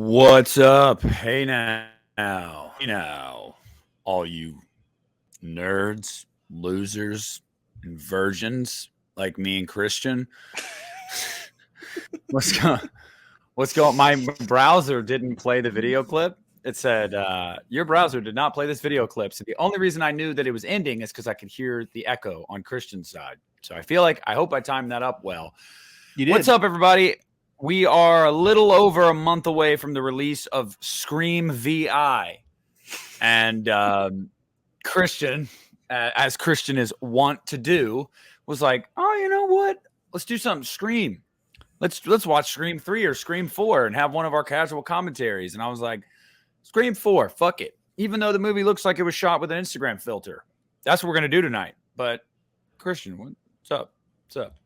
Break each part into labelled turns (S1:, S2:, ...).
S1: What's up? Hey now, all you nerds, losers, and virgins like me and Christian. What's going? What's going? My browser didn't play the video clip. It said your browser did not play this video clip. So the only reason I knew that it was ending is because I could hear the echo on Christian's side. So I hope I timed that up well.
S2: You did.
S1: What's up, everybody? We are a little over a month away from the release of Scream VI. And Christian, as Christian is wont to do, was like, oh, you know what? Let's do something Scream. Let's watch Scream 3 or Scream 4 and have one of our casual commentaries. And I was like, Scream 4, fuck it. Even though the movie looks like it was shot with an Instagram filter. That's what we're going to do tonight. But Christian, what's up? What's up?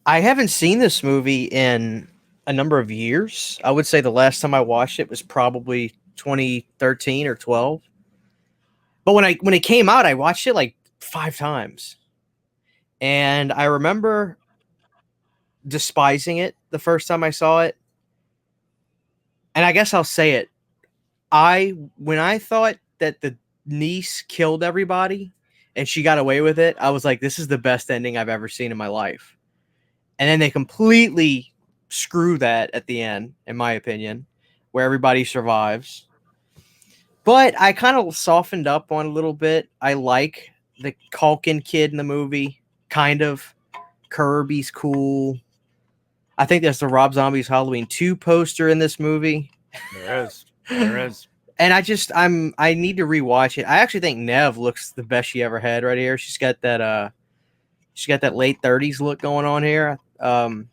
S2: I haven't seen this movie in a number of years. I would say the last time I watched it was probably 2013 or 12. But when it came out, I watched it like 5 times. And I remember despising it the first time I saw it. And I guess I'll say it. When I thought that the niece killed everybody and she got away with it, I was like, this is the best ending I've ever seen in my life. And then they completely screw that at the end, in my opinion, where everybody survives. But I kind of softened up on a little bit. I like the Culkin kid in the movie, kind of. Kirby's cool. I think there's the Rob Zombie's Halloween 2 poster in this movie.
S1: There is.
S2: And I need to rewatch it. I actually think Nev looks the best she ever had right here. She's got that late 30s look going on here. I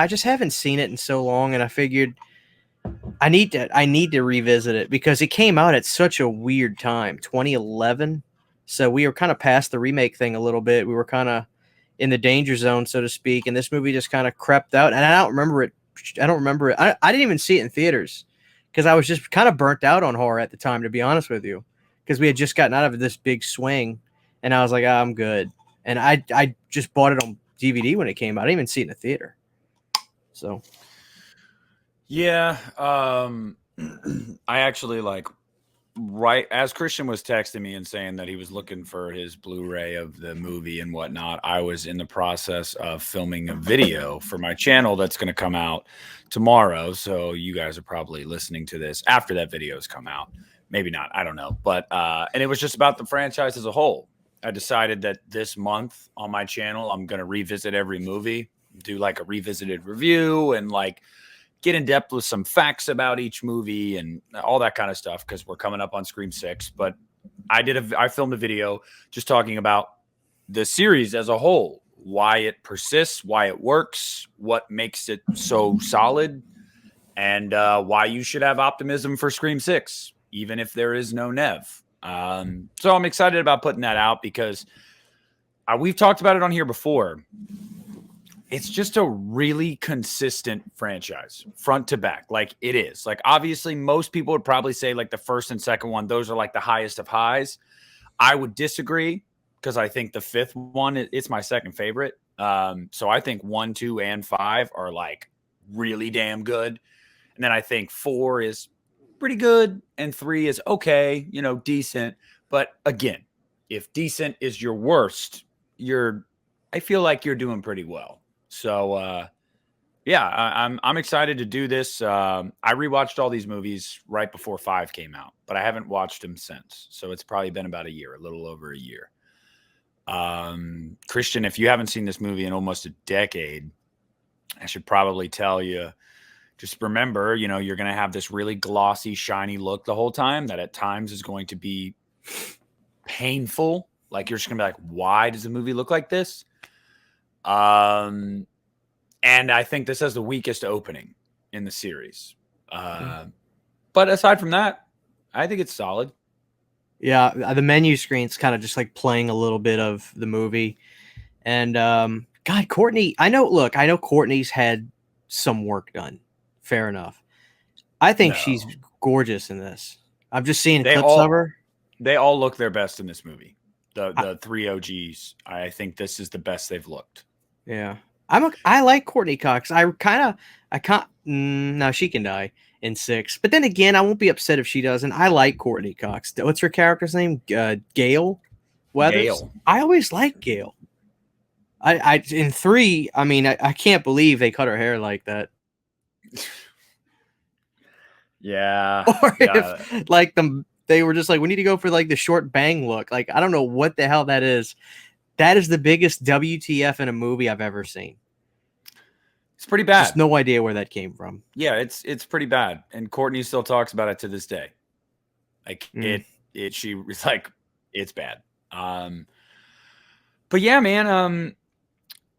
S2: just haven't seen it in so long, and I figured I need to revisit it because it came out at such a weird time, 2011. So we were kind of past the remake thing a little bit. We were kind of in the danger zone, so to speak, and this movie just kind of crept out. And I don't remember it. I didn't even see it in theaters because I was just kind of burnt out on horror at the time, to be honest with you, because we had just gotten out of this big swing, and I was like, I'm good. And I just bought it on DVD when it came out. I didn't even see it in the theater. So,
S1: yeah, I actually right as Christian was texting me and saying that he was looking for his Blu-ray of the movie and whatnot, I was in the process of filming a video for my channel that's going to come out tomorrow. So you guys are probably listening to this after that video's come out. Maybe not. I don't know. But and it was just about the franchise as a whole. I decided that this month on my channel, I'm going to revisit every movie, do like a revisited review and get in depth with some facts about each movie and all that kind of stuff because we're coming up on Scream 6. But I filmed a video just talking about the series as a whole, why it persists, why it works, what makes it so solid, and why you should have optimism for Scream 6, even if there is no Nev. So I'm excited about putting that out because we've talked about it on here before. It's just a really consistent franchise front to back. It is obviously most people would probably say the first and second one, those are the highest of highs. I would disagree because I think the fifth one, it's my second favorite. So I think 1, 2, and 5 are really damn good. And then I think 4 is pretty good. And 3 is okay, decent. But again, if decent is your worst, I feel like you're doing pretty well. So, I'm excited to do this. I rewatched all these movies right before 5 came out, but I haven't watched them since. So it's probably been about a year, a little over a year. Christian, if you haven't seen this movie in almost a decade, I should probably tell you, just remember, you're going to have this really glossy, shiny look the whole time that at times is going to be painful. You're just going to be like, why does the movie look like this? And I think this has the weakest opening in the series. But aside from that, I think it's solid.
S2: Yeah, the menu screen's kind of just playing a little bit of the movie. And God, Courtney, I know Courtney's had some work done. Fair enough. I think she's gorgeous in this. I'm just seeing clips of her.
S1: They all look their best in this movie. The 3 OGs. I think this is the best they've looked.
S2: Yeah. I like Courtney Cox. I can't. No, she can die in 6. But then again, I won't be upset if she doesn't. I like Courtney Cox. What's her character's name? Gale Weathers.
S1: Gale.
S2: I always like Gale. I in 3. I mean, I can't believe they cut her hair like that.
S1: Yeah.
S2: Or
S1: Yeah.
S2: if like they were just like, we need to go for like the short bang look. Like, I don't know what the hell that is. That is the biggest WTF in a movie I've ever seen.
S1: It's pretty bad.
S2: Just no idea where that came from.
S1: Yeah, it's pretty bad. And Courtney still talks about it to this day. Like she was like, it's bad. But yeah, man,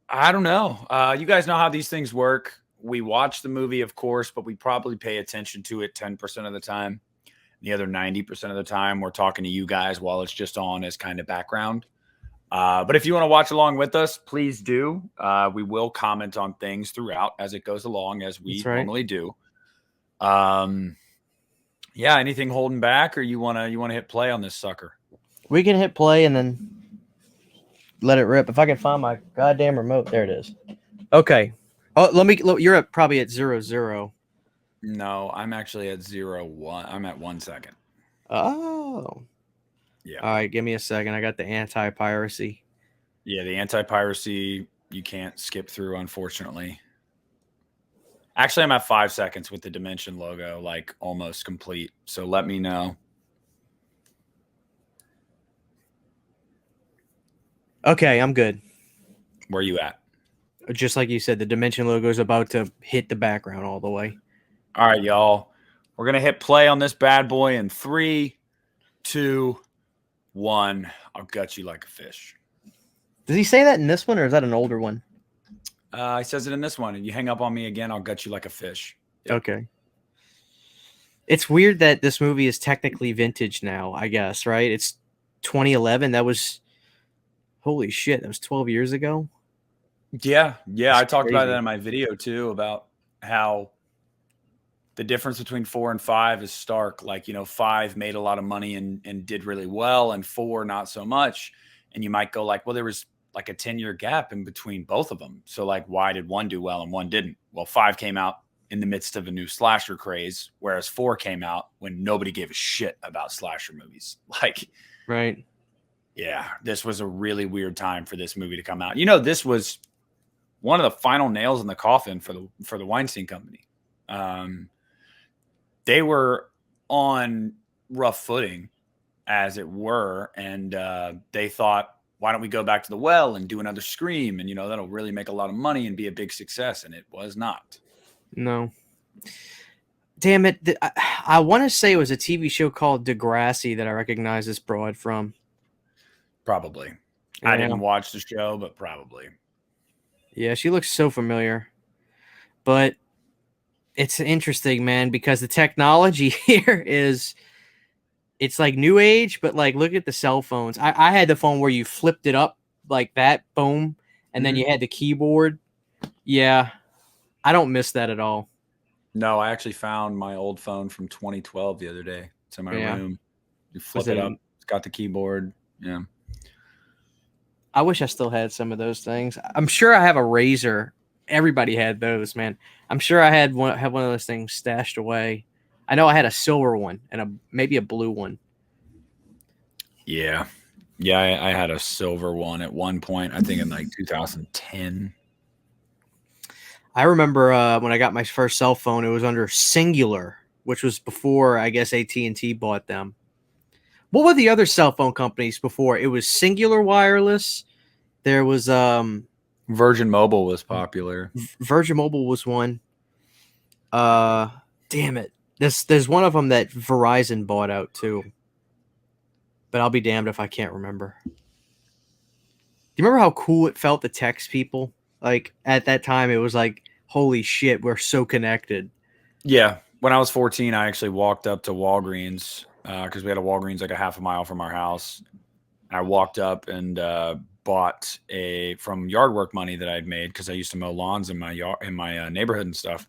S1: I don't know. You guys know how these things work. We watch the movie, of course, but we probably pay attention to it 10% of the time. The other 90% of the time, we're talking to you guys while it's just on as kind of background. But if you want to watch along with us, please do. We will comment on things throughout as it goes along, as we normally do. Yeah, anything holding back, or you wanna hit play on this sucker?
S2: We can hit play and then let it rip. If I can find my goddamn remote, there it is. Okay. Oh, you're probably at 0-0.
S1: No, I'm actually at 0-1. I'm at 1 second.
S2: Oh.
S1: Yeah.
S2: All right, give me a second. I got the anti-piracy.
S1: Yeah, the anti-piracy you can't skip through, unfortunately. Actually, I'm at 5 seconds with the Dimension logo, like almost complete. So let me know.
S2: Okay, I'm good.
S1: Where are you at?
S2: Just like you said, the Dimension logo is about to hit the background all the way.
S1: All right, y'all. We're going to hit play on this bad boy in 3, 2, 1. I'll gut you like a fish.
S2: Does he say that in this one, or is that an older one?
S1: He says it in this one. And you hang up on me again, I'll gut you like a fish. Yep.
S2: Okay. It's weird that this movie is technically vintage now, I guess, right? It's 2011. That was, holy shit, that was 12 years ago.
S1: Yeah.
S2: That's
S1: I talked
S2: crazy.
S1: about that in my video too, about how the difference between 4 and 5 is stark. Like, 5 made a lot of money and did really well, and 4 not so much. And you might go like, well, there was like a 10-year gap in between both of them. So like, why did one do well and one didn't? Well, 5 came out in the midst of a new slasher craze, whereas 4 came out when nobody gave a shit about slasher movies. Like,
S2: right.
S1: Yeah, this was a really weird time for this movie to come out. This was one of the final nails in the coffin for the Weinstein Company. They were on rough footing, as it were, and they thought, why don't we go back to the well and do another Scream, and that'll really make a lot of money and be a big success, and it was not.
S2: No. Damn it. I want to say it was a TV show called Degrassi that I recognize this broad from.
S1: Probably.
S2: Yeah.
S1: I didn't watch the show, but probably.
S2: Yeah, she looks so familiar. But it's interesting, man, because the technology here it's like new age, but like look at the cell phones. I had the phone where you flipped it up like that, boom, and then you had the keyboard. Yeah, I don't miss that at all.
S1: No, I actually found my old phone from 2012 the other day. It's in my room. You flip it up. It's got the keyboard. Yeah.
S2: I wish I still had some of those things. I'm sure I have a Razor. Everybody had those, man. I'm sure I have one of those things stashed away. I know I had a silver one and maybe a blue one.
S1: Yeah. Yeah, I had a silver one at one point, I think in like 2010.
S2: I remember when I got my first cell phone, it was under Singular, which was before, I guess, AT&T bought them. What were the other cell phone companies before? It was Singular Wireless. There was
S1: Virgin Mobile was popular.
S2: Virgin Mobile was one. Damn it. There's one of them that Verizon bought out too. But I'll be damned if I can't remember. Do you remember how cool it felt to text people? Like at that time, it was like, holy shit, we're so connected.
S1: Yeah. When I was 14, I actually walked up to Walgreens because we had a Walgreens like a half a mile from our house. And I walked up and bought from yard work money that I'd made because I used to mow lawns in my yard, in my neighborhood and stuff.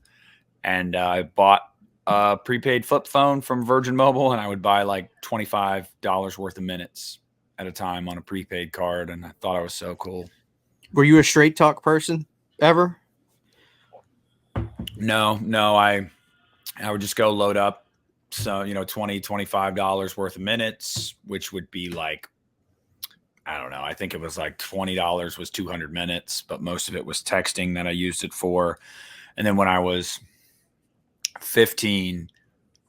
S1: And I bought a prepaid flip phone from Virgin Mobile, and I would buy like $25 worth of minutes at a time on a prepaid card. And I thought I was so cool.
S2: Were you a straight talk person ever?
S1: No, I would just go load up. So, $20-$25 worth of minutes, which would be like, I don't know. I think it was like $20 was 200 minutes, but most of it was texting that I used it for. And then when I was 15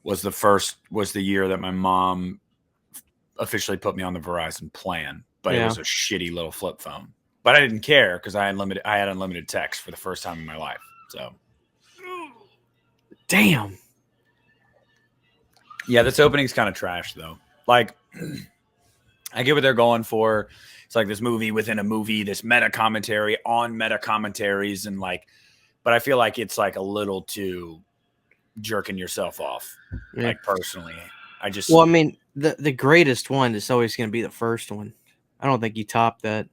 S1: was the year that my mom officially put me on the Verizon plan, but it was a shitty little flip phone. But I didn't care because I had unlimited text for the first time in my life. So,
S2: damn.
S1: Yeah, this opening's kind of trash though. Like, I get what they're going for. It's like this movie within a movie, this meta commentary on meta commentaries, and like, but I feel like it's like a little too jerking yourself off. Yeah. Like personally,
S2: well, I mean, the greatest one is always going to be the first one. I don't think you top that.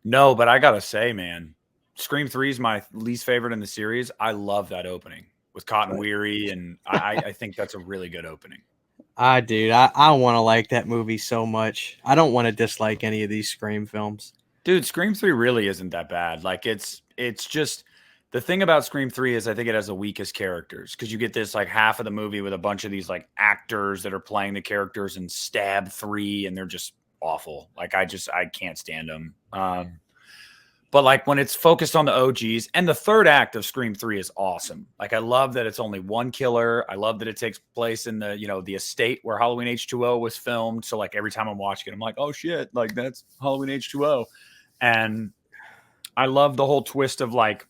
S1: No, but I gotta say, man, Scream 3 is my least favorite in the series. I love that opening with Cotton Weary, and I think that's a really good opening.
S2: Dude, I want to like that movie so much. I don't want to dislike any of these Scream films.
S1: Dude, Scream 3 really isn't that bad. Like, it's just the thing about Scream 3 is I think it has the weakest characters because you get this like half of the movie with a bunch of these like actors that are playing the characters in Stab 3, and they're just awful. Like, I can't stand them. But like when it's focused on the OGs, and the third act of Scream 3 is awesome. Like, I love that it's only one killer. I love that it takes place in the, the estate where Halloween H2O was filmed. So like every time I'm watching it, I'm like, oh shit, like that's Halloween H2O. And I love the whole twist of like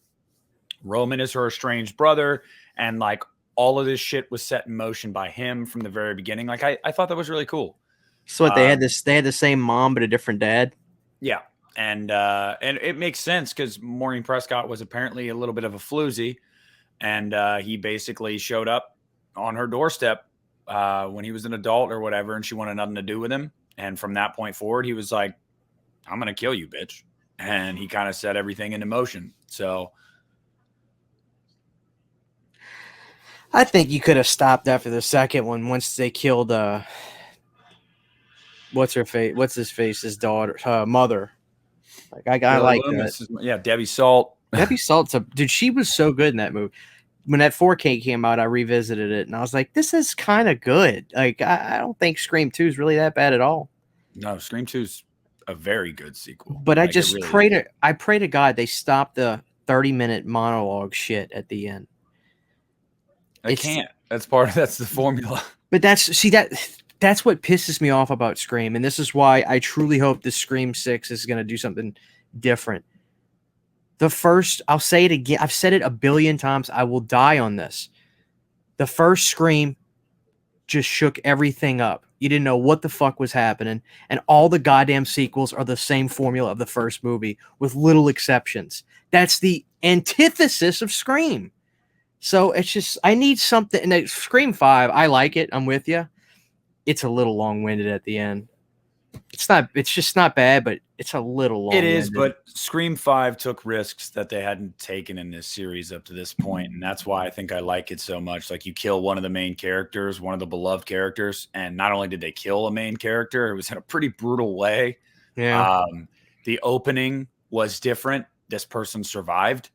S1: Roman is her estranged brother, and like all of this shit was set in motion by him from the very beginning. Like I thought that was really cool.
S2: So what, they had the same mom but a different dad?
S1: Yeah. And it makes sense because Maureen Prescott was apparently a little bit of a floozy, and he basically showed up on her doorstep when he was an adult or whatever, and she wanted nothing to do with him. And from that point forward, he was like, I'm going to kill you, bitch. And he kind of set everything into motion. So
S2: I think you could have stopped after the second one once they killed what's his face's daughter, mother. Like I like that.
S1: Yeah, Debbie Salt.
S2: Debbie Salt's dude. She was so good in that movie. When that 4K came out, I revisited it and I was like, this is kind of good. Like I don't think Scream 2 is really that bad at all.
S1: No, Scream 2 is a very good sequel.
S2: But I just pray to God they stop the 30-minute monologue shit at the end.
S1: They can't. That's the formula.
S2: But that's what pisses me off about Scream, and this is why I truly hope this Scream 6 is going to do something different. I'll say it again. I've said it a billion times. I will die on this. The first Scream just shook everything up. You didn't know what the fuck was happening, and all the goddamn sequels are the same formula of the first movie with little exceptions. That's the antithesis of Scream. So it's just, I need something. And Scream 5, I like it. I'm with you. It's a little long-winded at the end. It's just not bad, but it's a little long-winded.
S1: It is, but Scream 5 took risks that they hadn't taken in this series up to this point, and that's why I think I like it so much. Like, you kill one of the main characters, one of the beloved characters, and not only did they kill a main character, it was in a pretty brutal way.
S2: Yeah.
S1: The opening was different. This person survived.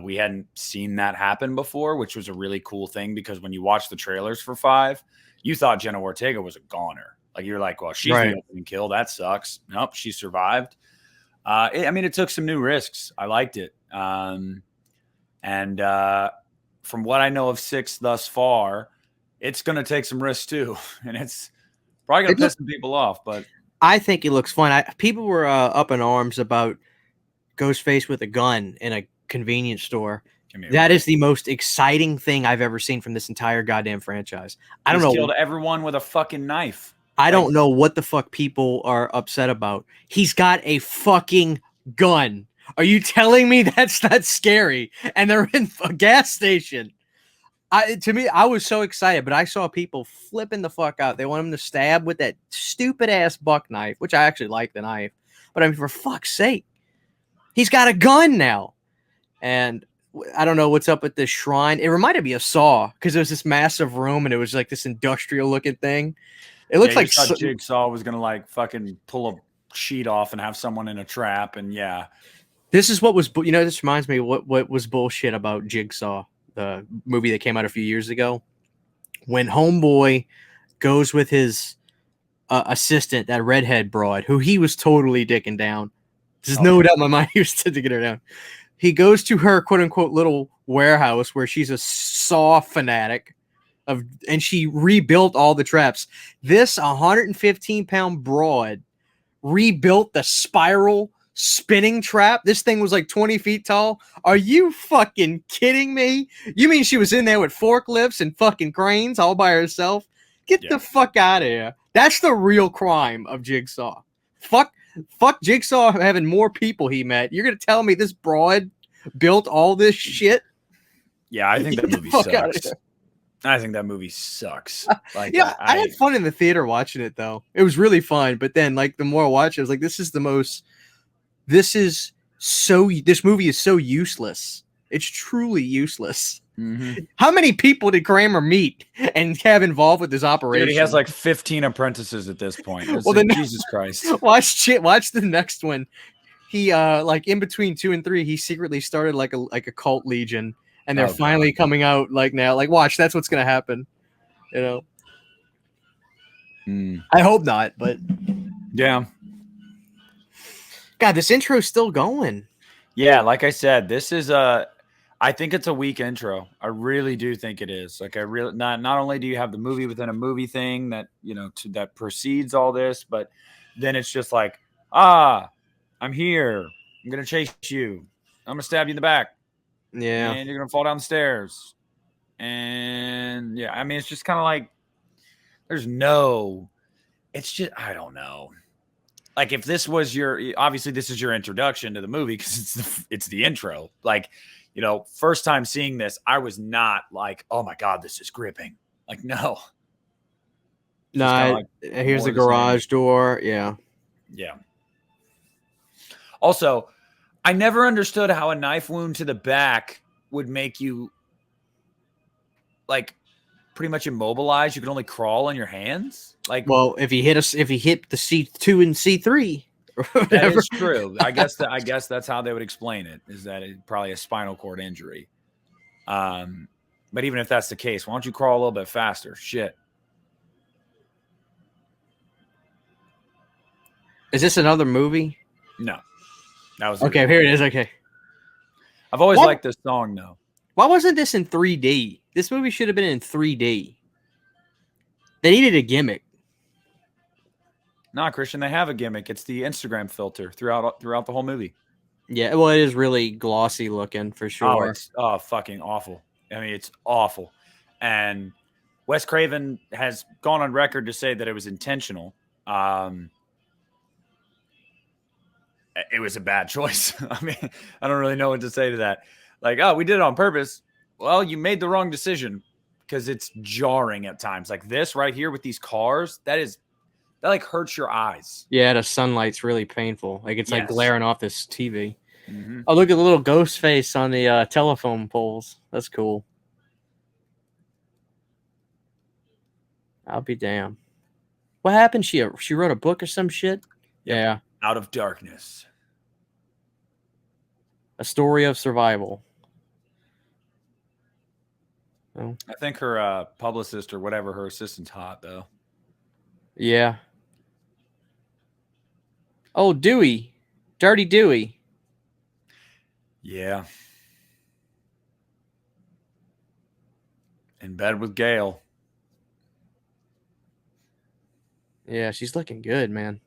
S1: We hadn't seen that happen before, which was a really cool thing because when you watch the trailers for 5, you thought Jenna Ortega was a goner. Like, you're like, well, she's the opening kill. That sucks. Nope, she survived. It took some new risks. I liked it. And from what I know of 6 thus far, it's going to take some risks too. And it's probably going to piss some people off. But
S2: I think it looks fun. People were up in arms about Ghostface with a gun in a convenience store. That is the most exciting thing I've ever seen from this entire goddamn franchise. I don't know.
S1: He's killed everyone with a fucking knife.
S2: I don't know what the fuck people are upset about. He's got a fucking gun. Are you telling me that's not scary? And they're in a gas station. To me, I was so excited, but I saw people flipping the fuck out. They want him to stab with that stupid ass buck knife, which I actually like the knife. But I mean, for fuck's sake, he's got a gun now. And I don't know what's up with this shrine. It reminded me of Saw because there was this massive room and it was like this industrial looking thing. It looks like
S1: Jigsaw was gonna like fucking pull a sheet off and have someone in a trap, and
S2: This is what was, this reminds me of what was bullshit about Jigsaw, the movie that came out a few years ago. When Homeboy goes with his assistant, that redhead broad, who he was totally dicking down. There's no doubt in my mind he was dicking her down. He goes to her quote unquote little warehouse where she's a Saw fanatic and she rebuilt all the traps. This 115-pound broad rebuilt the spiral spinning trap. This thing was like 20 feet tall. Are you fucking kidding me? You mean she was in there with forklifts and fucking cranes all by herself? Get the fuck out of here. That's the real crime of Jigsaw. Fuck Jigsaw having more people he met. You're going to tell me this broad built all this shit?
S1: Yeah, I think that movie sucks. I think that movie sucks. Like,
S2: yeah, I had fun in the theater watching it, though. It was really fun. But then, like, the more I watch it, I was like, this movie is so useless. It's truly useless. Mm-hmm. How many people did Kramer meet and have involved with this operation?
S1: Dude, he has like 15 apprentices at this point. Well, like, Jesus Christ.
S2: Watch the next one. He like in between 2 and 3, he secretly started like a cult legion, and they're finally coming out like now. Like, watch, that's what's gonna happen. You know. I hope not, but
S1: yeah.
S2: God, this intro's still going.
S1: Yeah, like I said, this is I think it's a weak intro. I really do think it is. Like, I really not only do you have the movie within a movie thing that, that precedes all this, but then it's just like, I'm here. I'm gonna chase you. I'm gonna stab you in the back.
S2: Yeah.
S1: And you're gonna fall down the stairs. And yeah, I mean, it's just kind of like it's just, I don't know. Like, if this was obviously this is your introduction to the movie because it's the intro. Like, first time seeing this, I was not like, oh my God, this is gripping. Like, no.
S2: No, here's the garage door. Yeah.
S1: Yeah. Also, I never understood how a knife wound to the back would make you, like, pretty much immobilized. You could only crawl on your hands. Like,
S2: well, if he hit the C2 and C3,
S1: that is true. I guess that's how they would explain it. Is that it's probably a spinal cord injury? But even if that's the case, why don't you crawl a little bit faster? Shit.
S2: Is this another movie?
S1: No, that was
S2: okay. Here it is. Okay.
S1: I've always liked this song, though.
S2: Why wasn't this in 3D? This movie should have been in 3D. They needed a gimmick.
S1: Nah, Christian, they have a gimmick. It's the Instagram filter throughout the whole movie.
S2: Yeah, well, it is really glossy looking for sure.
S1: It's fucking awful. I mean, it's awful. And Wes Craven has gone on record to say that it was intentional. It was a bad choice. I mean, I don't really know what to say to that. Like, we did it on purpose. Well, you made the wrong decision because it's jarring at times. Like this right here with these cars, that like hurts your eyes.
S2: Yeah, the sunlight's really painful. Like it's like glaring off this TV. Mm-hmm. Oh, look at the little ghost face on the telephone poles. That's cool. I'll be damned. What happened? She wrote a book or some shit? Yeah.
S1: Out of Darkness.
S2: A story of survival. Oh.
S1: I think her publicist or whatever, her assistant's hot, though.
S2: Yeah. Oh, Dewey. Dirty Dewey.
S1: Yeah. In bed with Gail.
S2: Yeah, she's looking good, man.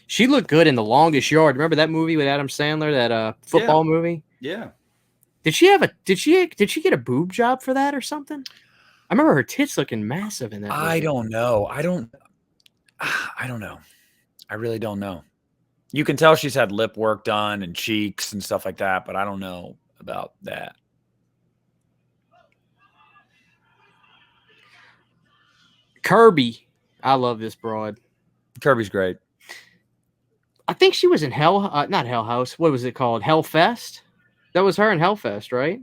S2: She looked good in The Longest Yard. Remember that movie with Adam Sandler, that football movie?
S1: Yeah.
S2: Did she get a boob job for that or something? I remember her tits looking massive in that movie.
S1: I don't know. I don't know. I really don't know. You can tell she's had lip work done and cheeks and stuff like that, but I don't know about that.
S2: Kirby. I love this broad.
S1: Kirby's great.
S2: I think she was in not Hell House. What was it called? Hellfest? That was her in Hellfest, right?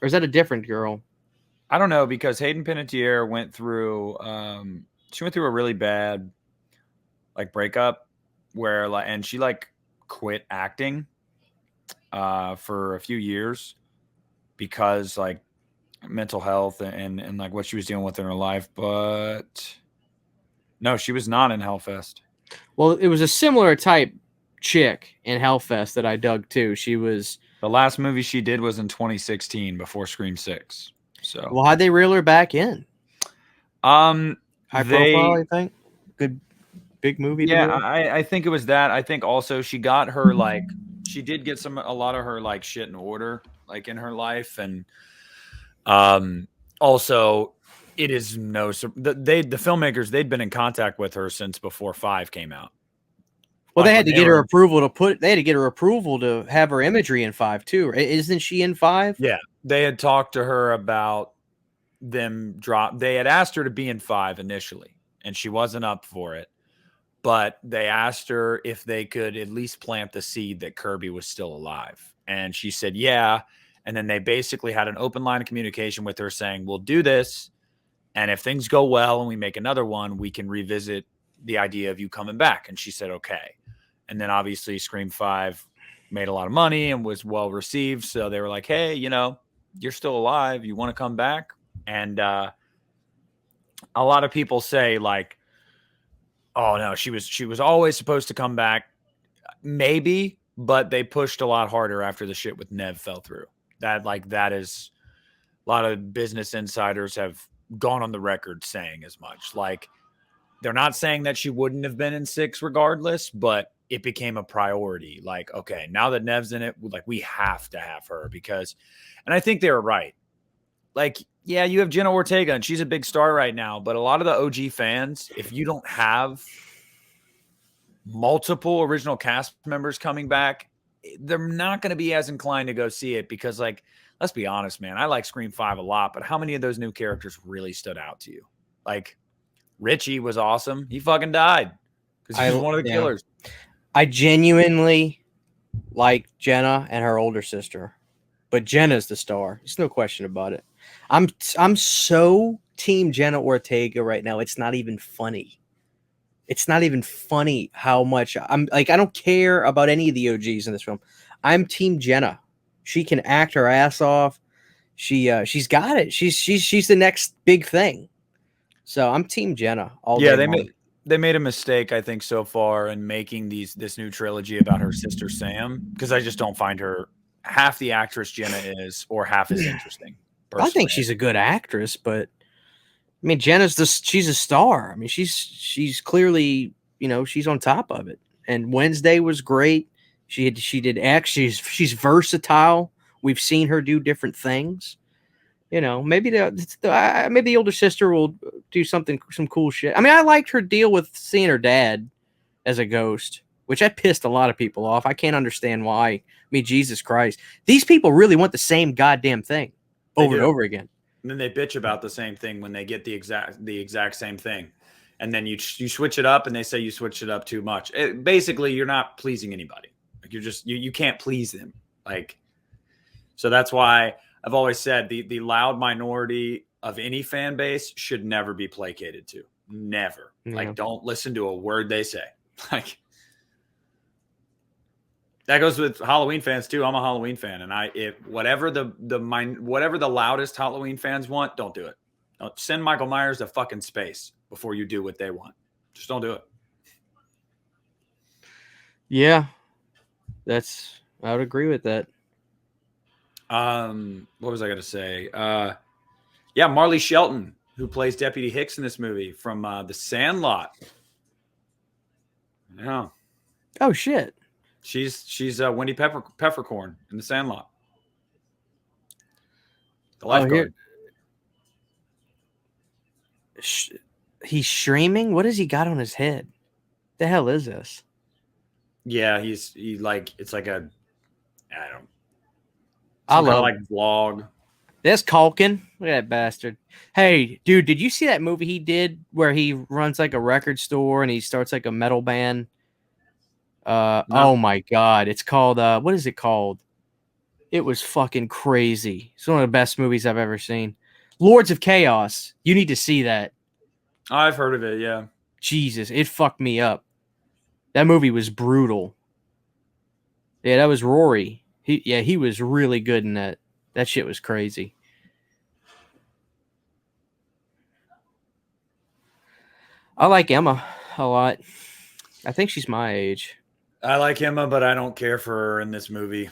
S2: Or is that a different girl?
S1: I don't know, because Hayden Panettiere went through she went through a really bad breakup where and she quit acting. for a few years because like mental health and like what she was dealing with in her life. But no, she was not in Hellfest.
S2: Well, it was a similar type chick in Hellfest that I dug too. She was.
S1: The last movie she did was in 2016 before Scream 6. So,
S2: Well, how'd they reel her back in? High profile,
S1: they,
S2: I think. Good, big movie to
S1: yeah,
S2: do.
S1: I think it was that. I think also she got her like, she did get a lot of her like shit in order, like in her life. And, also, it is the filmmakers, they'd been in contact with her since before 5 came out.
S2: Well,
S1: Like
S2: they had
S1: when
S2: to
S1: they
S2: get her
S1: were,
S2: approval to put. They had to get her approval to have her imagery in 5 too. Isn't she in 5?
S1: yeah, they had talked to her about they had asked her to be in 5 initially, and she wasn't up for it. But they asked her if they could at least plant the seed that Kirby was still alive. And she said, yeah. And then they basically had an open line of communication with her saying, we'll do this. And if things go well and we make another one, we can revisit the idea of you coming back. And she said, okay. And then obviously Scream 5 made a lot of money and was well received. So they were like, hey, you're still alive. You want to come back? And a lot of people say like, oh no, she was always supposed to come back. Maybe, but they pushed a lot harder after the shit with Nev fell through. That is a lot of business insiders have gone on the record saying as much. Like they're not saying that she wouldn't have been in 6 regardless, but it became a priority. Like, okay, now that Nev's in it, like we have to have her because, and I think they were right. Like, yeah, you have Jenna Ortega and she's a big star right now, but a lot of the OG fans, if you don't have multiple original cast members coming back, they're not going to be as inclined to go see it because, like, let's be honest, man, I like Scream 5 a lot, but how many of those new characters really stood out to you? Like, Richie was awesome. He fucking died because he was one of the killers.
S2: I genuinely like Jenna and her older sister, but Jenna's the star. There's no question about it. I'm so team Jenna Ortega right now. It's not even funny. It's not even funny how much I'm like. I don't care about any of the OGs in this film. I'm team Jenna. She can act her ass off. She's got it. She's the next big thing. So I'm team Jenna all day.
S1: Yeah, they made a mistake, I think, so far in making this new trilogy about her sister Sam, because I just don't find her half the actress Jenna is, or half as interesting.
S2: I think she's a good actress, but I mean, she's a star. I mean, she's clearly, she's on top of it. And Wednesday was great. She did act. She's versatile. We've seen her do different things. Maybe maybe the older sister will do some cool shit. I mean, I liked her deal with seeing her dad as a ghost, which that pissed a lot of people off. I can't understand why. I mean, Jesus Christ, these people really want the same goddamn thing over and over again.
S1: And then they bitch about the same thing when they get the exact same thing, and then you switch it up, and they say you switched it up too much. Basically, you're not pleasing anybody. Like you're just you can't please them. Like, so that's why I've always said the loud minority of any fan base should never be placated to. Never. Yeah. Like, don't listen to a word they say. Like, that goes with Halloween fans too. I'm a Halloween fan, and whatever the loudest Halloween fans want, don't do it. Don't send Michael Myers to fucking space before you do what they want. Just don't do it.
S2: Yeah, I would agree with that.
S1: What was I going to say? Yeah, Marley Shelton, who plays Deputy Hicks in this movie from The Sandlot. Yeah.
S2: Oh shit.
S1: She's Wendy Peppercorn in The Sandlot. The lifeguard.
S2: He's streaming. What has he got on his head? The hell is this?
S1: Yeah, it's like a,
S2: I love
S1: like vlog.
S2: That's Culkin. Look at that bastard. Hey, dude, did you see that movie he did where he runs like a record store and he starts like a metal band? No. Oh my god, it's called what is it called? It was fucking crazy. It's one of the best movies I've ever seen. Lords of Chaos. You need to see that.
S1: I've heard of it, yeah.
S2: Jesus, it fucked me up. That movie was brutal. Yeah, that was Rory. He was really good in that. That shit was crazy. I like Emma a lot. I think she's my age.
S1: I like Emma, but I don't care for her in this movie.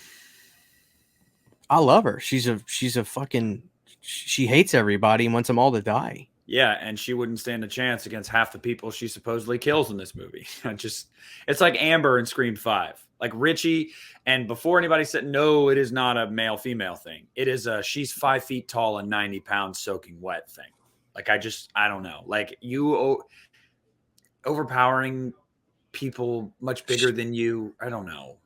S2: I love her. She's a fucking. She hates everybody and wants them all to die.
S1: Yeah, and she wouldn't stand a chance against half the people she supposedly kills in this movie. It's like Amber in Scream 5. Like Richie, and before anybody said, no, it is not a male-female thing. It is a she's 5 feet tall and 90 pounds soaking wet thing. Like, I don't know. Like, you overpowering people much bigger than you. I don't know.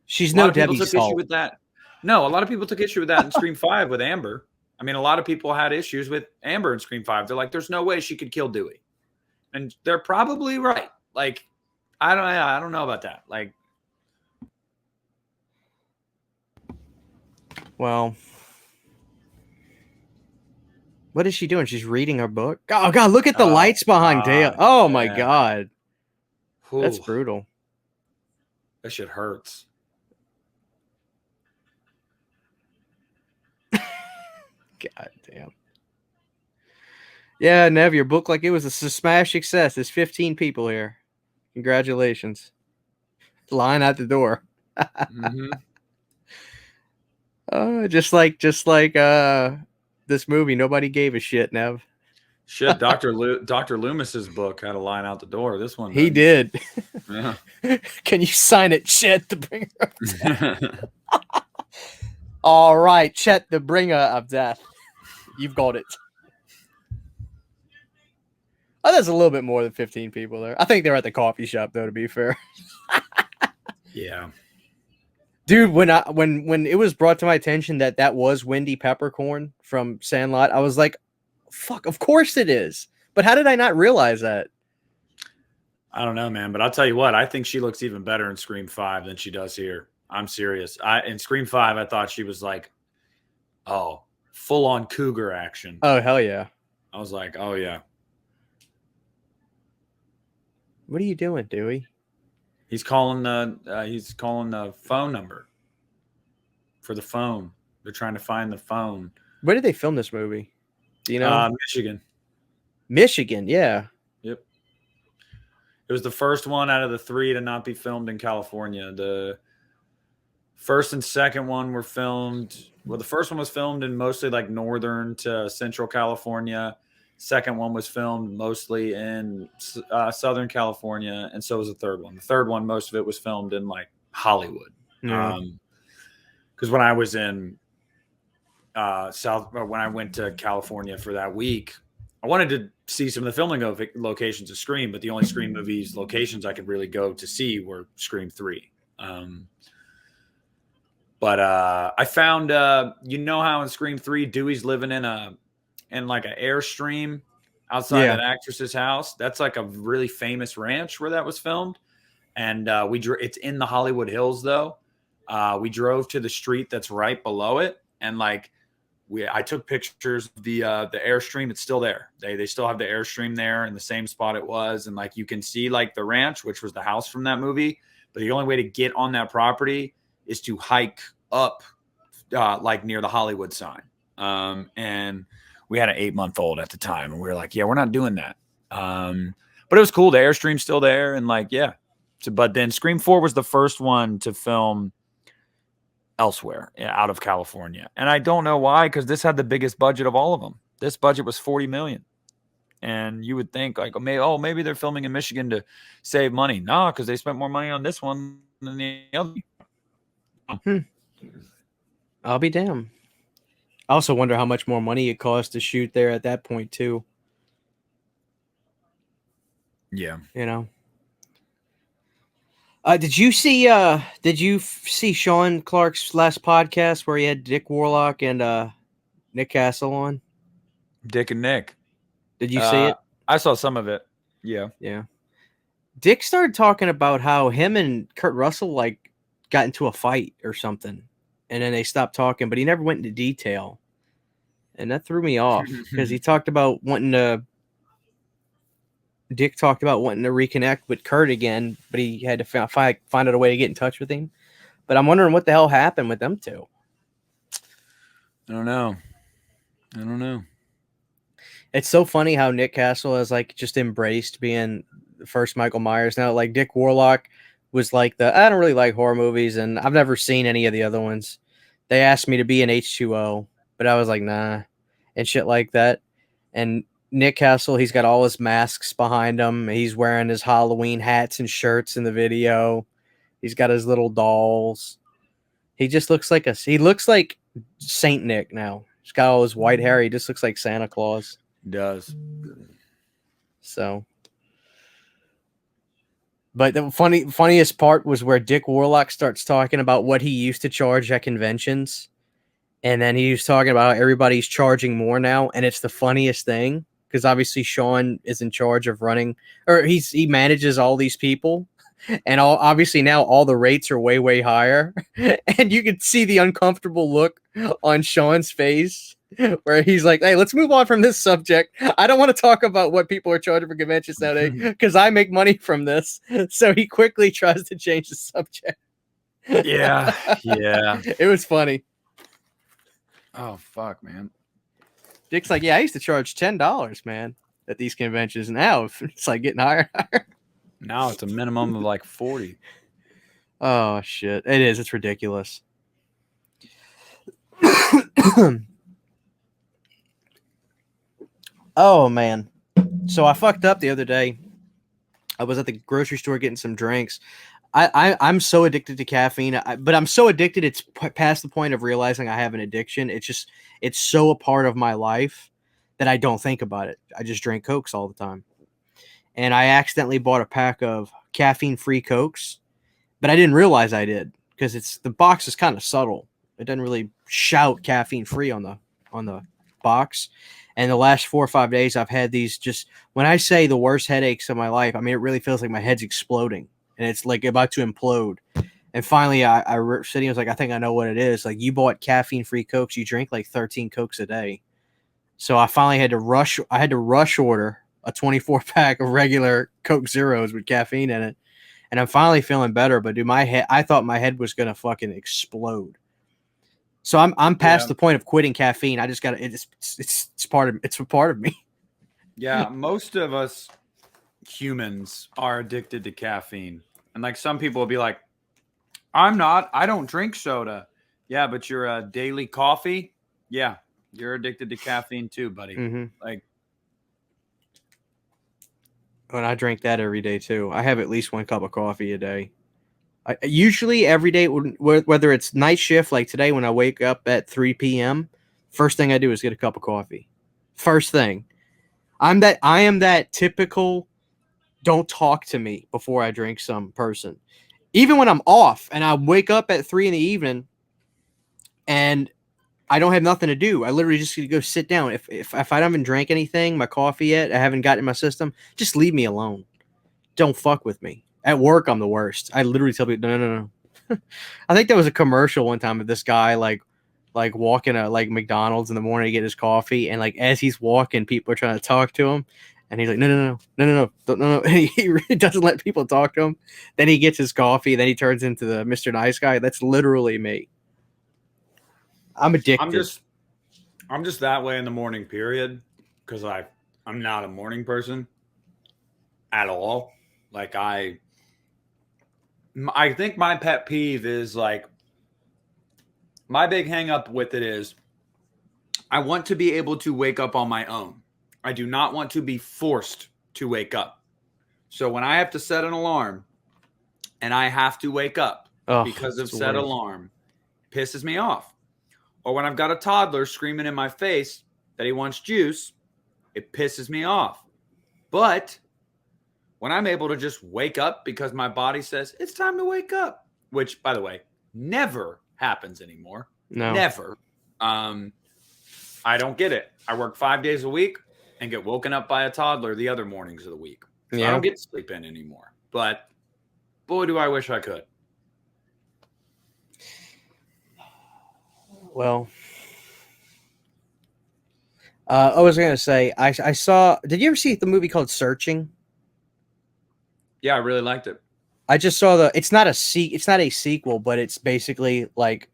S2: She's
S1: A lot
S2: no
S1: of people
S2: Debbie
S1: took issue
S2: Salt.
S1: with that. No, a lot of people took issue with that in Scream 5 with Amber. I mean, a lot of people had issues with Amber in Scream 5. They're like, there's no way she could kill Dewey. And they're probably right. Like, I don't know about that. Like,
S2: Well, what is she doing? She's reading her book. Oh God, look at the lights behind Dale. Oh my God, that's brutal.
S1: That shit hurts.
S2: God damn. Yeah, Nev, your book like it was a smash success. There's 15 people here. Congratulations. Line out the door. Just like this movie, nobody gave a shit, Nev.
S1: Shit, Dr. Loomis's book had a line out the door. This one
S2: He did.
S1: Yeah.
S2: Can you sign it, Chet, the bringer of death? All right, Chet, the bringer of death. You've got it. Oh, there's a little bit more than 15 people there. I think they're at the coffee shop, though, to be fair.
S1: Yeah.
S2: Dude, when it was brought to my attention that was Wendy Peppercorn from Sandlot, I was like, fuck, of course it is. But how did I not realize that?
S1: I don't know, man. But I'll tell you what, I think she looks even better in Scream 5 than she does here. I'm serious. In Scream 5, I thought she was like, oh, full-on cougar action.
S2: Oh, hell yeah.
S1: I was like, oh, yeah.
S2: What are you doing, Dewey?
S1: He's calling the phone number for the phone. They're trying to find the phone.
S2: Where did they film this movie? Do you know?
S1: Michigan.
S2: Michigan, yeah.
S1: Yep. It was the first one out of the 3 to not be filmed in California. The first and second one were filmed. Well, the first one was filmed in mostly like northern to central California. Second one was filmed mostly in Southern California, and so was the third one. The third one, most of it was filmed in like Hollywood.
S2: Yeah.
S1: Because when I was in when I went to California for that week, I wanted to see some of the filming locations of Scream, but the only Scream movies locations I could really go to see were Scream 3. But I found, you know how in Scream 3, Dewey's living in like an Airstream outside that actress's house. That's like a really famous ranch where that was filmed. And it's in the Hollywood Hills though. We drove to the street that's right below it. And like, I took pictures of the Airstream. It's still there. They still have the Airstream there in the same spot it was. And like, you can see like the ranch, which was the house from that movie. But the only way to get on that property is to hike up like near the Hollywood sign. And we had an 8-month-old at the time, and we were like, yeah, we're not doing that. But it was cool. The Airstream's still there. And like, yeah. But then Scream 4 was the first one to film elsewhere out of California. And I don't know why, because this had the biggest budget of all of them. This budget was $40 million. And you would think like, maybe they're filming in Michigan to save money. No, because they spent more money on this one than the other.
S2: I'll be damned. I also wonder how much more money it cost to shoot there at that point too.
S1: Yeah.
S2: You know. Did you see Sean Clark's last podcast where he had Dick Warlock and Nick Castle on?
S1: Dick and Nick.
S2: Did you see it?
S1: I saw some of it. Yeah.
S2: Yeah. Dick started talking about how him and Kurt Russell like got into a fight or something, and then they stopped talking, but he never went into detail. And that threw me off because Dick talked about wanting to reconnect with Kurt again, but he had to find out a way to get in touch with him. But I'm wondering what the hell happened with them two.
S1: I don't know.
S2: It's so funny how Nick Castle has like just embraced being the first Michael Myers now. Like Dick Warlock was like I don't really like horror movies, and I've never seen any of the other ones. They asked me to be an H2O, but I was like, nah, and shit like that. And Nick Castle, he's got all his masks behind him. He's wearing his Halloween hats and shirts in the video. He's got his little dolls. He just looks like he looks like Saint Nick now. He's got all his white hair. He just looks like Santa Claus.
S1: He does.
S2: So, but the funniest part was where Dick Warlock starts talking about what he used to charge at conventions. And then he was talking about how everybody's charging more now. And it's the funniest thing because obviously Sean is in charge of running, or he manages all these people. And obviously now all the rates are way, way higher. And you can see the uncomfortable look on Sean's face where he's like, hey, let's move on from this subject. I don't want to talk about what people are charging for conventions nowadays because I make money from this. So he quickly tries to change the subject.
S1: Yeah.
S2: It was funny.
S1: Oh, fuck, man.
S2: Dick's like, yeah, I used to charge $10, man, at these conventions. Now it's like getting higher and higher.
S1: Now it's a minimum of like 40.
S2: Oh, shit. It is. It's ridiculous. Oh, man. So I fucked up the other day. I was at the grocery store getting some drinks. I'm so addicted to caffeine, but I'm so addicted it's past the point of realizing I have an addiction. It's so a part of my life that I don't think about it. I just drink Cokes all the time. And I accidentally bought a pack of caffeine-free Cokes, but I didn't realize I did because the box is kind of subtle. It doesn't really shout caffeine-free on the box. And the last 4 or 5 days, I've had these when I say the worst headaches of my life, I mean, it really feels like my head's exploding and it's like about to implode. And finally, I was like, I think I know what it is. Like, you bought caffeine-free Cokes. You drink like 13 Cokes a day. So I finally had to rush order a 24-pack of regular Coke Zeros with caffeine in it. And I'm finally feeling better, but dude, I thought my head was going to fucking explode. So I'm past the point of quitting caffeine. I just got to, it's a part of me.
S1: Yeah. Most of us humans are addicted to caffeine. And like some people will be like, I don't drink soda. Yeah. But you're a daily coffee. Yeah. You're addicted to caffeine too, buddy.
S2: Mm-hmm.
S1: Like,
S2: and I drink that every day too. I have at least 1 cup of coffee a day. Usually every day, whether it's night shift, like today when I wake up at 3 p.m., first thing I do is get a cup of coffee. First thing. I am that typical don't talk to me before I drink some person. Even when I'm off and I wake up at 3 in the evening and I don't have nothing to do, I literally just go sit down. If I haven't drank anything, my coffee yet, I haven't got it in my system, just leave me alone. Don't fuck with me. At work, I'm the worst. I literally tell people, no. I think there was a commercial one time of this guy like walking at like McDonald's in the morning to get his coffee, and like as he's walking, people are trying to talk to him, and he's like, no. And he really doesn't let people talk to him. Then he gets his coffee, then he turns into the Mr. Nice Guy. That's literally me. I'm addicted.
S1: I'm just that way in the morning period because I'm not a morning person at all. Like I think my pet peeve is like my big hang up with it is I want to be able to wake up on my own. I do not want to be forced to wake up. So when I have to set an alarm and I have to wake up because of said alarm, it pisses me off. Or when I've got a toddler screaming in my face that he wants juice, it pisses me off. But when I'm able to just wake up because my body says it's time to wake up, which, by the way, never happens anymore.
S2: No.
S1: Never. I don't get it. I work 5 days a week and get woken up by a toddler the other mornings of the week. So I don't get to sleep in anymore. But boy, do I wish I could.
S2: Well, I was going to say, I saw, did you ever see the movie called Searching?
S1: Yeah, I really liked it.
S2: I just saw it's not a sequel, but it's basically like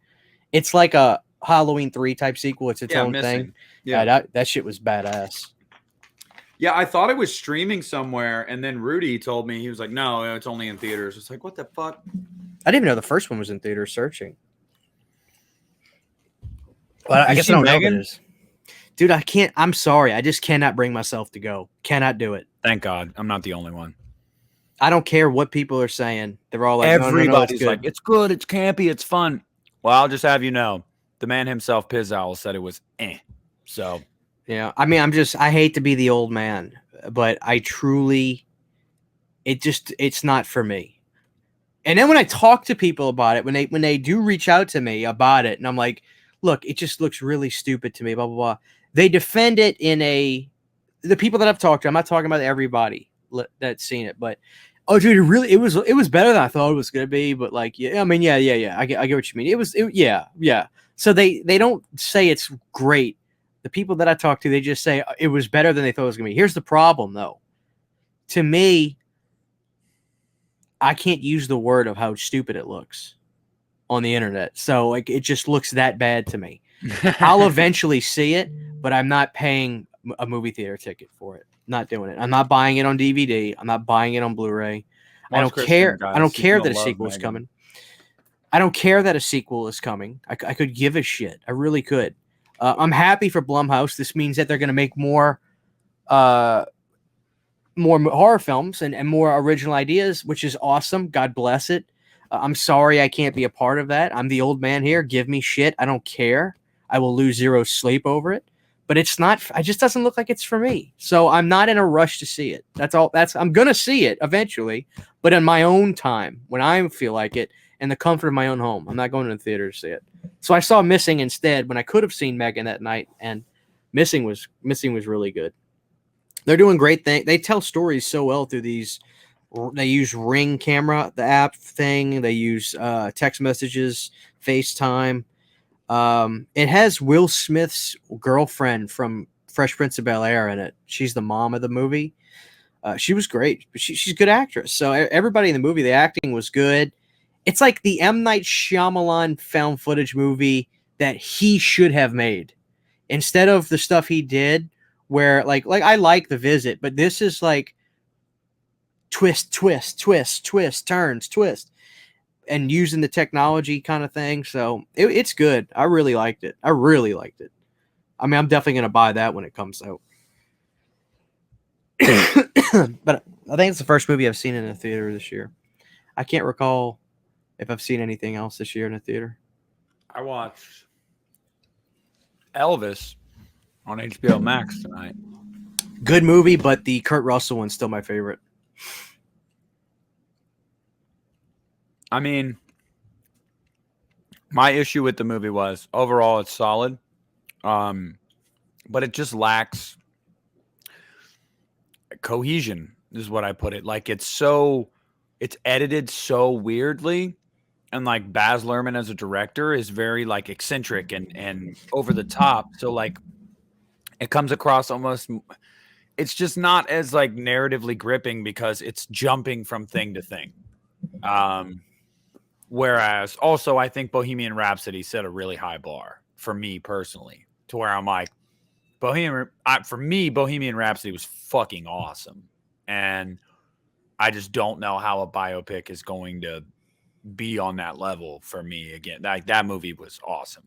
S2: it's like a Halloween 3 type sequel. It's its own thing.
S1: Yeah.
S2: That shit was badass.
S1: Yeah, I thought it was streaming somewhere, and then Rudy told me, he was like, "No, it's only in theaters." It's like, what the fuck?
S2: I didn't even know the first one was in theaters. Searching. Well, I
S1: You
S2: guess
S1: see
S2: I don't know
S1: Megan?
S2: if it is. Dude, I can't. I'm sorry. I just cannot bring myself to go. Cannot do it.
S1: Thank God, I'm not the only one.
S2: I don't care what people are saying. They're all like, no, it's
S1: Everybody's
S2: good.
S1: like, "It's good, it's campy, it's fun." Well, I'll just have you know, the man himself, Piz Owl, said it was eh. So
S2: Yeah. I mean, I hate to be the old man, but I truly, it's not for me. And then when I talk to people about it, when they do reach out to me about it, and I'm like, look, it just looks really stupid to me, blah, blah, blah. They defend it the people that I've talked to, I'm not talking about everybody that's seen it, but oh, dude, it was better than I thought it was gonna be. But like, yeah, I mean, yeah. I get what you mean. Yeah. So they don't say it's great. The people that I talk to, they just say it was better than they thought it was gonna be. Here's the problem, though. To me, I can't use the word of how stupid it looks on the internet. So like, it just looks that bad to me. I'll eventually see it, but I'm not paying a movie theater ticket for it. Not doing it. I'm not buying it on DVD. I'm not buying it on Blu-ray. I don't care. I don't care that a sequel is coming. I don't care that a sequel is coming. I could give a shit. I really could. I'm happy for Blumhouse. This means that they're going to make more horror films and more original ideas, which is awesome. God bless it. I'm sorry I can't be a part of that. I'm the old man here. Give me shit. I don't care. I will lose zero sleep over it. But it's not. It just doesn't look like it's for me. So I'm not in a rush to see it. That's all. I'm gonna see it eventually, but in my own time when I feel like it, in the comfort of my own home. I'm not going to the theater to see it. So I saw Missing instead when I could have seen Megan that night, and Missing was really good. They're doing great things. They tell stories so well through these. They use Ring camera, the app thing. They use text messages, FaceTime. It has Will Smith's girlfriend from Fresh Prince of Bel-Air in it. She's the mom of the movie. She was great. She's a good actress. So everybody in the movie, the acting was good. It's like the M. Night Shyamalan found footage movie that he should have made instead of the stuff he did. Where like I like The Visit, but this is like twist, turns, twist. And using the technology kind of thing. So it's good. I really liked it. I mean, I'm definitely going to buy that when it comes out. But I think it's the first movie I've seen in a theater this year. I can't recall if I've seen anything else this year in a theater.
S1: I watched Elvis on HBO Max tonight.
S2: Good movie, but the Kurt Russell one's still my favorite.
S1: I mean, my issue with the movie was overall it's solid, but it just lacks cohesion is what I put it. Like it's edited so weirdly, and like Baz Luhrmann as a director is very like eccentric and over the top. So like it comes across almost, it's just not as like narratively gripping because it's jumping from thing to thing. Whereas also I think Bohemian Rhapsody set a really high bar for me personally, to where I'm like, for me, Bohemian Rhapsody was fucking awesome. And I just don't know how a biopic is going to be on that level for me again. Like that movie was awesome.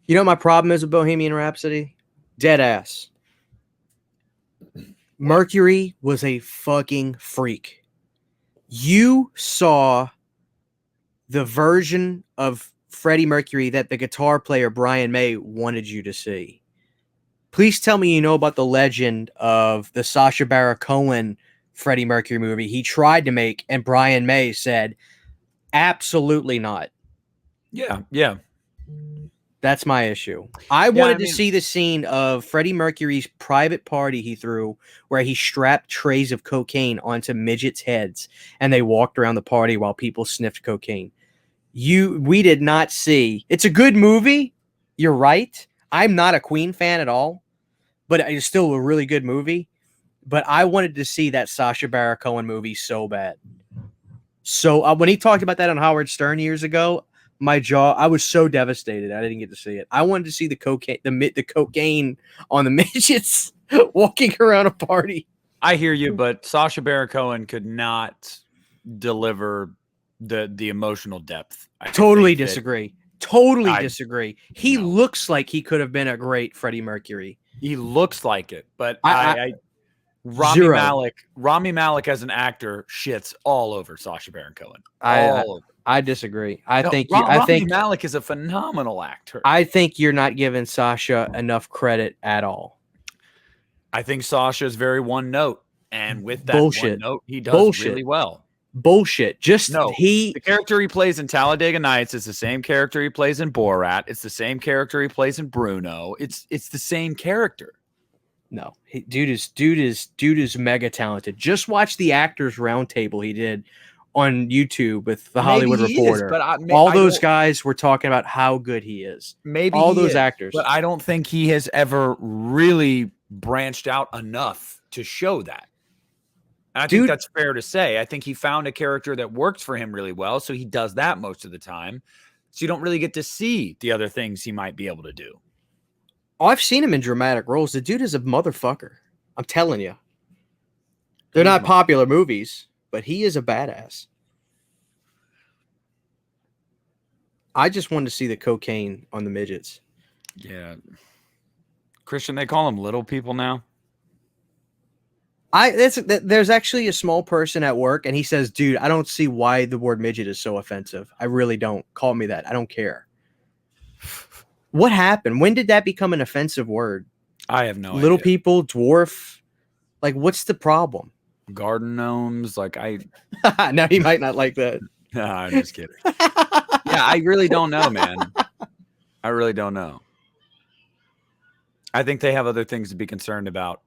S2: You know what my problem is with Bohemian Rhapsody? Dead ass. Mercury was a fucking freak. You saw the version of Freddie Mercury that the guitar player Brian May wanted you to see. Please tell me you know about the legend of the Sacha Baron Cohen Freddie Mercury movie he tried to make, and Brian May said, absolutely not.
S1: Yeah.
S2: That's my issue. I wanted to see the scene of Freddie Mercury's private party he threw where he strapped trays of cocaine onto midgets' heads and they walked around the party while people sniffed cocaine. We did not see. It's a good movie. You're right. I'm not a Queen fan at all, but it's still a really good movie. But I wanted to see that Sacha Baron Cohen movie so bad. So when he talked about that on Howard Stern years ago, I was so devastated. I didn't get to see it. I wanted to see the cocaine on the midgets walking around a party.
S1: I hear you, but Sacha Baron Cohen could not deliver the emotional depth.
S2: Totally disagree. Disagree. He looks like he could have been a great Freddie Mercury.
S1: He looks like it, but
S2: Zero.
S1: Rami Malek as an actor shits all over Sacha Baron Cohen.
S2: I disagree. Rami
S1: Malek is a phenomenal actor.
S2: I think you're not giving Sacha enough credit at all.
S1: I think Sasha is very one note, and with that
S2: one
S1: note, he does really well.
S2: Bullshit.
S1: The character he plays in Talladega Nights is the same character he plays in Borat. It's the same character he plays in Bruno. It's the same character.
S2: No, dude is mega talented. Just watch the Actors Roundtable he did on YouTube with the Hollywood Reporter.
S1: But
S2: all those guys were talking about how good he is.
S1: Maybe
S2: all those actors,
S1: but I don't think he has ever really branched out enough to show that. And I think that's fair to say. I think he found a character that works for him really well, so he does that most of the time. So you don't really get to see the other things he might be able to do.
S2: Oh, I've seen him in dramatic roles. The dude is a motherfucker. I'm telling you. They're not popular movies, but he is a badass. I just wanted to see the cocaine on the midgets.
S1: Yeah. Christian, they call them little people now.
S2: There's actually a small person at work, and he says, dude, I don't see why the word midget is so offensive. I really don't. Call me that. I don't care. What happened? When did that become an offensive word?
S1: I have no idea.
S2: Little people, dwarf. Like, what's the problem?
S1: Garden gnomes.
S2: Now he might not like that.
S1: No, I'm just kidding. Yeah, I really don't know, man. I really don't know. I think they have other things to be concerned about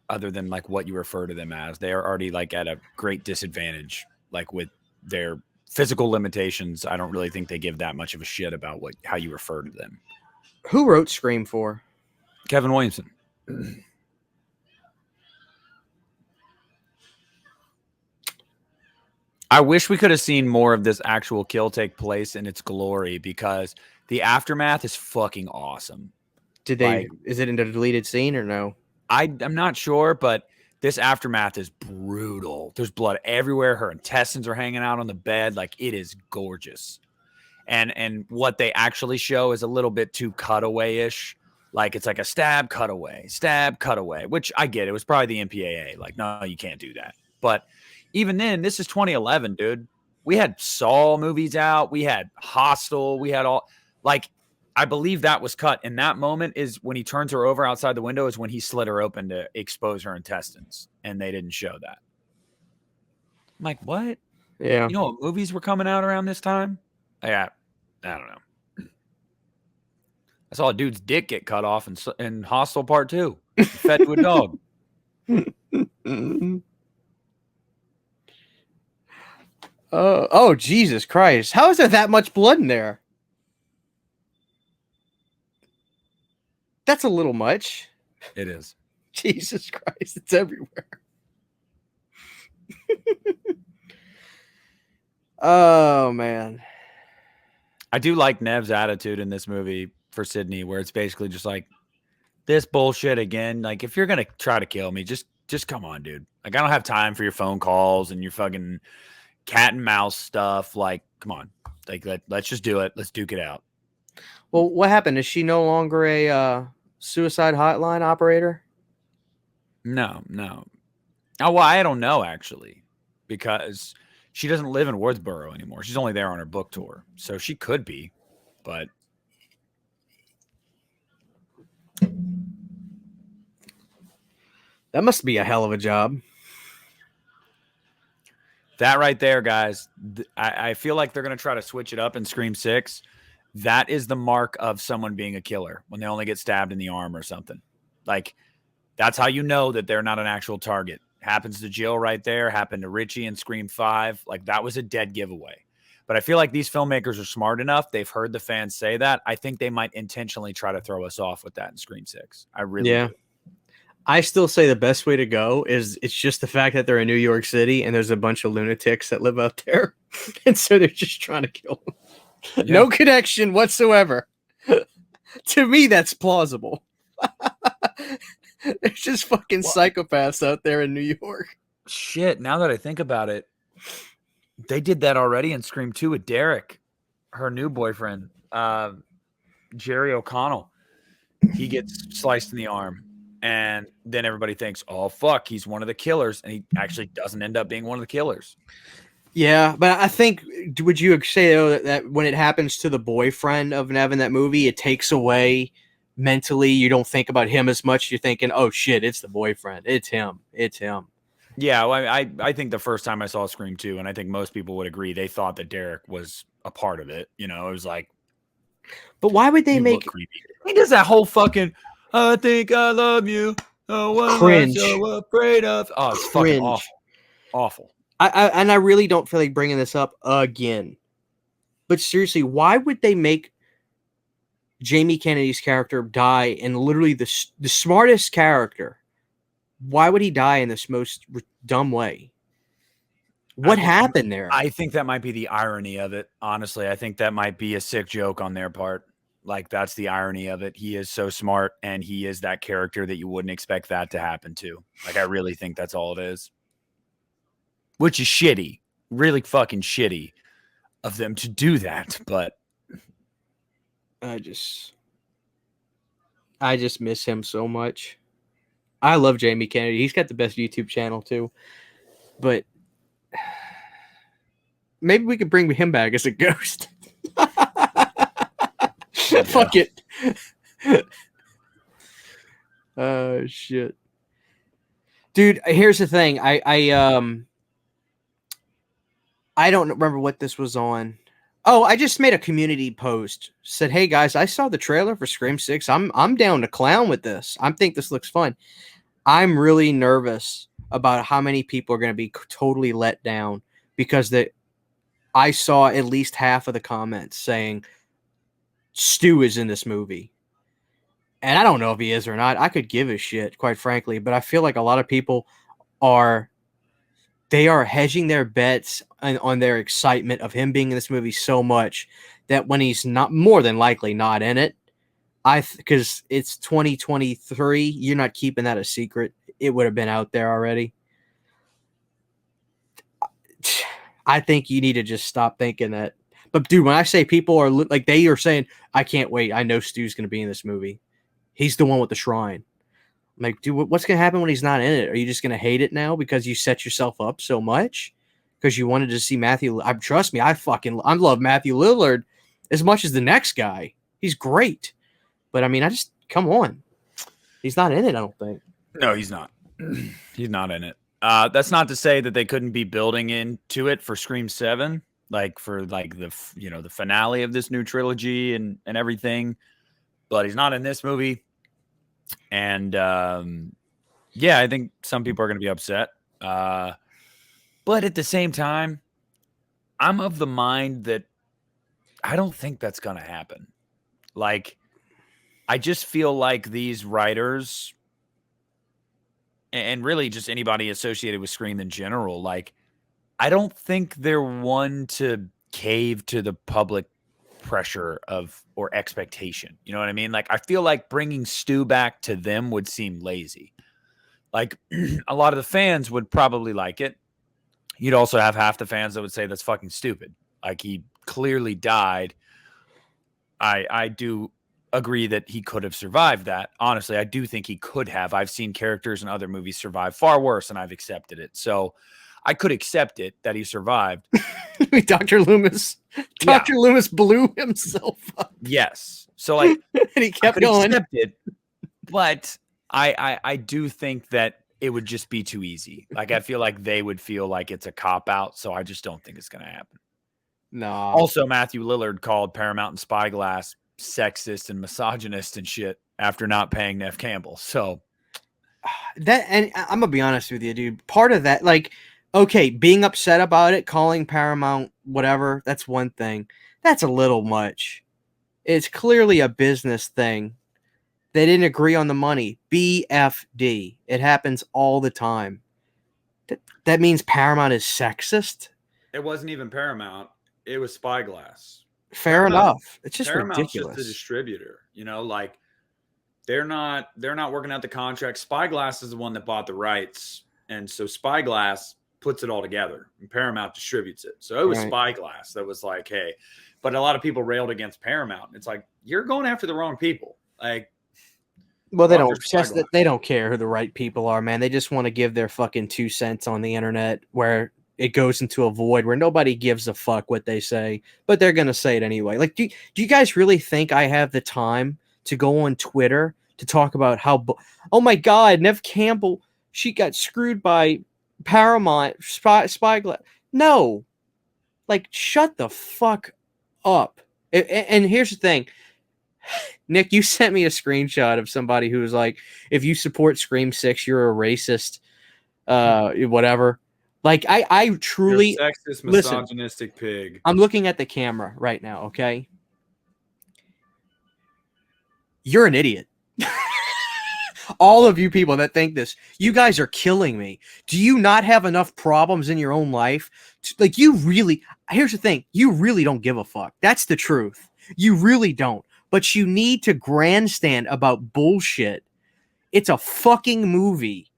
S1: other than what you refer to them as. They are already at a great disadvantage, with their physical limitations. I don't really think they give that much of a shit about how you refer to them.
S2: Who wrote Scream 4?
S1: Kevin Williamson. I wish we could have seen more of this actual kill take place in its glory, because the aftermath is fucking awesome.
S2: Is it in a deleted scene or no?
S1: I'm not sure, but this aftermath is brutal. There's blood everywhere. Her intestines are hanging out on the bed. It is gorgeous. And what they actually show is a little bit too cutaway-ish. It's a stab, cutaway, which I get. It was probably the MPAA. No, you can't do that. But even then, this is 2011, dude. We had Saw movies out. We had Hostel. We had all I believe that was cut. And that moment is when he turns her over outside the window is when he slit her open to expose her intestines. And they didn't show that. I'm like, what?
S2: Yeah.
S1: You know what movies were coming out around this time? I don't know. I saw a dude's dick get cut off in Hostel Part 2. Fed to a dog.
S2: Oh, Jesus Christ. How is there that much blood in there? That's a little much.
S1: It is.
S2: Jesus Christ. It's everywhere. Oh, man.
S1: I do like Nev's attitude in this movie for Sydney, where it's basically just this bullshit again. If you're going to try to kill me, just come on, dude. I don't have time for your phone calls and your fucking cat and mouse stuff. Come on. Let's just do it. Let's duke it out.
S2: Well, what happened? Is she no longer a suicide hotline operator?
S1: No. Oh, well, I don't know, actually, because she doesn't live in Woodsboro anymore. She's only there on her book tour. So she could be, but
S2: that must be a hell of a job.
S1: That right there, guys, I feel like they're going to try to switch it up in Scream 6. That is the mark of someone being a killer, when they only get stabbed in the arm or something. That's how you know that they're not an actual target. Happens to Jill right there. Happened to Richie in Scream 5. That was a dead giveaway. But I feel like these filmmakers are smart enough. They've heard the fans say that. I think they might intentionally try to throw us off with that in Scream 6. I really do.
S2: I still say the best way to go is it's just the fact that they're in New York City and there's a bunch of lunatics that live out there. And so they're just trying to kill him.
S1: Yeah.
S2: No connection whatsoever. To me, that's plausible. There's just fucking psychopaths out there in New York.
S1: Shit, now that I think about it, they did that already in Scream 2 with Derek, her new boyfriend, Jerry O'Connell. He gets sliced in the arm, and then everybody thinks, oh, fuck, he's one of the killers, and he actually doesn't end up being one of the killers.
S2: Yeah, but I think, would you say though, that when it happens to the boyfriend of Nev in that movie, it takes away mentally, you don't think about him as much, you're thinking, oh shit, it's the boyfriend, it's him.
S1: Yeah, well, I think the first time I saw Scream 2, and I think most people would agree, they thought that Derek was a part of it. You know, it was like,
S2: but why would they make
S1: creepy? He does that whole fucking I think I love you. Oh, what
S2: cringe.
S1: am I so afraid of? Oh, it's fucking awful. Awful.
S2: I really don't feel like bringing this up again. But seriously, why would they make Jamie Kennedy's character die in literally the smartest character? Why would he die in this most dumb way? What happened there?
S1: I think that might be the irony of it. Honestly, I think that might be a sick joke on their part. Like, that's the irony of it. He is so smart, and he is that character that you wouldn't expect that to happen to. Like, I really think that's all it is. Which is shitty. Really fucking shitty of them to do that, but
S2: I just miss him so much. I love Jamie Kennedy. He's got the best YouTube channel too. But maybe we could bring him back as a ghost. Fuck it. Oh shit. Dude, here's the thing. I don't remember what this was on. Oh, I just made a community post. Said, "Hey guys, I saw the trailer for Scream 6. I'm down to clown with this. I think this looks fun." I'm really nervous about how many people are going to be totally let down because I saw at least half of the comments saying Stu is in this movie. And I don't know if he is or not. I could give a shit, quite frankly, but I feel like a lot of people are hedging their bets on their excitement of him being in this movie so much that when he's not, more than likely not in it, because it's 2023, you're not keeping that a secret. It would have been out there already. I think you need to just stop thinking that. But dude, when I say people are like, they are saying, I can't wait, I know Stu's going to be in this movie. He's the one with the shrine. I'm like, dude, what's going to happen when he's not in it? Are you just going to hate it now because you set yourself up so much? Because you wanted to see Matthew. Trust me, I love Matthew Lillard as much as the next guy. He's great. But I mean, come on. He's not in it, I don't think.
S1: No, he's not. He's not in it. That's not to say that they couldn't be building into it for Scream 7, like for like the finale of this new trilogy and everything. But he's not in this movie. And yeah, I think some people are going to be upset. But at the same time, I'm of the mind that I don't think that's going to happen. Like, I just feel like these writers and really just anybody associated with Scream in general, like, I don't think they're one to cave to the public pressure or expectation. You know what I mean? Like, I feel like bringing Stu back to them would seem lazy. Like, a lot of the fans would probably like it. You'd also have half the fans that would say that's fucking stupid. Like, he clearly died. I do agree that he could have survived that. Honestly, I do think he could have. I've seen characters in other movies survive far worse, and I've accepted it. So I could accept it that he survived.
S2: Dr. Loomis. Dr. Loomis blew himself up.
S1: Yes. So, like,
S2: and he kept going.
S1: Accept it, but I do think that it would just be too easy. Like, I feel like they would feel like it's a cop-out, so I just don't think it's going to happen.
S2: No.
S1: Also, Matthew Lillard called Paramount and Spyglass sexist and misogynist and shit after not paying Neve Campbell. So
S2: and I'm gonna be honest with you, dude. Part of that, like, okay, being upset about it, calling Paramount whatever, that's one thing. That's a little much. It's clearly a business thing They didn't agree on the money. BFD. It happens all the time. That means Paramount is sexist?
S1: It wasn't even Paramount. It was Spyglass.
S2: Fair enough. It's just
S1: Paramount's
S2: ridiculous.
S1: just a distributor, you know, like they're not working out the contract. Spyglass is the one that bought the rights, and so Spyglass puts it all together, and Paramount distributes it. So it was Spyglass that was like, hey, but a lot of people railed against Paramount. It's like, you're going after the wrong people. Like,
S2: well, they don't care who the right people are, man. They just want to give their fucking 2 cents on the internet where it goes into a void where nobody gives a fuck what they say, but they're going to say it anyway. Like, do you guys really think I have the time to go on Twitter to talk about how, oh my God, Nev Campbell, she got screwed by Paramount, Spyglass. No, like, shut the fuck up. And here's the thing. Nick, you sent me a screenshot of somebody who was like, if you support Scream 6, you're a racist, whatever. Like, I truly...
S1: You're a sexist, misogynistic pig.
S2: I'm looking at the camera right now, okay? You're an idiot. All of you people that think this, you guys are killing me. Do you not have enough problems in your own life? Like, you really... Here's the thing. You really don't give a fuck. That's the truth. You really don't. But you need to grandstand about bullshit. It's a fucking movie.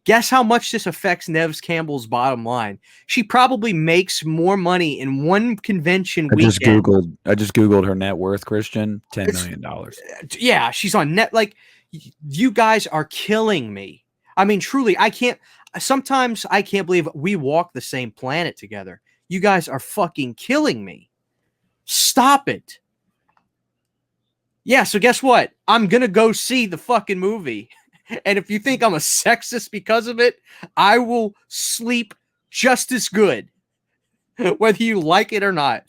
S2: Guess how much this affects Nev Campbell's bottom line? She probably makes more money in one convention weekend.
S1: I just Googled her net worth, Christian. $10 million.
S2: Yeah, she's on net. Like, you guys are killing me. I mean, truly, sometimes I can't believe we walk the same planet together. You guys are fucking killing me. Stop it. Yeah, so guess what? I'm going to go see the fucking movie. And if you think I'm a sexist because of it, I will sleep just as good, whether you like it or not.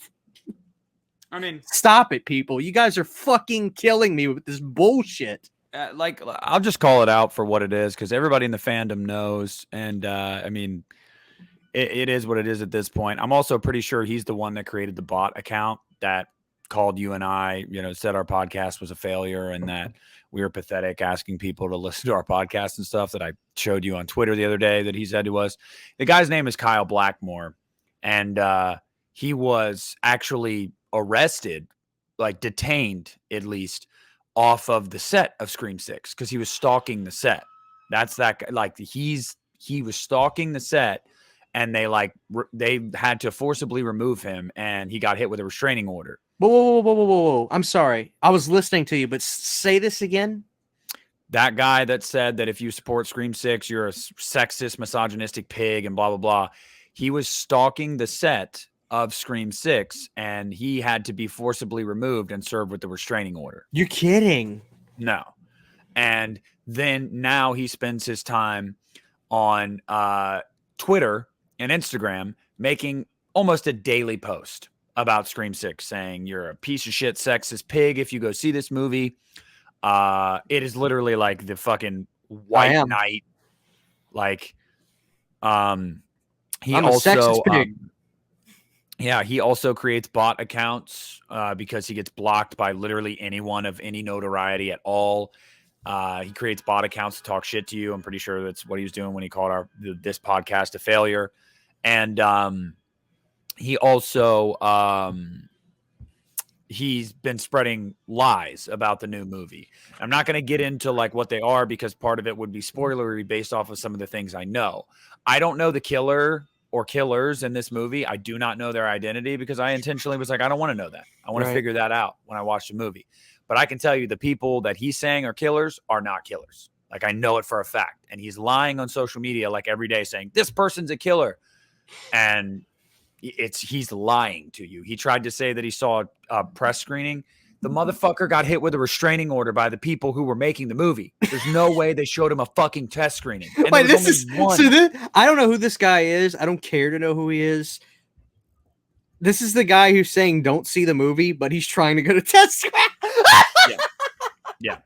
S1: I mean,
S2: stop it, people. You guys are fucking killing me with this bullshit.
S1: Like, I'll just call it out for what it is, because everybody in the fandom knows. And I mean, it is what it is at this point. I'm also pretty sure he's the one that created the bot account that called you and I, said our podcast was a failure and that we were pathetic asking people to listen to our podcast and stuff, that I showed you on Twitter the other day that he said to us. The guy's name is Kyle Blackmore, and he was actually arrested, like detained at least, off of the set of Scream 6 because he was stalking the set. That's that guy. Like, he was stalking the set, and they had to forcibly remove him, and he got hit with a restraining order.
S2: Whoa. I'm sorry. I was listening to you, but say this again.
S1: That guy that said that if you support Scream 6, you're a sexist, misogynistic pig and blah, blah, blah. He was stalking the set of Scream 6, and he had to be forcibly removed and served with the restraining order.
S2: You're kidding.
S1: No. And then now he spends his time on Twitter and Instagram making almost a daily post about Scream 6, saying you're a piece of shit sexist pig if you go see this movie. It is literally like the fucking White Knight. Like, he also creates bot accounts because he gets blocked by literally anyone of any notoriety at all. He creates bot accounts to talk shit to you. I'm pretty sure that's what he was doing when he called this podcast a failure. And he also he's been spreading lies about the new movie. I'm not going to get into like what they are, because part of it would be spoilery based off of some of the things I know. I don't know the killer or killers in this movie. I do not know their identity, because I intentionally was like, I don't want to know that. I want to figure that out when I watch the movie. But I can tell you the people that he's saying are killers are not killers. Like, I know it for a fact. And he's lying on social media like every day saying this person's a killer. And he's lying to you. He tried to say that he saw a press screening. The motherfucker got hit with a restraining order by the people who were making the movie. There's no way they showed him a fucking test screening. And
S2: wait, I don't know who this guy is. I don't care to know who he is. This is the guy who's saying don't see the movie, but he's trying to go to test screen.
S1: Yeah.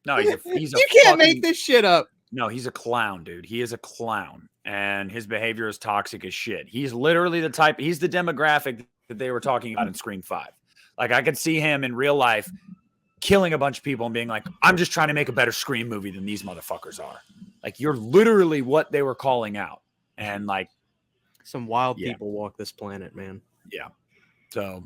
S1: No, he's a
S2: you can't make this shit up.
S1: No, he's a clown, dude. He is a clown. And his behavior is toxic as shit. He's literally he's the demographic that they were talking about in Scream 5. Like, I could see him in real life killing a bunch of people and being like, I'm just trying to make a better Scream movie than these motherfuckers are. Like, you're literally what they were calling out. And like,
S2: some wild people walk this planet, man.
S1: Yeah. So,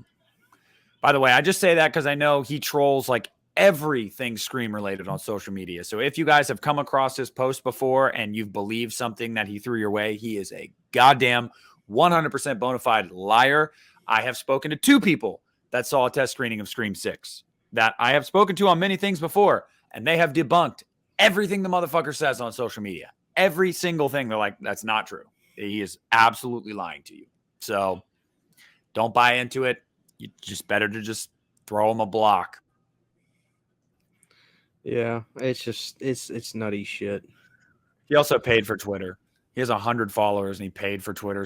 S1: by the way, I just say that because I know he trolls like everything Scream related on social media. So if you guys have come across his post before and you've believed something that he threw your way, he is a goddamn 100% bona fide liar. I have spoken to 2 people that saw a test screening of Scream 6 that I have spoken to on many things before, and they have debunked everything the motherfucker says on social media. Every single thing. They're like, that's not true. He is absolutely lying to you. So don't buy into it. You just better to just throw him a block.
S2: Yeah, it's nutty shit.
S1: He also paid for Twitter. He has 100 followers and he paid for Twitter,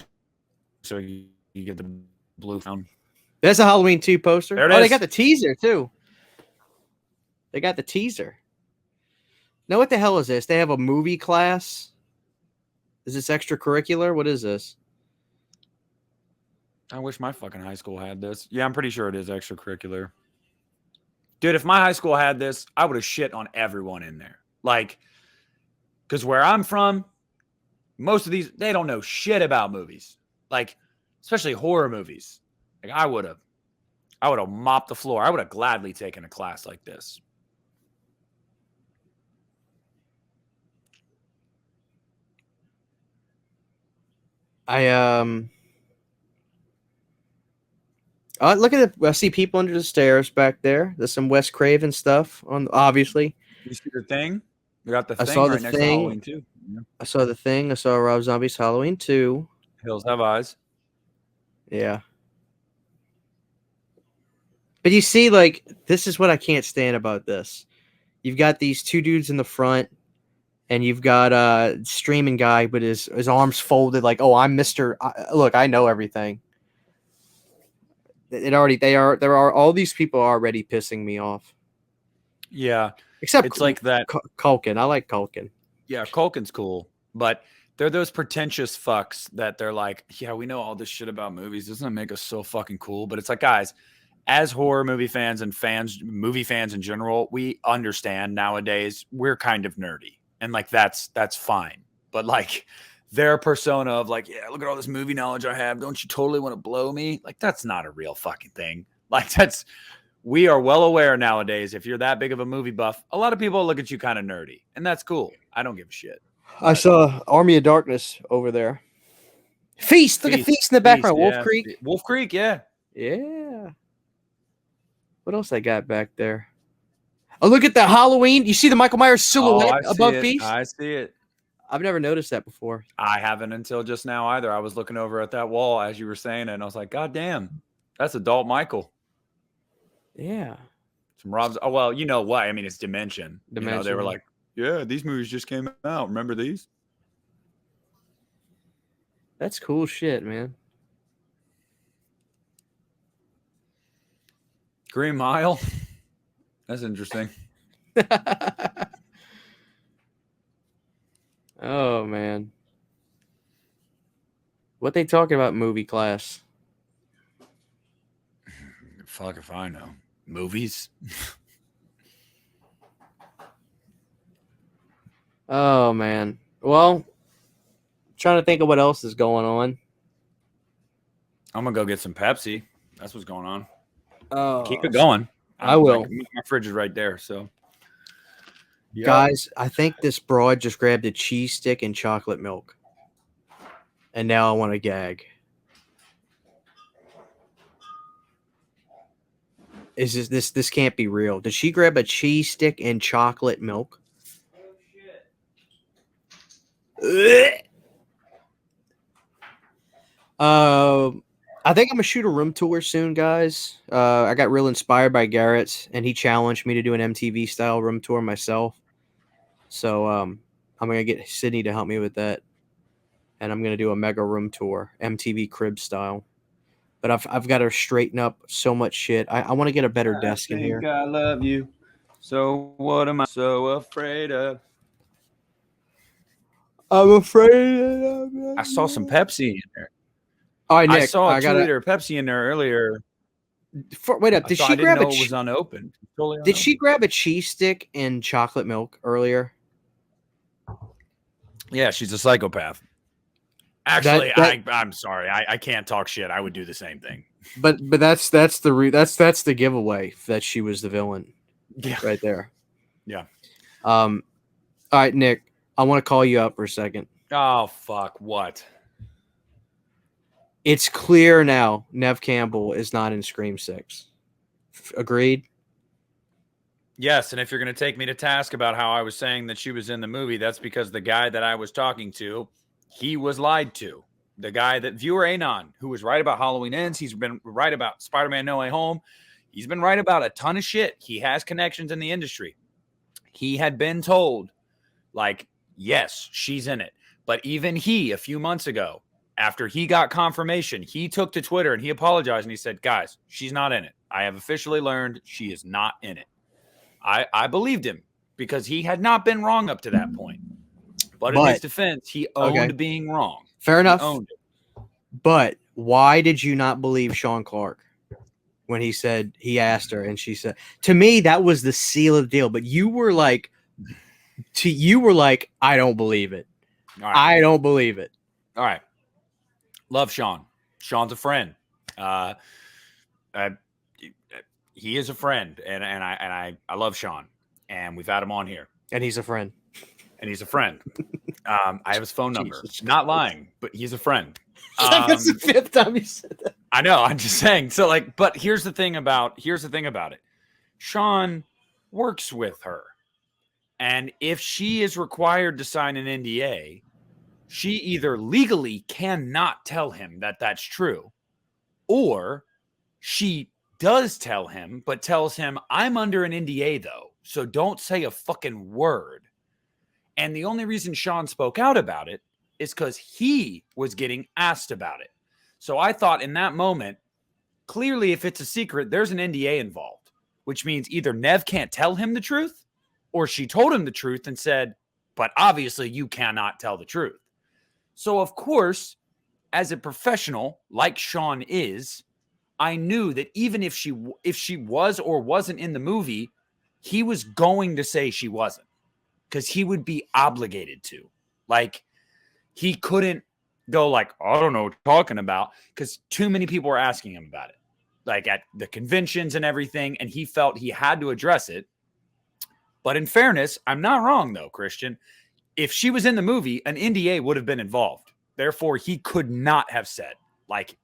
S1: so you get the blue phone.
S2: There's a Halloween 2 poster.
S1: There it is.
S2: They got the teaser too. They got the teaser. Now what the hell is this? They have a movie class. Is this extracurricular? What is this?
S1: I wish my fucking high school had this. Yeah, I'm pretty sure it is extracurricular. Dude, if my high school had this, I would have shit on everyone in there. Like, because where I'm from, most of these, they don't know shit about movies. Like, especially horror movies. Like, I would have mopped the floor. I would have gladly taken a class like this.
S2: Look at it. I see people under the stairs back there. There's some Wes Craven stuff on, obviously.
S1: You see the thing? We got the
S2: I
S1: thing
S2: saw
S1: right
S2: the
S1: next to
S2: thing.
S1: Halloween 2. Yeah.
S2: I saw the thing. I saw Rob Zombie's Halloween 2.
S1: Hills Have Eyes.
S2: Yeah. But you see, like, this is what I can't stand about this. You've got these 2 dudes in the front, and you've got a streaming guy with his arms folded, like, oh, I'm Mr. Look, I know everything. All these people are already pissing me off.
S1: Yeah.
S2: Except
S1: it's like that.
S2: Culkin. I like Culkin.
S1: Yeah, Culkin's cool, but they're those pretentious fucks that they're like, yeah, we know all this shit about movies. Doesn't it make us so fucking cool? But it's like, guys, as horror movie fans and movie fans in general, we understand nowadays we're kind of nerdy. And like, that's fine. But like their persona of like, yeah, look at all this movie knowledge I have. Don't you totally want to blow me? Like, that's not a real fucking thing. Like, we are well aware nowadays, if you're that big of a movie buff, a lot of people look at you kind of nerdy, and that's cool. I don't give a shit.
S2: I saw Army of Darkness over there. Feast. Look at Feast in the background.
S1: Yeah.
S2: Wolf Creek.
S1: Wolf Creek, yeah.
S2: Yeah. What else I got back there? Oh, look at the Halloween. You see the Michael Myers silhouette above Feast?
S1: I see it.
S2: I've never noticed that before.
S1: I haven't until just now either. I was looking over at that wall as you were saying it, and I was like, God damn, that's adult Michael.
S2: Yeah.
S1: Some Rob's. Oh, well, you know what? I mean, it's Dimension. You know, they were like, yeah, these movies just came out. Remember these?
S2: That's cool shit, man.
S1: Green Mile. That's interesting.
S2: Oh, man. What they talking about movie class?
S1: Fuck if I know. Movies?
S2: Oh, man. Well, trying to think of what else is going on.
S1: I'm going to go get some Pepsi. That's what's going on.
S2: Oh,
S1: keep it going.
S2: I will.
S1: My fridge is right there, so. Yep.
S2: Guys, I think this broad just grabbed a cheese stick and chocolate milk. And now I want to gag. Is this can't be real. Did she grab a cheese stick and chocolate milk? I think I'm gonna shoot a room tour soon, guys. I got real inspired by Garrett's, and he challenged me to do an MTV style room tour myself. So I'm gonna get Sydney to help me with that, and I'm gonna do a mega room tour, MTV crib style. But I've got to straighten up so much shit. I want to get a better desk in here.
S1: I love you. So what am I so afraid of?
S2: I'm afraid.
S1: I saw some Pepsi in there.
S2: All right, Nick.
S1: I saw a 2-liter Pepsi in there earlier.
S2: Wait up,
S1: So I didn't know it was unopened. Totally
S2: did she
S1: unopened.
S2: grab a cheese stick and chocolate milk earlier?
S1: Yeah, she's a psychopath. Actually, I'm sorry. I can't talk shit. I would do the same thing.
S2: But that's the giveaway that she was the villain.
S1: Yeah.
S2: Right there.
S1: Yeah.
S2: All right, Nick, I want to call you up for a second.
S1: Oh fuck! What?
S2: It's clear now Nev Campbell is not in Scream 6. Agreed?
S1: Yes, and if you're going to take me to task about how I was saying that she was in the movie, that's because the guy that I was talking to, he was lied to. The guy that viewer Anon, who was right about Halloween Ends, he's been right about Spider-Man No Way Home. He's been right about a ton of shit. He has connections in the industry. He had been told, like, yes, she's in it. But even he, a few months ago, after he got confirmation, he took to Twitter and he apologized and he said, guys, she's not in it. I have officially learned she is not in it. I believed him because he had not been wrong up to that point. But in his defense, he owned being wrong.
S2: Fair enough.
S1: He owned it.
S2: But why did you not believe Sean Clark when he asked her and she said, to me, that was the seal of the deal. But you were like, I don't believe it.
S1: All right.
S2: I don't believe it.
S1: All right. Love Sean. Sean's a friend. He is a friend, and I love Sean, and we've had him on here,
S2: and he's a friend.
S1: I have his phone number. Not lying, but he's a friend.
S2: That's the 5th time you said that.
S1: I know. I'm just saying. So, like, but here's the thing about it. Sean works with her, and if she is required to sign an NDA, she either legally cannot tell him that that's true, or she does tell him, but tells him, I'm under an NDA though, so don't say a fucking word. And the only reason Sean spoke out about it is because he was getting asked about it. So I thought in that moment, clearly if it's a secret, there's an NDA involved, which means either Nev can't tell him the truth, or she told him the truth and said, but obviously you cannot tell the truth. So of course, as a professional like Sean is, I knew that even if she was or wasn't in the movie, he was going to say she wasn't because he would be obligated to. Like, he couldn't go like, I don't know what you're talking about, because too many people were asking him about it, like at the conventions and everything, and he felt he had to address it. But in fairness, I'm not wrong though, Christian. If she was in the movie, an NDA would have been involved. Therefore, he could not have said, like,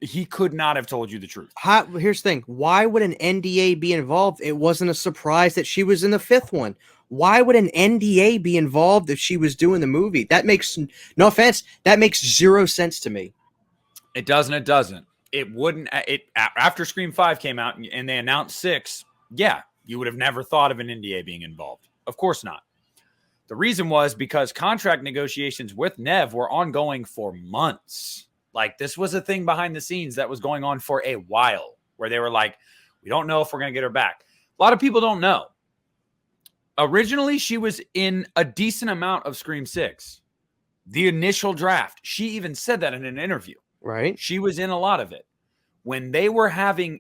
S1: he could not have told you the truth.
S2: Here's the thing. Why would an NDA be involved? It wasn't a surprise that she was in the 5th one. Why would an NDA be involved if she was doing the movie? That makes, no offense, that makes zero sense to me.
S1: It doesn't. It doesn't. It wouldn't. After Scream 5 came out and they announced 6, yeah, you would have never thought of an NDA being involved. Of course not. The reason was because contract negotiations with Nev were ongoing for months. Like, this was a thing behind the scenes that was going on for a while, where they were like, we don't know if we're going to get her back. A lot of people don't know. Originally, she was in a decent amount of Scream 6. The initial draft. She even said that in an interview.
S2: Right.
S1: She was in a lot of it. When they were having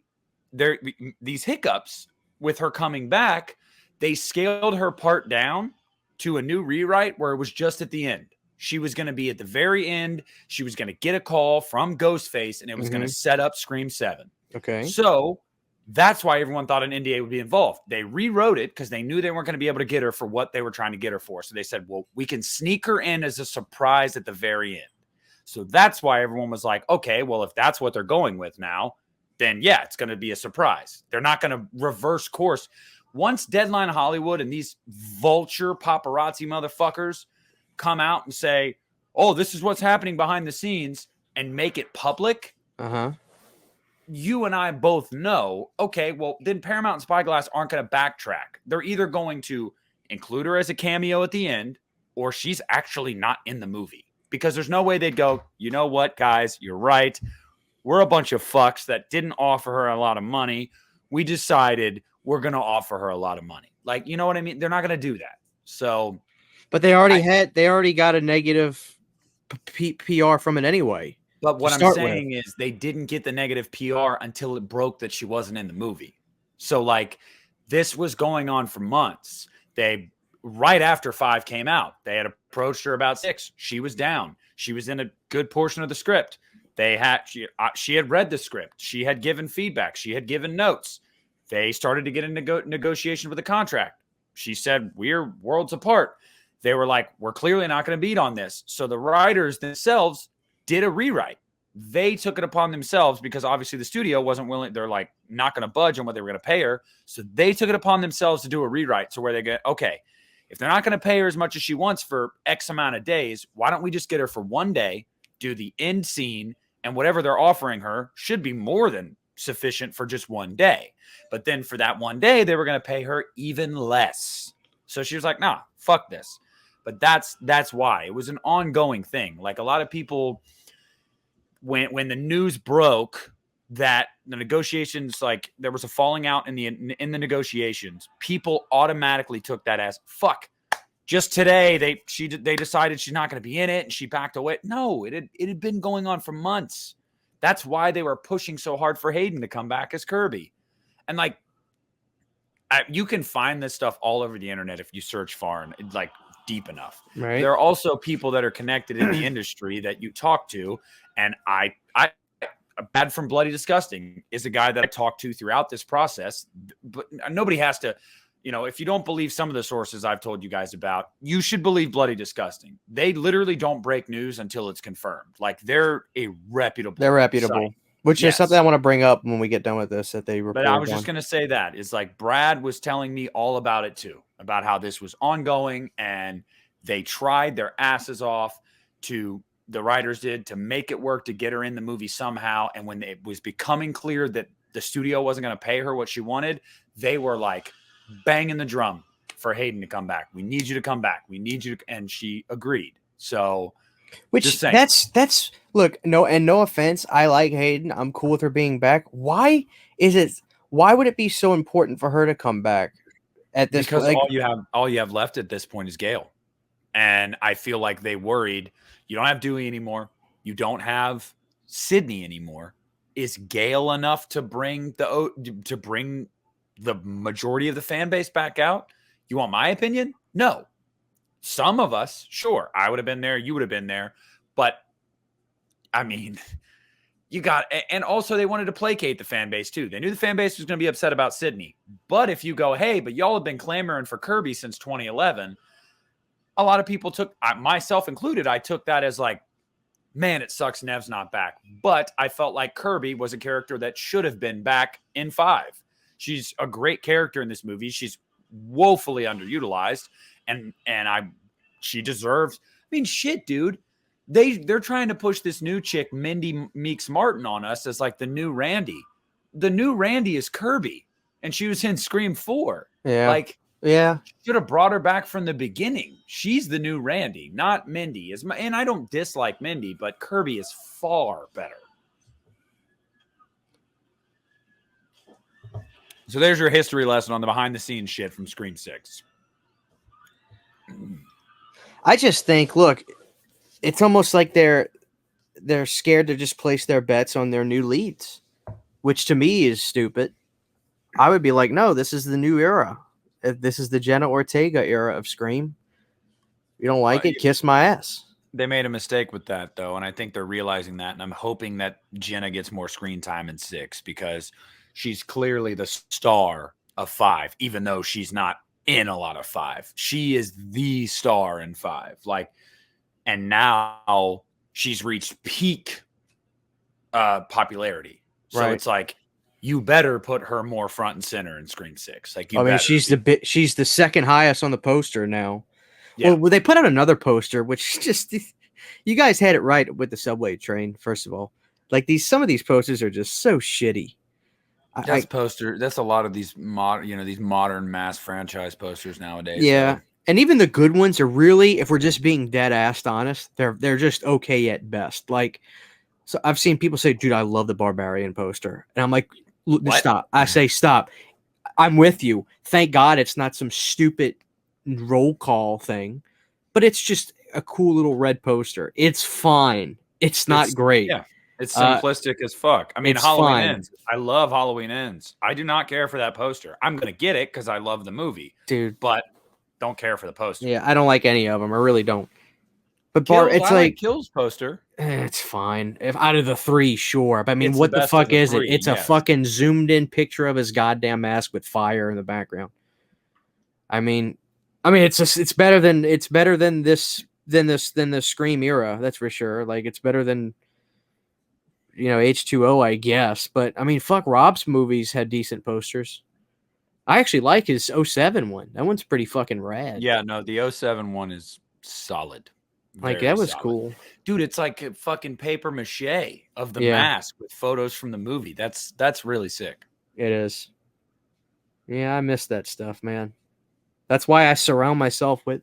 S1: these hiccups with her coming back, they scaled her part down to a new rewrite where it was just at the end. She was going to be at the very end. She was going to get a call from Ghostface, and it was going to set up Scream 7.
S2: Okay.
S1: So that's why everyone thought an NDA would be involved. They rewrote it because they knew they weren't going to be able to get her for what they were trying to get her for. So they said, well, we can sneak her in as a surprise at the very end. So that's why everyone was like, okay, well, if that's what they're going with now, then yeah, it's going to be a surprise. They're not going to reverse course. Once Deadline Hollywood and these vulture paparazzi motherfuckers come out and say, oh, this is what's happening behind the scenes and make it public, you and I both know, okay, well, then Paramount and Spyglass aren't going to backtrack. They're either going to include her as a cameo at the end, or she's actually not in the movie. Because there's no way they'd go, you know what, guys, you're right. We're a bunch of fucks that didn't offer her a lot of money. We decided we're going to offer her a lot of money. Like, you know what I mean? They're not going to do that.
S2: But they already got a negative PR from it anyway.
S1: But
S2: to
S1: what I'm
S2: start with.
S1: saying is they didn't get the negative PR until it broke that she wasn't in the movie. So like this was going on for months. They right after 5 came out, they had approached her about 6. She was down. She was in a good portion of the script. She had read the script. She had given feedback. She had given notes. They started to get in negotiation with the contract. She said, we're worlds apart. They were like, we're clearly not going to beat on this. So the writers themselves did a rewrite. They took it upon themselves because obviously the studio wasn't willing. They're like not going to budge on what they were going to pay her. So they took it upon themselves to do a rewrite. So where they go, okay, if they're not going to pay her as much as she wants for X amount of days, why don't we just get her for one day, do the end scene, and whatever they're offering her should be more than sufficient for just one day. But then for that one day, they were going to pay her even less. So she was like, nah, fuck this. But that's why. It was an ongoing thing. Like a lot of people, when the news broke that the negotiations, like there was a falling out in the negotiations, people automatically took that as fuck. Just today, they decided she's not going to be in it, and she backed away. No, it had been going on for months. That's why they were pushing so hard for Hayden to come back as Kirby. And like, you can find this stuff all over the internet if you search far and like deep enough.
S2: Right.
S1: There are also people that are connected in the industry that you talk to, and I Bad from Bloody Disgusting is a guy that I talked to throughout this process. But nobody has to. You know, if you don't believe some of the sources I've told you guys about, you should believe Bloody Disgusting. They literally don't break news until it's confirmed. Like they're a reputable.
S2: They're reputable,
S1: site.
S2: which is something I want to bring up when we get done with this. That they report.
S1: But I was just going to say that is like Brad was telling me all about it too, about how this was ongoing and they tried their asses off the writers did to make it work to get her in the movie somehow. And when it was becoming clear that the studio wasn't going to pay her what she wanted, they were like banging the drum for Hayden to come back. We need you to come back. We need you to, and she agreed. So,
S2: which that's look, no offense. I like Hayden. I'm cool with her being back. Why would it be so important for her to come back at this
S1: because
S2: point?
S1: all you have left at this point is Gale. And I feel like they worried you don't have Dewey anymore. You don't have Sydney anymore. Is Gale enough to bring the majority of the fan base back out? You want my opinion? No. Some of us, sure. I would have been there. You would have been there. But I mean, and also they wanted to placate the fan base too. They knew the fan base was going to be upset about Sydney. But if you go, hey, but y'all have been clamoring for Kirby since 2011. A lot of people myself included, I took that as like, man, it sucks Nev's not back. But I felt like Kirby was a character that should have been back in 5. She's a great character in this movie. She's woefully underutilized, and she deserves. I mean, shit, dude. They're trying to push this new chick, Mindy Meeks Martin, on us as like the new Randy. The new Randy is Kirby, and she was in Scream 4.
S2: Yeah,
S1: like
S2: yeah,
S1: should have brought her back from the beginning. She's the new Randy, not Mindy. And I don't dislike Mindy, but Kirby is far better. So there's your history lesson on the behind-the-scenes shit from Scream 6.
S2: I just think, look, it's almost like they're scared to just place their bets on their new leads, which to me is stupid. I would be like, no, this is the new era. This is the Jenna Ortega era of Scream. You don't like it? Kiss my ass.
S1: They made a mistake with that, though, and I think they're realizing that, and I'm hoping that Jenna gets more screen time in 6 because she's clearly the star of 5, even though she's not in a lot of 5. She is the star in 5. Like, and now she's reached peak popularity. So It's like, you better put her more front and center in Scream 6. Like,
S2: she's the second highest on the poster now.
S1: Yeah.
S2: Well, they put out another poster, which just you guys had it right with the subway train. First of all, like some of these posters are just so shitty.
S1: That's a lot of these modern mass franchise posters nowadays.
S2: Yeah. So. And even the good ones are really, if we're just being dead assed honest, they're just okay at best. Like, so I've seen people say, dude, I love the Barbarian poster. And I'm like, stop. I say, stop. I'm with you. Thank God it's not some stupid roll call thing, but it's just a cool little red poster. It's fine. It's not great.
S1: Yeah. It's simplistic as fuck. I mean,
S2: it's
S1: Halloween
S2: fine.
S1: Ends. I love Halloween Ends. I do not care for that poster. I'm gonna get it because I love the movie,
S2: Dude.
S1: but don't care for the poster.
S2: Yeah, I don't like any of them. I really don't. But
S1: Kills,
S2: it's
S1: I
S2: like
S1: Kills poster.
S2: it's fine. If out of the 3, sure. But I mean,
S1: It's
S2: what
S1: the
S2: the
S1: best of
S2: fuck
S1: the
S2: is it?
S1: 3,
S2: It's a
S1: yes.
S2: fucking zoomed in picture of his goddamn mask with fire in the background. I mean, it's better than the Scream era. That's for sure. Like it's better than H2O, I guess. But I mean, fuck, Rob's movies had decent posters. I actually like his 07 one. That one's pretty fucking rad.
S1: Yeah, no, the 07 one is solid.
S2: Like
S1: Very
S2: that was
S1: solid.
S2: cool.
S1: Dude, it's like a fucking paper mache of the
S2: Yeah.
S1: mask with photos from the movie. That's really sick.
S2: It is. Yeah, I miss that stuff, man. That's why I surround myself with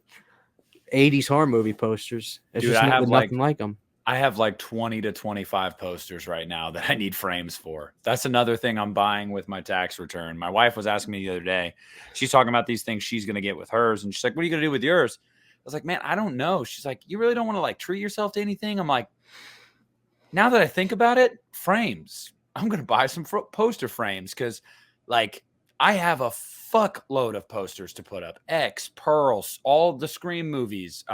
S2: 80s horror movie posters. It's
S1: Dude,
S2: just
S1: I have
S2: nothing like them.
S1: I have like 20 to 25 posters right now that I need frames for. That's another thing I'm buying with my tax return. My wife was asking me the other day. She's talking about these things she's going to get with hers. And she's like, what are you going to do with yours? I was like, man, I don't know. She's like, you really don't want to like treat yourself to anything? I'm like, now that I think about it, frames. I'm going to buy some poster frames because like I have a fuckload of posters to put up. X, Pearls, all the Scream movies.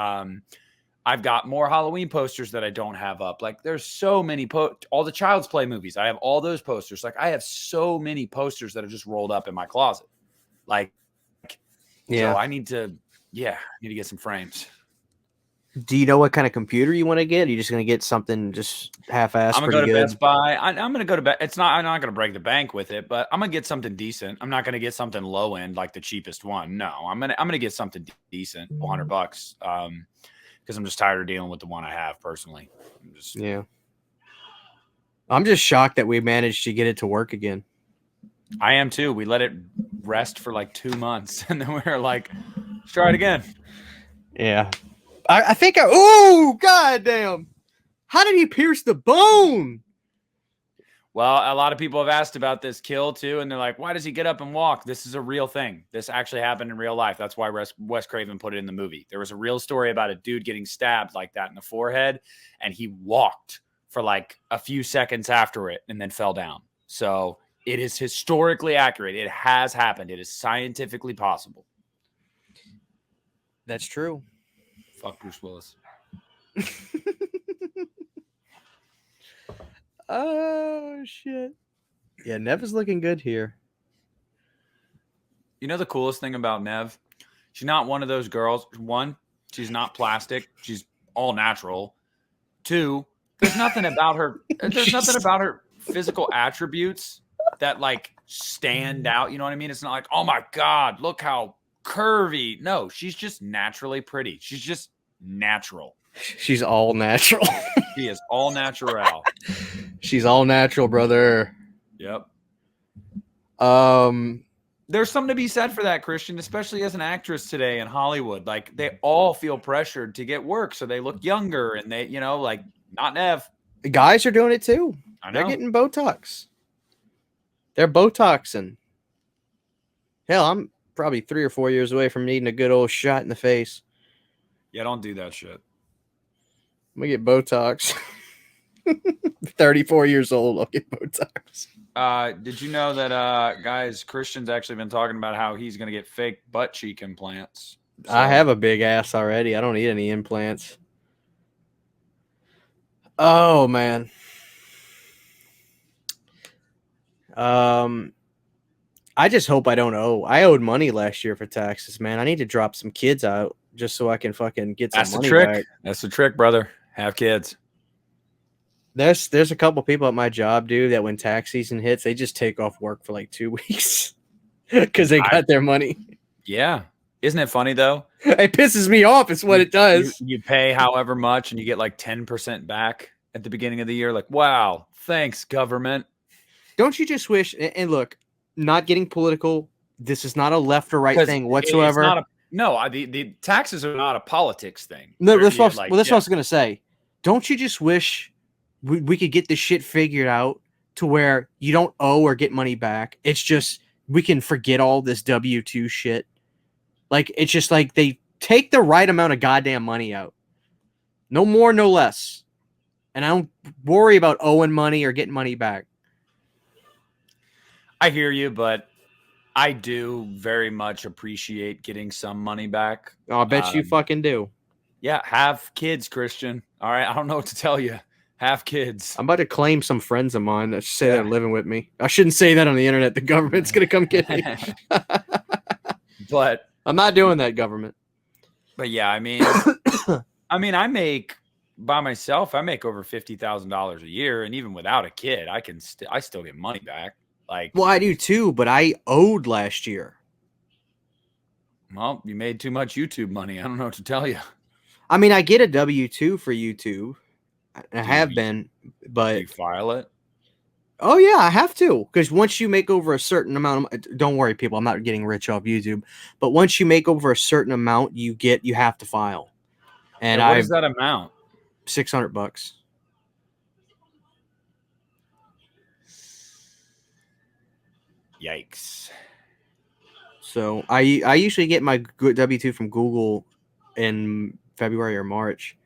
S1: I've got more Halloween posters that I don't have up. Like there's so many all the Child's Play movies. I have all those posters. Like I have so many posters that are just rolled up in my closet. Like,
S2: yeah,
S1: so I need to get some frames.
S2: Do you know what kind of computer you want to get? Are you just going to get something just half-assed?
S1: I'm gonna go to Best Buy. I'm gonna go to Best. I'm not gonna break the bank with it, but I'm gonna get something decent. I'm not gonna get something low end like the cheapest one. No, I'm gonna get something decent, $100. Because I'm just tired of dealing with the one I have personally.
S2: I'm just shocked that we managed to get it to work again.
S1: I am too. We let it rest for like 2 months, and then we were like, let's try it again.
S2: Yeah. I think oh, goddamn. How did he pierce the bone?
S1: Well, a lot of people have asked about this kill too, and they're like, why does he get up and walk? This is a real thing. This actually happened in real life. That's why Wes Craven put it in the movie. There was a real story about a dude getting stabbed like that in the forehead, and he walked for like a few seconds after it and then fell down. So it is historically accurate. It has happened. It is scientifically possible.
S2: That's true.
S1: Fuck Bruce Willis.
S2: Oh, shit. Yeah, Nev is looking good here.
S1: You know the coolest thing about Nev? She's not one of those girls. One, she's not plastic. She's all natural. Two, there's nothing about her. There's nothing about her physical attributes that like stand out. You know what I mean? It's not like, oh my God, look how curvy. No, she's just naturally pretty. She's just natural.
S2: She's all natural.
S1: She is all natural.
S2: She's all natural, brother.
S1: Yep.
S2: There's
S1: something to be said for that, Christian, especially as an actress today in Hollywood. Like they all feel pressured to get work, so they look younger, and they, like not Nev.
S2: The guys are doing it too.
S1: I know.
S2: They're getting Botox. They're Botoxing. Hell, I'm probably 3 or 4 years away from needing a good old shot in the face.
S1: Yeah, don't do that shit.
S2: I'm gonna get Botox. 34 years old, I'll get Botox.
S1: Did you know that, guys, Christian's actually been talking about how he's going to get fake butt cheek implants? So.
S2: I have a big ass already. I don't need any implants. Oh, man. I just hope I don't owe. I owed money last year for taxes, man. I need to drop some kids out just so I can fucking get some money back.
S1: That's the trick, brother. Have kids.
S2: There's a couple people at my job, dude, that when tax season hits, they just take off work for like 2 weeks because they got their money.
S1: Yeah. Isn't it funny, though?
S2: It pisses me off. It's what it does.
S1: You pay however much and you get like 10% back at the beginning of the year. Like, wow, thanks, government.
S2: Don't you just wish, and look, not getting political, this is not a left or right thing whatsoever.
S1: The taxes are not a politics thing.
S2: No, that's what I was going to say. Don't you just wish we could get this shit figured out to where you don't owe or get money back? It's just we can forget all this W-2 shit. Like, it's just like they take the right amount of goddamn money out. No more, no less. and I don't worry about owing money or getting money back.
S1: I hear you, but I do very much appreciate getting some money back.
S2: Oh, I bet you fucking do.
S1: Yeah, have kids, Christian. All right, I don't know what to tell you. Have kids.
S2: I'm about to claim some friends of mine that say
S1: Yeah.
S2: they're living with me. I shouldn't say that on the internet. The government's gonna come get me.
S1: But
S2: I'm not doing that, government.
S1: But yeah, I mean, I make by myself. I make over $50,000 a year, and even without a kid, I still get money back. Like,
S2: Well, I do too, but I owed last year.
S1: well, you made too much YouTube money. I don't know what to tell you.
S2: I mean, I get a W-2 for YouTube. I
S1: Do
S2: have
S1: you-
S2: been,
S1: Do
S2: but
S1: you file it?
S2: oh yeah, I have to, because once you make over a certain amount of, don't worry, people, I'm not getting rich off YouTube, but once you make over a certain amount, you have to file, and
S1: What
S2: I
S1: is that amount?
S2: $600.
S1: Yikes!
S2: So I usually get my W-2 from Google in February or March,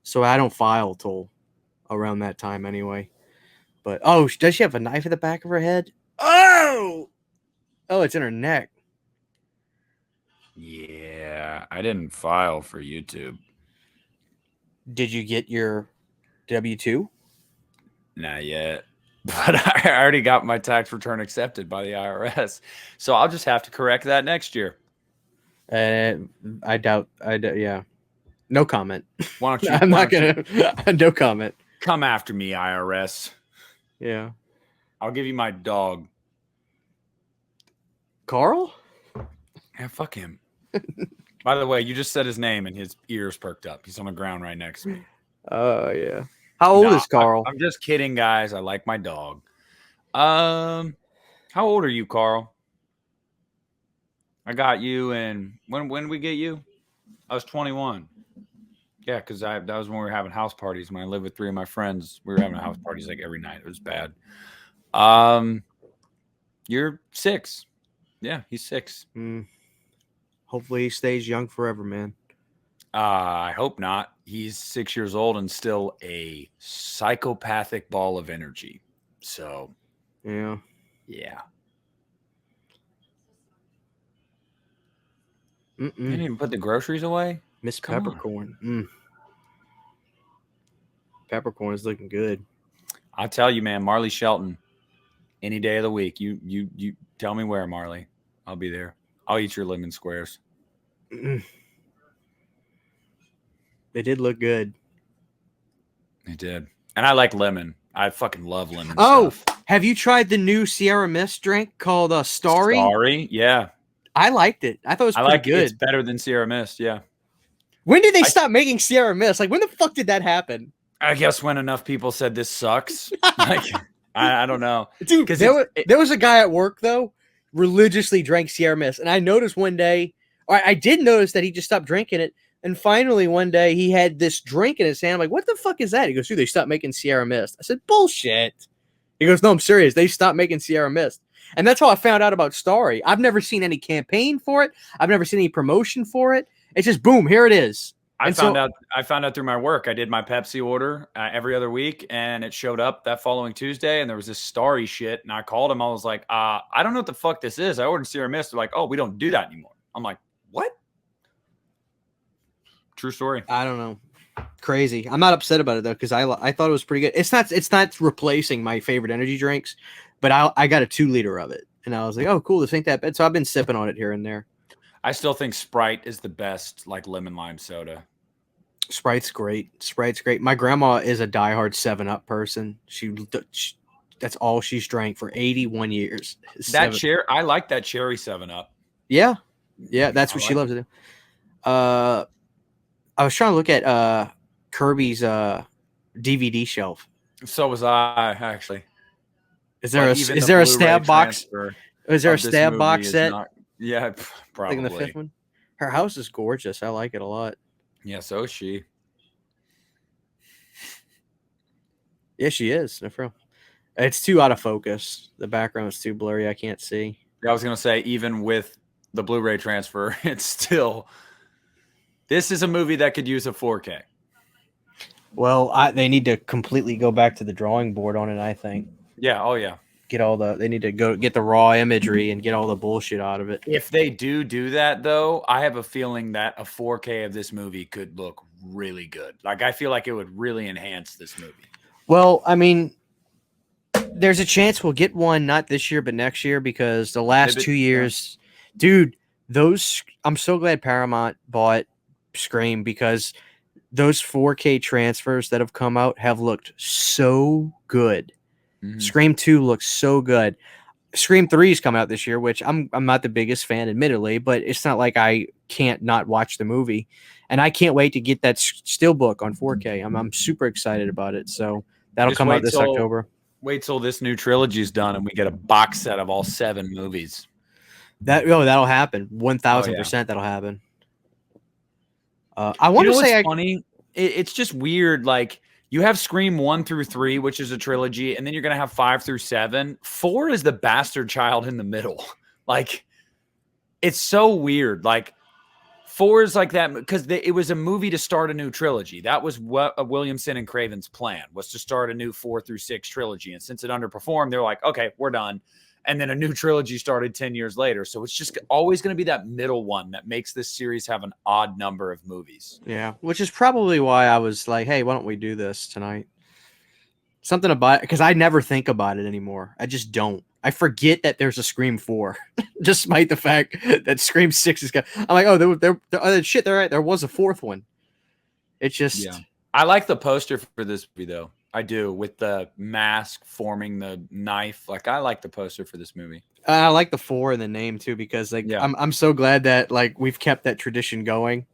S2: so I don't file till around that time anyway. But oh, does she have a knife at the back of her head? Oh, it's in her neck.
S1: Yeah, I didn't file for YouTube.
S2: Did you get your W-2?
S1: Not yet. But I already got my tax return accepted by the IRS. So I'll just have to correct that next year.
S2: I doubt. Yeah. No comment.
S1: Why don't you?
S2: I'm not gonna. No comment.
S1: Come after me, IRS.
S2: Yeah.
S1: I'll give you my dog.
S2: Carl?
S1: Yeah, fuck him. By the way, you just said his name and his ears perked up. He's on the ground right next to me.
S2: Oh yeah. How old is Carl?
S1: I'm just kidding, guys. I like my dog. How old are you, Carl? I got you, and when did we get you? I was 21. Yeah, because that was when we were having house parties. When I lived with 3 of my friends, we were having house parties like every night. It was bad. You're 6. Yeah, he's 6.
S2: Hopefully he stays young forever, man.
S1: I hope not. He's 6 years old and still a psychopathic ball of energy. So,
S2: yeah.
S1: You didn't even put the groceries away?
S2: Miss
S1: Come
S2: Peppercorn. Peppercorn is looking good.
S1: I'll tell you, man, Marley Shelton, any day of the week. You tell me where, Marley. I'll be there. I'll eat your lemon squares.
S2: They did look good.
S1: They did. And I like lemon. I fucking love lemon stuff.
S2: Have you tried the new Sierra Mist drink called Starry?
S1: Starry? Yeah.
S2: I liked it. I thought it was pretty good.
S1: It's better than Sierra Mist, yeah.
S2: When did they stop making Sierra Mist? Like, when the fuck did that happen?
S1: I guess when enough people said this sucks. Like, I don't know.
S2: Dude, there was a guy at work, though, religiously drank Sierra Mist. And I noticed one day, or I did notice that he just stopped drinking it. And finally, one day, he had this drink in his hand. I'm like, what the fuck is that? He goes, dude, they stopped making Sierra Mist. I said, bullshit. He goes, no, I'm serious. They stopped making Sierra Mist. And that's how I found out about Starry. I've never seen any campaign for it. I've never seen any promotion for it. It's just, boom, here it is.
S1: I found out through my work. I did my Pepsi order every other week, and it showed up that following Tuesday, and there was this Starry shit, and I called him. I was like, I don't know what the fuck this is. I ordered Sierra Mist. They're like, oh, we don't do that anymore. I'm like, what? True story.
S2: I don't know. Crazy. I'm not upset about it, though, because I thought it was pretty good. It's not replacing my favorite energy drinks, but I got a 2-liter of it, and I was like, oh, cool, this ain't that bad. So I've been sipping on it here and there.
S1: I still think Sprite is the best, like lemon lime soda.
S2: Sprite's great. My grandma is a diehard 7-Up person. She that's all she's drank for 81 years.
S1: I like that cherry 7-Up.
S2: Yeah, that's what she loves to do. I was trying to look at Kirby's DVD shelf.
S1: So was I, actually.
S2: Is there a stab box? Is there a stab box set?
S1: Yeah, probably.
S2: Like in the 5th one. Her house is gorgeous. I like it a lot.
S1: Yeah, so is she.
S2: Yeah, she is. No, for real. It's too out of focus. The background's too blurry. I can't see.
S1: I was gonna say, even with the Blu-ray transfer, it's still. This is a movie that could use a 4K.
S2: Well, they need to completely go back to the drawing board on it. I think
S1: Yeah. Oh yeah.
S2: they need to go get the raw imagery and get all the bullshit out of it.
S1: If they do that, though, I have a feeling that a 4K of this movie could look really good. Like, I feel like it would really enhance this movie.
S2: Well, I mean, there's a chance we'll get one not this year but next year because the last 2 years, dude, I'm so glad Paramount bought Scream because those 4K transfers that have come out have looked so good.
S1: Mhm.
S2: Scream 2 looks so good. Scream 3 is coming out this year, which I'm not the biggest fan, admittedly, but it's not like I can't not watch the movie. And I can't wait to get that steelbook on 4K. I'm super excited about it. So that'll
S1: Just
S2: come out this October.
S1: Wait till this new trilogy is done and we get a box set of all 7 movies.
S2: That'll happen. 1,000% that'll happen. I want to say
S1: funny. It's just weird. Like, you have Scream 1 through 3, which is a trilogy, and then you're gonna have 5 through 7. 4 is the bastard child in the middle. Like, it's so weird. Like, 4 is like that because it was a movie to start a new trilogy. That was what Williamson and Craven's plan was, to start a new 4 through 6 trilogy. And since it underperformed, they're like, okay, we're done. And then a new trilogy started 10 years later. So it's just always going to be that middle one that makes this series have an odd number of movies.
S2: Yeah, which is probably why I was like, hey, why don't we do this tonight? Something about it, because I never think about it anymore. I just don't. I forget that there's a Scream 4, despite the fact that Scream 6 is going. I'm like, oh, shit, they're right. There was a 4th one. It's just.
S1: Yeah. I like the poster for this movie, though. I do, with the mask forming the knife. Like, I like the poster for this movie.
S2: I like the 4 in the name too, because like I'm so glad that like we've kept that tradition going.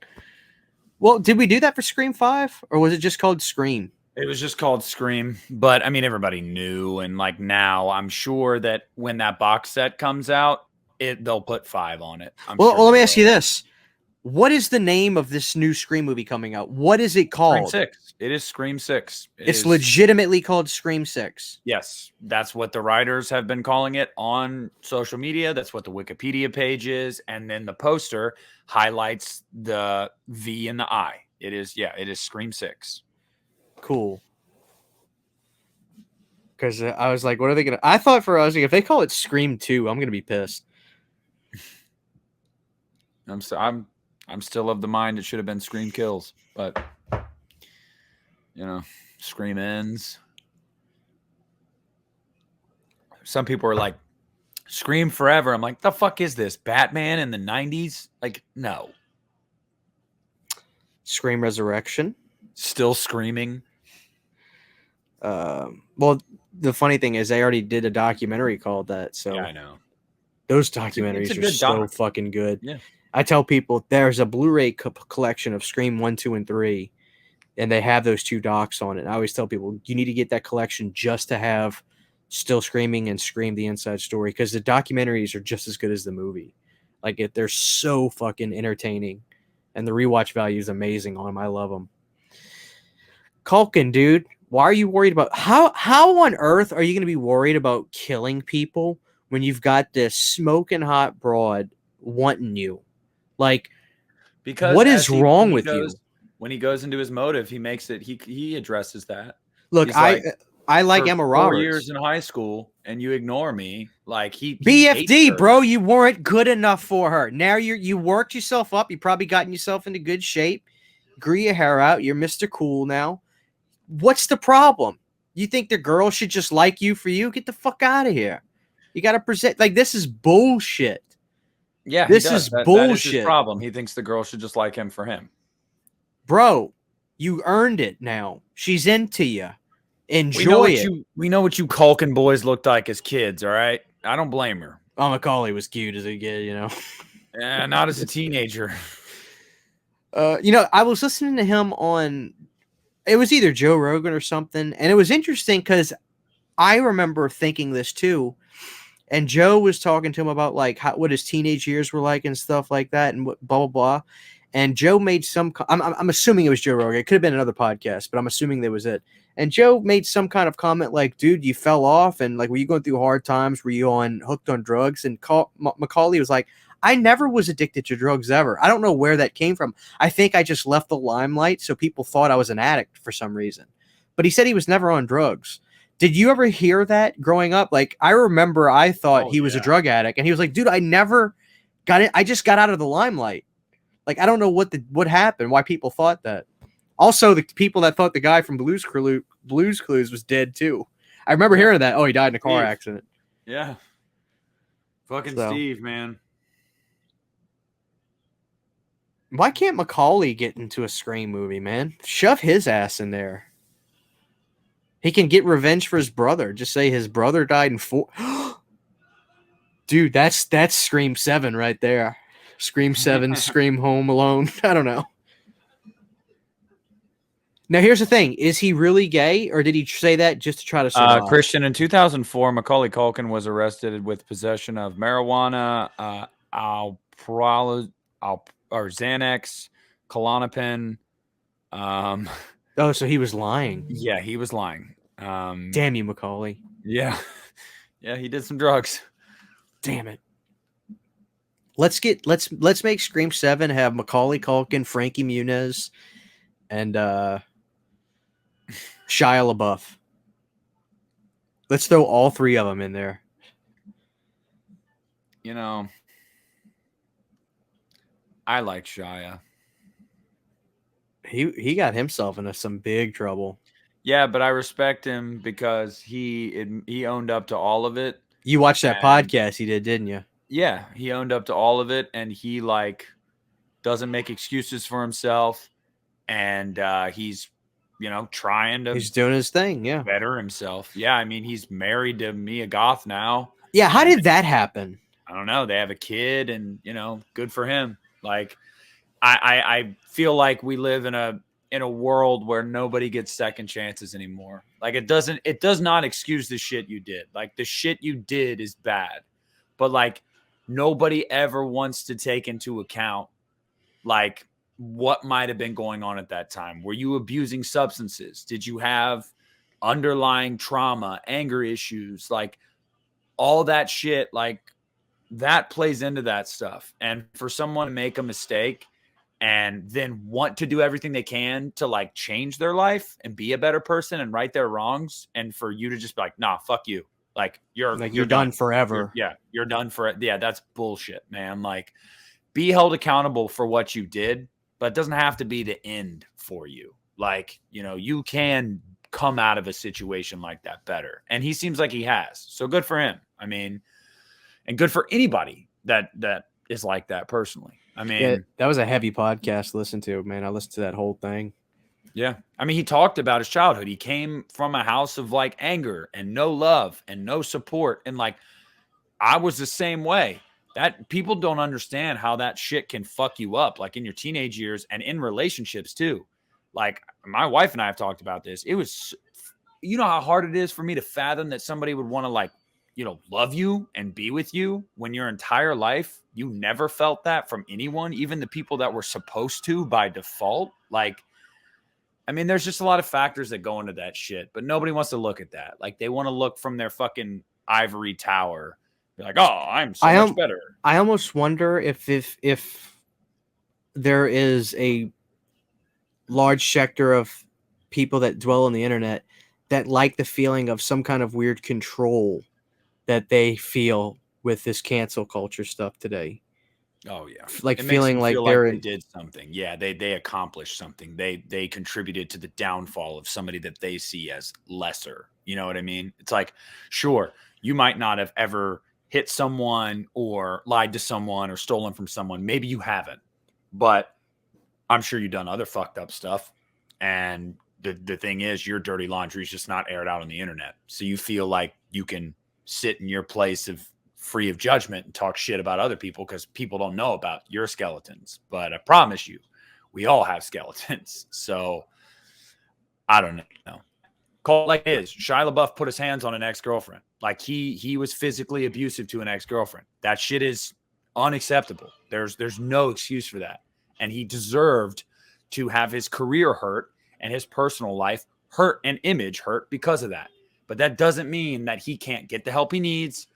S2: Well, did we do that for Scream 5, or was it just called Scream?
S1: It was just called Scream, but I mean, everybody knew, and like now, I'm sure that when that box set comes out, they'll put 5 on it.
S2: Well, let me ask you this: what is the name of this new Scream movie coming out? What is it called?
S1: Scream 6. It is Scream 6.
S2: It's legitimately called Scream 6.
S1: Yes, that's what the writers have been calling it on social media. That's what the Wikipedia page is, and then the poster highlights the V and the I. It is Scream 6.
S2: Cool. Because I was like, what are they gonna? I thought for us, if they call it Scream 2, I'm gonna be pissed.
S1: I'm still of the mind it should have been Scream Kills, but Scream Ends. Some people are like, Scream Forever. I'm like, the fuck is this? Batman in the 90s? Like, no.
S2: Scream Resurrection.
S1: Still screaming.
S2: Well, the funny thing is they already did a documentary called that. So
S1: yeah, I know.
S2: Those documentaries are so fucking good.
S1: Yeah.
S2: I tell people there's a Blu-ray collection of Scream 1, 2, and 3, and they have those 2 docs on it. I always tell people you need to get that collection just to have Still Screaming and Scream the Inside Story, because the documentaries are just as good as the movie. Like, they're so fucking entertaining, and the rewatch value is amazing on them. I love them. Culkin, dude, why are you worried about how on earth are you going to be worried about killing people when you've got this smoking hot broad wanting you? Like,
S1: because
S2: what is wrong with you?
S1: When he goes into his motive, he makes it. He addresses that.
S2: Look, I like Emma Roberts.
S1: 4 years in high school, and you ignore me. Like he
S2: BFD, bro. You weren't good enough for her. Now you worked yourself up. You probably gotten yourself into good shape. Grew your hair out. You're Mr. Cool now. What's the problem? You think the girl should just like you for you? Get the fuck out of here. You got to present like this is bullshit.
S1: Yeah,
S2: this is bullshit. That is his
S1: problem. He thinks the girl should just like him for him.
S2: Bro, you earned it now. She's into you. Enjoy it.
S1: We know what you Culkin boys looked like as kids, all right? I don't blame her.
S2: Oh, Macaulay was cute as a kid, you know.
S1: Yeah, not as a teenager.
S2: I was listening to him on, it was either Joe Rogan or something, and it was interesting because I remember thinking this too. And Joe was talking to him about like what his teenage years were like and stuff like that, and blah blah blah. And Joe made some. I'm assuming it was Joe Rogan. It could have been another podcast, but I'm assuming that was it. And Joe made some kind of comment like, "Dude, you fell off, and like, were you going through hard times? Were you hooked on drugs?" And Macaulay was like, "I never was addicted to drugs ever. I don't know where that came from. I think I just left the limelight, so people thought I was an addict for some reason." But he said he was never on drugs. Did you ever hear that growing up? Like, I remember I thought he was a drug addict, and he was like, "Dude, I never got it. I just got out of the limelight." Like, I don't know what happened, why people thought that. Also, the people that thought the guy from Blue's Clues was dead too. I remember hearing that. Oh, he died in a car accident.
S1: Yeah. Fucking Steve, man.
S2: Why can't Macaulay get into a Scream movie, man? Shove his ass in there. He can get revenge for his brother. Just say his brother died in 4. Dude, that's Scream 7 right there. Scream 7, Scream Home Alone. I don't know. Now, here's the thing. Is he really gay, or did he say that just to try to survive?
S1: Christian, in 2004, Macaulay Culkin was arrested with possession of marijuana, Xanax, Klonopin.
S2: Oh, so he was lying.
S1: Yeah, he was lying.
S2: Damn you, Macaulay.
S1: Yeah. Yeah, he did some drugs.
S2: Damn it. Let's make Scream 7 have Macaulay Culkin, Frankie Muniz, and Shia LaBeouf. Let's throw all 3 of them in there.
S1: You know, I like Shia.
S2: He got himself into some big trouble.
S1: Yeah, but I respect him because he owned up to all of it.
S2: You watched that podcast he did, didn't you?
S1: Yeah, he owned up to all of it, and he like doesn't make excuses for himself, and he's trying to.
S2: He's doing his thing, yeah.
S1: Better himself. Yeah, I mean, he's married to Mia Goth now.
S2: Yeah, how did that happen?
S1: I don't know. They have a kid, and good for him. Like, I feel like we live in a world where nobody gets second chances anymore. Like, it does not excuse the shit you did. Like, the shit you did is bad, but like nobody ever wants to take into account like what might have been going on at that time. Were you abusing substances? Did you have underlying trauma, anger issues, like all that shit? Like, that plays into that stuff. And for someone to make a mistake and then want to do everything they can to like change their life and be a better person and right their wrongs, and for you to just be like, nah, fuck you. Like, you're
S2: done forever.
S1: You're done for it. Yeah, that's bullshit, man. Like, be held accountable for what you did, but it doesn't have to be the end for you. Like, you can come out of a situation like that better. And he seems like he has. So good for him. I mean, and good for anybody that is like that personally. I mean,
S2: yeah, that was a heavy podcast to listen to, man. I listened to that whole thing.
S1: Yeah. I mean, he talked about his childhood. He came from a house of like anger and no love and no support. And like, I was the same way. That people don't understand how that shit can fuck you up, like in your teenage years and in relationships too. Like, my wife and I have talked about this. It was, how hard it is for me to fathom that somebody would want to like, love you and be with you when your entire life you never felt that from anyone, even the people that were supposed to by default. Like, I mean, there's just a lot of factors that go into that shit, but nobody wants to look at that. Like, they want to look from their fucking ivory tower. Be like, oh, I'm so much better.
S2: I almost wonder if there is a large sector of people that dwell on the internet that like the feeling of some kind of weird control that they feel with this cancel culture stuff today.
S1: Oh yeah,
S2: like feeling like they
S1: did something. Yeah, they accomplished something. They contributed to the downfall of somebody that they see as lesser. You know what I mean? It's like, sure, you might not have ever hit someone or lied to someone or stolen from someone. Maybe you haven't, but I'm sure you've done other fucked up stuff. And the thing is, your dirty laundry is just not aired out on the internet. So you feel like you can sit in your place of free of judgment and talk shit about other people because people don't know about your skeletons. But I promise you, we all have skeletons. So I don't know. Call it like it is. Shia LaBeouf put his hands on an ex-girlfriend. Like he was physically abusive to an ex-girlfriend. That shit is unacceptable. There's no excuse for that. and he deserved to have his career hurt and his personal life hurt and image hurt because of that. But that doesn't mean that he can't get the help he needs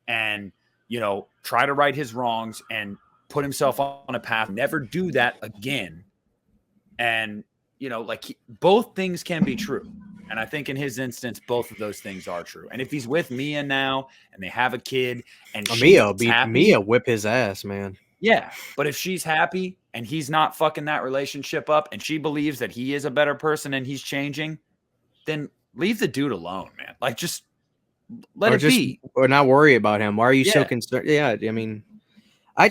S1: and, you know, try to right his wrongs and put himself on a path, never do that again. And, you know, like both things can be true. And I think in his instance, both of those things are true. And if he's with Mia now and they have a kid and
S2: Mia whip his ass, man.
S1: Yeah. But if she's happy and he's not fucking that relationship up and she believes that he is a better person and he's changing, then leave the dude alone, man. Like just let it be.
S2: Or not worry about him. Why are you so concerned? Yeah. I mean, I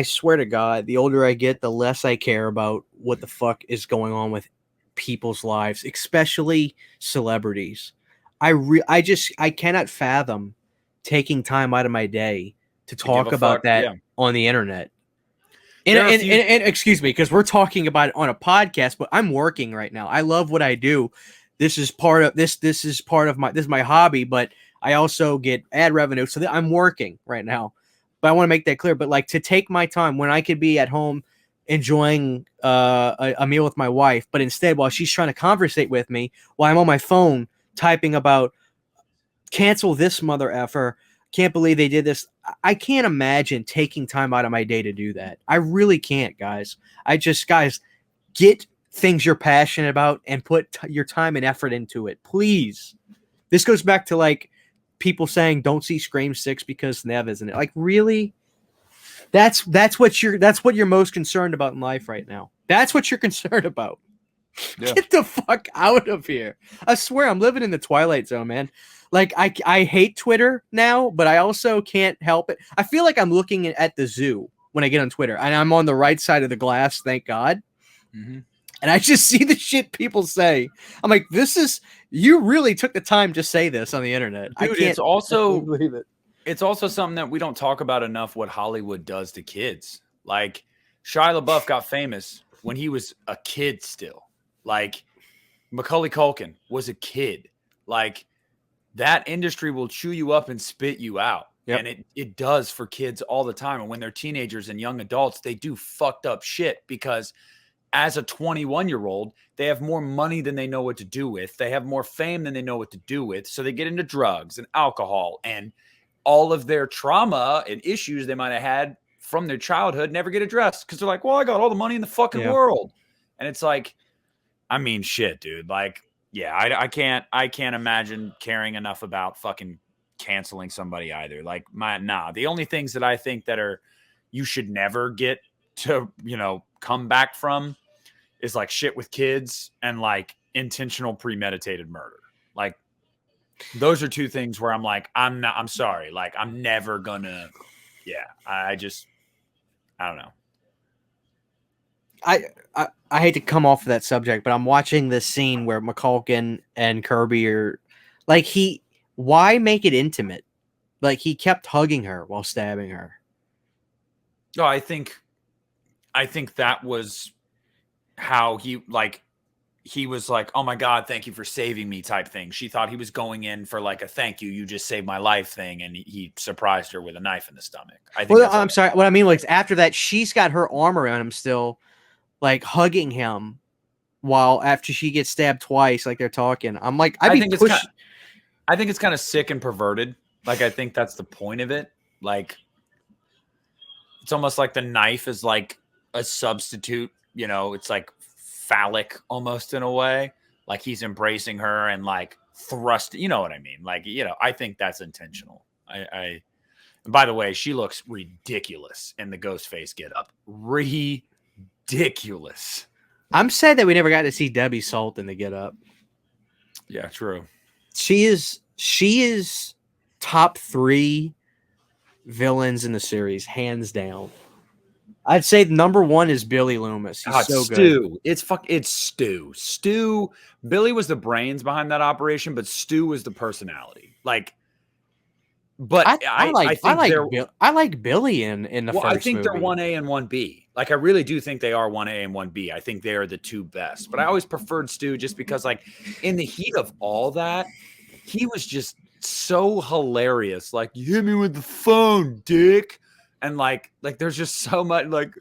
S2: swear to God, the older I get, the less I care about what the fuck is going on with people's lives, especially celebrities. I cannot fathom taking time out of my day to talk about that on the internet. And excuse me, because we're talking about it on a podcast, but I'm working right now. I love what I do. This is part of my hobby, but I also get ad revenue. So I'm working right now. But I want to make that clear. But like to take my time when I could be at home enjoying a meal with my wife, but instead while she's trying to conversate with me, while I'm on my phone typing about cancel this mother effer, can't believe they did this. I can't imagine taking time out of my day to do that. I really can't, guys. Guys, get things you're passionate about and put your time and effort into it, please. This goes back to like people saying don't see Scream 6 because Nev isn't it. Like really? That's what you're most concerned about in life right now. That's what you're concerned about. Yeah. Get the fuck out of here. I swear I'm living in the Twilight Zone, man. Like I hate Twitter now, but I also can't help it. I feel like I'm looking at the zoo when I get on Twitter and I'm on the right side of the glass, thank God. Mm-hmm. And I just see the shit people say. I'm like, you really took the time to say this on the internet.
S1: Dude, it's also believe it. It's also something that we don't talk about enough, what Hollywood does to kids. Like Shia LaBeouf got famous when he was a kid still. Like Macaulay Culkin was a kid. Like that industry will chew you up and spit you out. Yep. And it does for kids all the time. And when they're teenagers and young adults, they do fucked up shit because as a 21-year-old, they have more money than they know what to do with. They have more fame than they know what to do with. So they get into drugs and alcohol, and all of their trauma and issues they might have had from their childhood never get addressed because they're like, well, I got all the money in the fucking world. And it's like, I mean, shit, dude. Like, yeah, I can't imagine caring enough about fucking canceling somebody either. Like, the only things that I think that you should never get to, come back from is like shit with kids and like intentional premeditated murder. Like those are two things where I'm like, I'm sorry. Like I'm never gonna, I don't know.
S2: I hate to come off of that subject, but I'm watching this scene where McCulkin and Kirby are like, why make it intimate? Like he kept hugging her while stabbing her.
S1: No, I think that was how he was like, oh my God, thank you for saving me type thing. She thought he was going in for like a thank you, you just saved my life thing. And he surprised her with a knife in the stomach.
S2: I'm sorry. What I mean was after that, she's got her arm around him still, like hugging him while after she gets stabbed twice, like they're talking. I'm like, I think
S1: it's kind of sick and perverted. Like, I think that's the point of it. Like, it's almost like the knife is like a substitute, it's like phallic almost in a way. Like he's embracing her and like thrust, you know what I mean? Like, I think that's intentional. And by the way, she looks ridiculous in the Ghostface getup. Ridiculous.
S2: I'm sad that we never got to see Debbie Salt in the getup.
S1: Yeah, true.
S2: She is top 3 villains in the series, hands down. I'd say number 1 is Billy Loomis. He's so good.
S1: It's Stu. Stu. Billy was the brains behind that operation, but Stu was the personality. Like, but I like Billy in the first movie. I think they're 1A and 1B. Like, I really do think they are 1A and 1B. I think they are the two best. But I always preferred Stu just because, like, in the heat of all that, he was just so hilarious. Like, you hit me with the phone, dick. And like there's just so much like,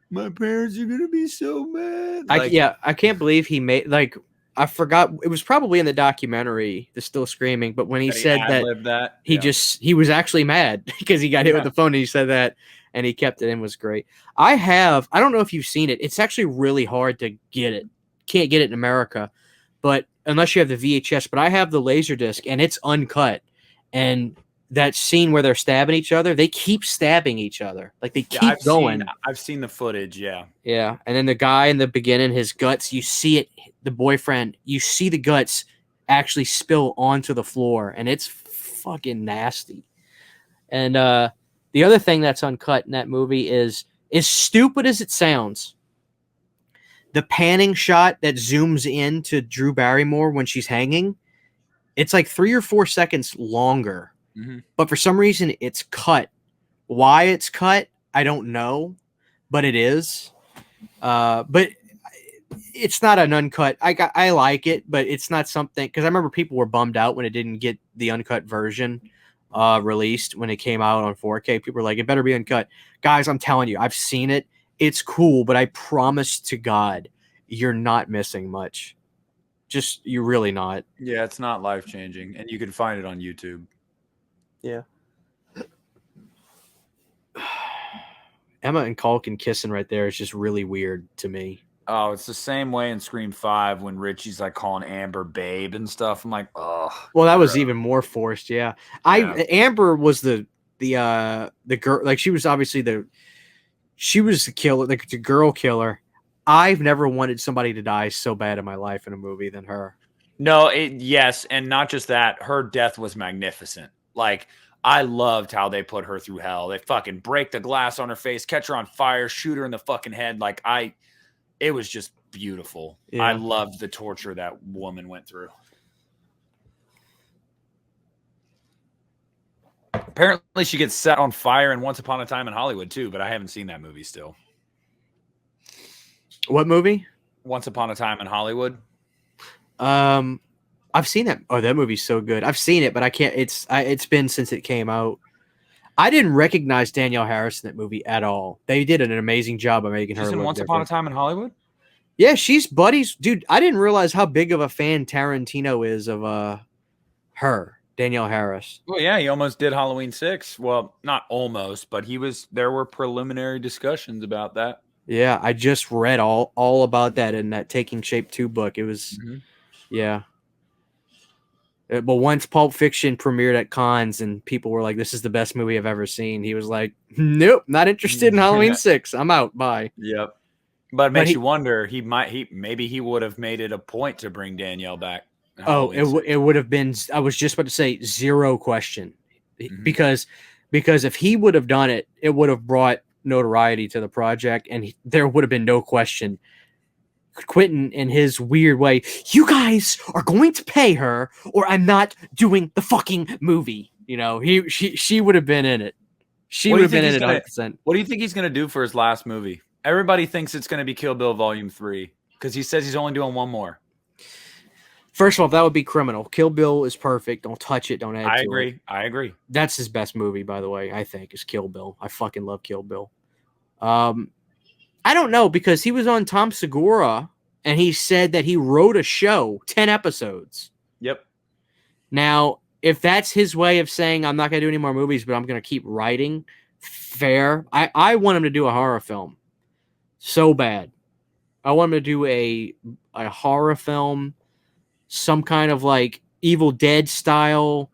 S1: My parents are gonna be so mad.
S2: I can't believe he made I forgot it was probably in the documentary, The Still Screaming, but when he said that
S1: ad-libbed that.
S2: he was actually mad because he got hit with the phone and he said that and he kept it in. Was great. I don't know if you've seen it. It's actually really hard to get it. Can't get it in America, but unless you have the VHS, but I have the Laserdisc and it's uncut. And that scene where they're stabbing each other, they keep stabbing each other. Like they keep going.
S1: I've seen the footage, yeah.
S2: Yeah. And then the guy in the beginning, his guts, you see it, the boyfriend, you see the guts actually spill onto the floor, and it's fucking nasty. And the other thing that's uncut in that movie is, as stupid as it sounds, the panning shot that zooms in to Drew Barrymore when she's hanging, it's like 3 or 4 seconds longer. Mm-hmm. But for some reason, it's cut. Why it's cut, I don't know, but it is. But it's not an uncut. I like it, but it's not something, because I remember people were bummed out when it didn't get the uncut version released when it came out on 4K. People were like, it better be uncut. Guys, I'm telling you, I've seen it. It's cool, but I promise to God, you're not missing much. Just, you're really not.
S1: Yeah, it's not life-changing, and you can find it on YouTube.
S2: Yeah. Emma and Culkin kissing right there is just really weird to me.
S1: Oh, it's the same way in Scream 5 when Richie's like calling Amber babe and stuff. I'm like, oh.
S2: Well, that was even more forced, yeah. Amber was the girl, like she was obviously the killer, like the girl killer. I've never wanted somebody to die so bad in my life in a movie than her.
S1: No, yes, and not just that, her death was magnificent. Like, I loved how they put her through hell. They fucking break the glass on her face, catch her on fire, shoot her in the fucking head. Like, it was just beautiful. Yeah. I loved the torture that woman went through. Apparently she gets set on fire in Once Upon a Time in Hollywood too, but I haven't seen that movie still.
S2: What movie?
S1: Once Upon a Time in Hollywood.
S2: I've seen that. Oh, that movie's so good. I've seen it, but I can't. It's been since it came out. I didn't recognize Danielle Harris in that movie at all. They did an amazing job of making her.
S1: She's in Once Upon a Time in Hollywood.
S2: Yeah, she's buddies, dude. I didn't realize how big of a fan Tarantino is of her, Danielle Harris.
S1: Well, yeah, he almost did Halloween 6. Well, not almost, but there were preliminary discussions about that.
S2: Yeah, I just read all about that in that Taking Shape 2 book. It was, yeah. But once Pulp Fiction premiered at cons and people were like, this is the best movie I've ever seen, he was like, nope, not interested in Halloween 6. I'm out. Bye.
S1: Yep. But it makes you wonder, maybe he would have made it a point to bring Danielle back.
S2: Oh, it would have been, I was just about to say, zero question. Because if he would have done it, it would have brought notoriety to the project and there would have been no question. Quentin, in his weird way, you guys are going to pay her or I'm not doing the fucking movie. You know, she would have been in it. She would have been in it 100%.
S1: What do you think he's going to do for his last movie? Everybody thinks it's going to be Kill Bill Volume 3 because he says he's only doing one more.
S2: First of all, that would be criminal. Kill Bill is perfect. Don't touch it. Don't add to it.
S1: I agree.
S2: That's his best movie, by the way, I think, is Kill Bill. I fucking love Kill Bill. I don't know, because he was on Tom Segura and he said that he wrote a show, 10 episodes.
S1: Yep.
S2: Now, if that's his way of saying I'm not going to do any more movies, but I'm going to keep writing, fair. I want him to do a horror film so bad. I want him to do a horror film, some kind of like Evil Dead style,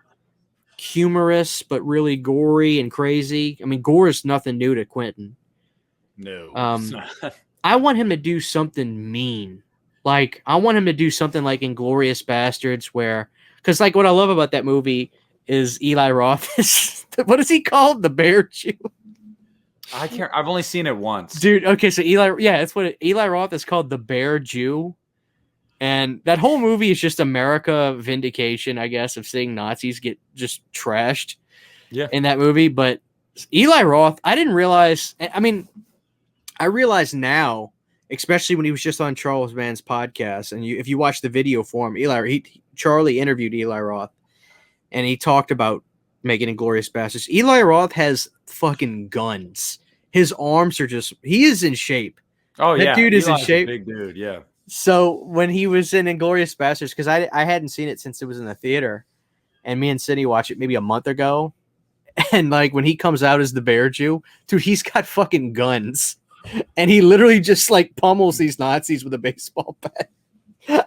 S2: humorous, but really gory and crazy. I mean, gore is nothing new to Quentin.
S1: No.
S2: I want him to do something mean. Like, I want him to do something like Inglourious Bastards where, because like what I love about that movie is Eli Roth is, what is he called? The Bear Jew?
S1: I can't, I've only seen it once.
S2: Dude, okay, so that's what Eli Roth is called, the Bear Jew. And that whole movie is just America vindication, I guess, of seeing Nazis get just trashed in that movie. But Eli Roth, I didn't realize, I mean, I realize now, especially when he was just on Charles Mann's podcast, and if you watch the video for him, Charlie interviewed Eli Roth, and he talked about making Inglourious Bastards. Eli Roth has fucking guns His arms are he is in shape.
S1: Oh
S2: That
S1: yeah,
S2: dude is in
S1: Eli's a
S2: shape.
S1: big dude. Yeah.
S2: So when he was in Inglourious Basterds, because I hadn't seen it since it was in the theater, and me and Sydney watched it maybe a month ago, and like when he comes out as the bear Jew, dude, he's got fucking guns, and he literally just like pummels these Nazis with a baseball bat.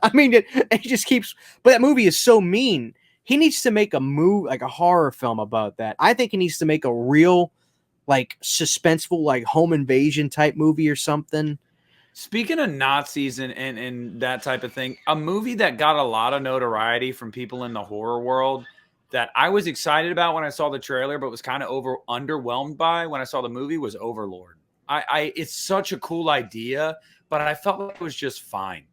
S2: I mean, it just keeps. But that movie is so mean. He needs to make a like a horror film about that. I think he needs to make a real, like, suspenseful, like home invasion type movie or something.
S1: Speaking of Nazis and that type of thing, a movie that got a lot of notoriety from people in the horror world that I was excited about when I saw the trailer, but was kind of underwhelmed by when I saw the movie was Overlord. It's such a cool idea, but I felt like it was just fine.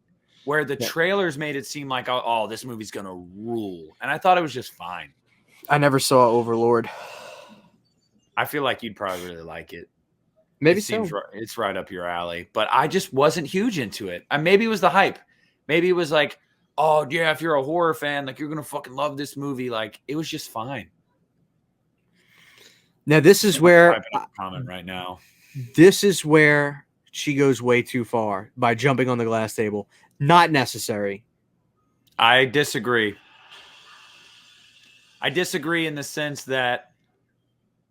S1: Where the trailers made it seem like, oh, this movie's gonna rule, and I thought it was just fine.
S2: I never saw Overlord.
S1: I feel like you'd probably really like it.
S2: Maybe
S1: it's right up your alley, but I just wasn't huge into it. Maybe it was the hype. Maybe it was like, oh yeah, if you're a horror fan, like you're gonna fucking love this movie. Like it was just fine.
S2: Now this is where
S1: comment right now.
S2: This is where she goes way too far by jumping on the glass table. Not necessary.
S1: I disagree. I disagree in the sense that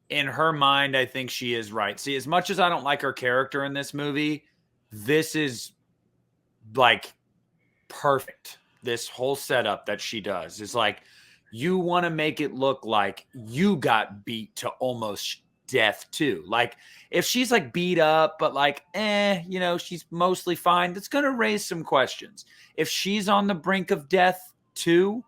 S1: in her mind, I think she is right. See, as much as I don't like her character in this movie, this is like perfect. This whole setup that she does is like, you want to make it look like you got beat to almost death too. Like if she's like beat up, but like, she's mostly fine, that's going to raise some questions. If she's on the brink of death too,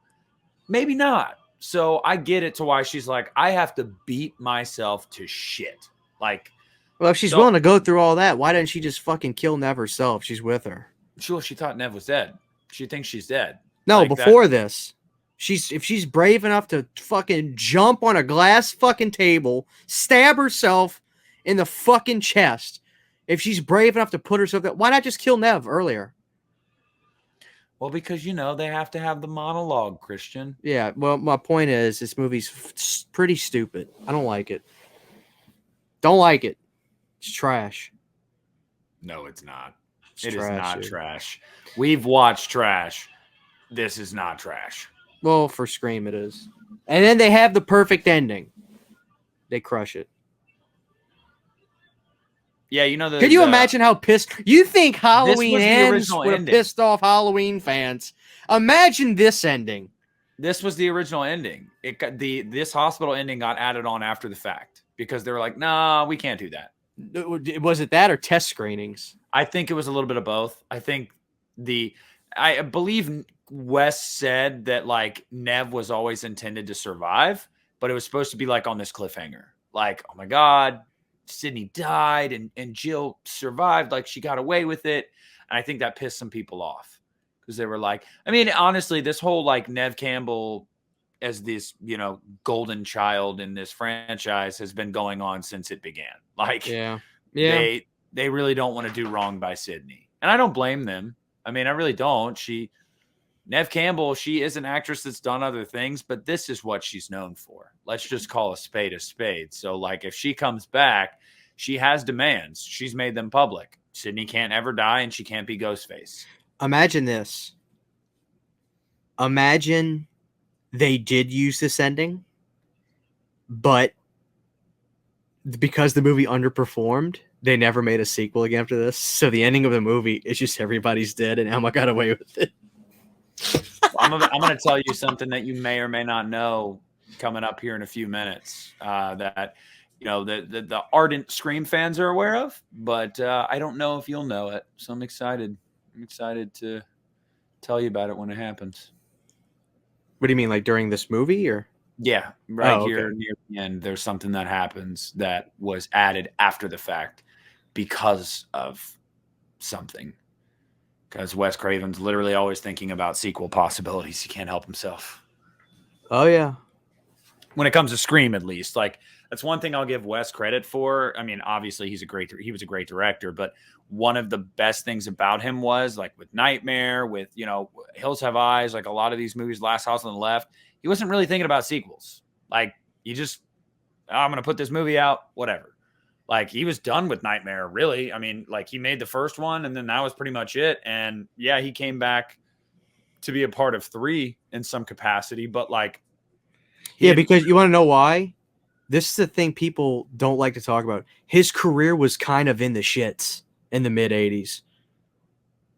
S1: maybe not. So I get it to why she's like, I have to beat myself to shit. Like,
S2: well, if she's willing to go through all that, why didn't she just fucking kill Nev herself? She's with her.
S1: Sure, she thought Nev was dead. She thinks she's dead.
S2: No, like before this. If she's brave enough to fucking jump on a glass fucking table, stab herself in the fucking chest, if she's brave enough to put herself there, why not just kill Nev earlier?
S1: Well, because, they have to have the monologue, Christian.
S2: Yeah, well, my point is this movie's pretty stupid. I don't like it. Don't like it. It's trash.
S1: No, it's not.
S2: It is not
S1: trash. We've watched trash. This is not trash.
S2: Well, for Scream it is. And then they have the perfect ending. They crush it.
S1: Yeah,
S2: Can you imagine how pissed you think Halloween ends with pissed off Halloween fans? Imagine this ending.
S1: This was the original ending. This hospital ending got added on after the fact because they were like, nah, we can't do that.
S2: Was it that or test screenings?
S1: I think it was a little bit of both. I think I believe Wes said that like Nev was always intended to survive, but it was supposed to be like on this cliffhanger. Like, oh my God, Sydney died and Jill survived. Like she got away with it. And I think that pissed some people off because they were like, I mean, honestly, this whole like Nev Campbell as this, golden child in this franchise has been going on since it began. Like, they really don't want to do wrong by Sydney. And I don't blame them. I mean, I really don't. Nev Campbell, she is an actress that's done other things, but this is what she's known for. Let's just call a spade a spade. So, like, if she comes back, she has demands. She's made them public. Sydney can't ever die, and she can't be Ghostface.
S2: Imagine this. Imagine they did use this ending, but because the movie underperformed, they never made a sequel again after this. So the ending of the movie is just everybody's dead, and Emma got away with it.
S1: I'm going to tell you something that you may or may not know coming up here in a few minutes that the ardent Scream fans are aware of, but I don't know if you'll know it. So I'm excited. I'm excited to tell you about it when it happens.
S2: What do you mean, like during this movie, or?
S1: Yeah, here near the end, there's something that happens that was added after the fact because of something. Because Wes Craven's literally always thinking about sequel possibilities. He can't help himself.
S2: Oh, yeah.
S1: When it comes to Scream, at least. Like, that's one thing I'll give Wes credit for. I mean, obviously, he was a great director, but one of the best things about him was, like, with Nightmare, with, Hills Have Eyes, like a lot of these movies, Last House on the Left, he wasn't really thinking about sequels. Like, I'm going to put this movie out, whatever. Like he was done with Nightmare, really. I mean, like he made the first one and then that was pretty much it. And yeah, he came back to be a part of 3 in some capacity, but like
S2: Yeah, because you want to know why? This is the thing people don't like to talk about. His career was kind of in the shits in the mid 80s.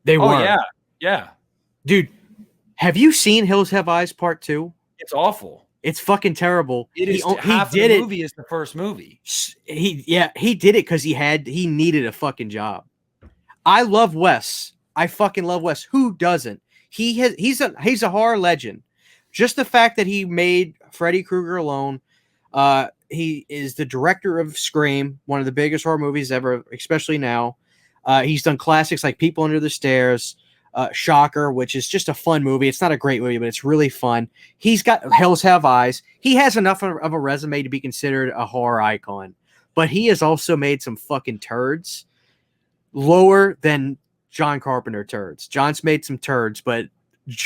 S2: They
S1: Oh
S2: were.
S1: yeah. Yeah.
S2: Dude, have you seen Hills Have Eyes Part 2?
S1: It's awful.
S2: It's fucking terrible.
S1: It is
S2: he
S1: half
S2: did
S1: the
S2: it.
S1: movie is the first movie.
S2: He did it because he needed a fucking job. I love Wes. I fucking love Wes. Who doesn't? He's a horror legend. Just the fact that he made Freddy Krueger alone. He is the director of Scream, one of the biggest horror movies ever, especially now. He's done classics like People Under the Stairs, Shocker, which is just a fun movie. It's not a great movie, but it's really fun. He's got Hills Have Eyes. He has enough of a resume to be considered a horror icon, but he has also made some fucking turds lower than John Carpenter turds. John's made some turds, but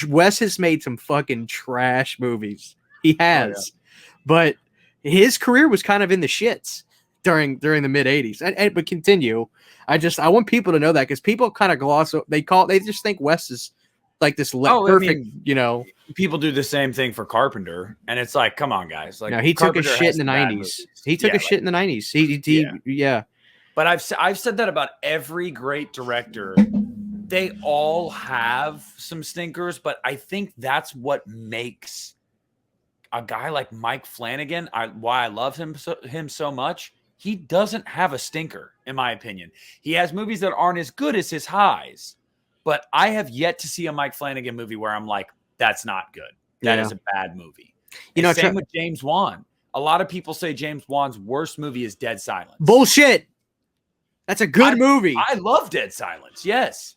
S2: Wes has made some fucking trash movies. He has,
S1: Oh, yeah.
S2: but his career was kind of in the shits during the mid 80s. But continue. I want people to know that because people kind of gloss. They just think Wes is like this perfect. I mean,
S1: people do the same thing for Carpenter, and it's like, come on, guys. Like,
S2: no, he took a
S1: Carpenter
S2: shit
S1: has
S2: in the
S1: some bad
S2: 90s.
S1: movies.
S2: He took a shit in the 90s. Yeah.
S1: But I've said that about every great director. They all have some stinkers, but I think that's what makes a guy like Mike Flanagan, why I love him so much. He doesn't have a stinker, in my opinion. He has movies that aren't as good as his highs, but I have yet to see a Mike Flanagan movie where I'm like, that's not good. That is a bad movie. Same with James Wan. A lot of people say James Wan's worst movie is Dead Silence.
S2: Bullshit. That's a good movie.
S1: I love Dead Silence. Yes.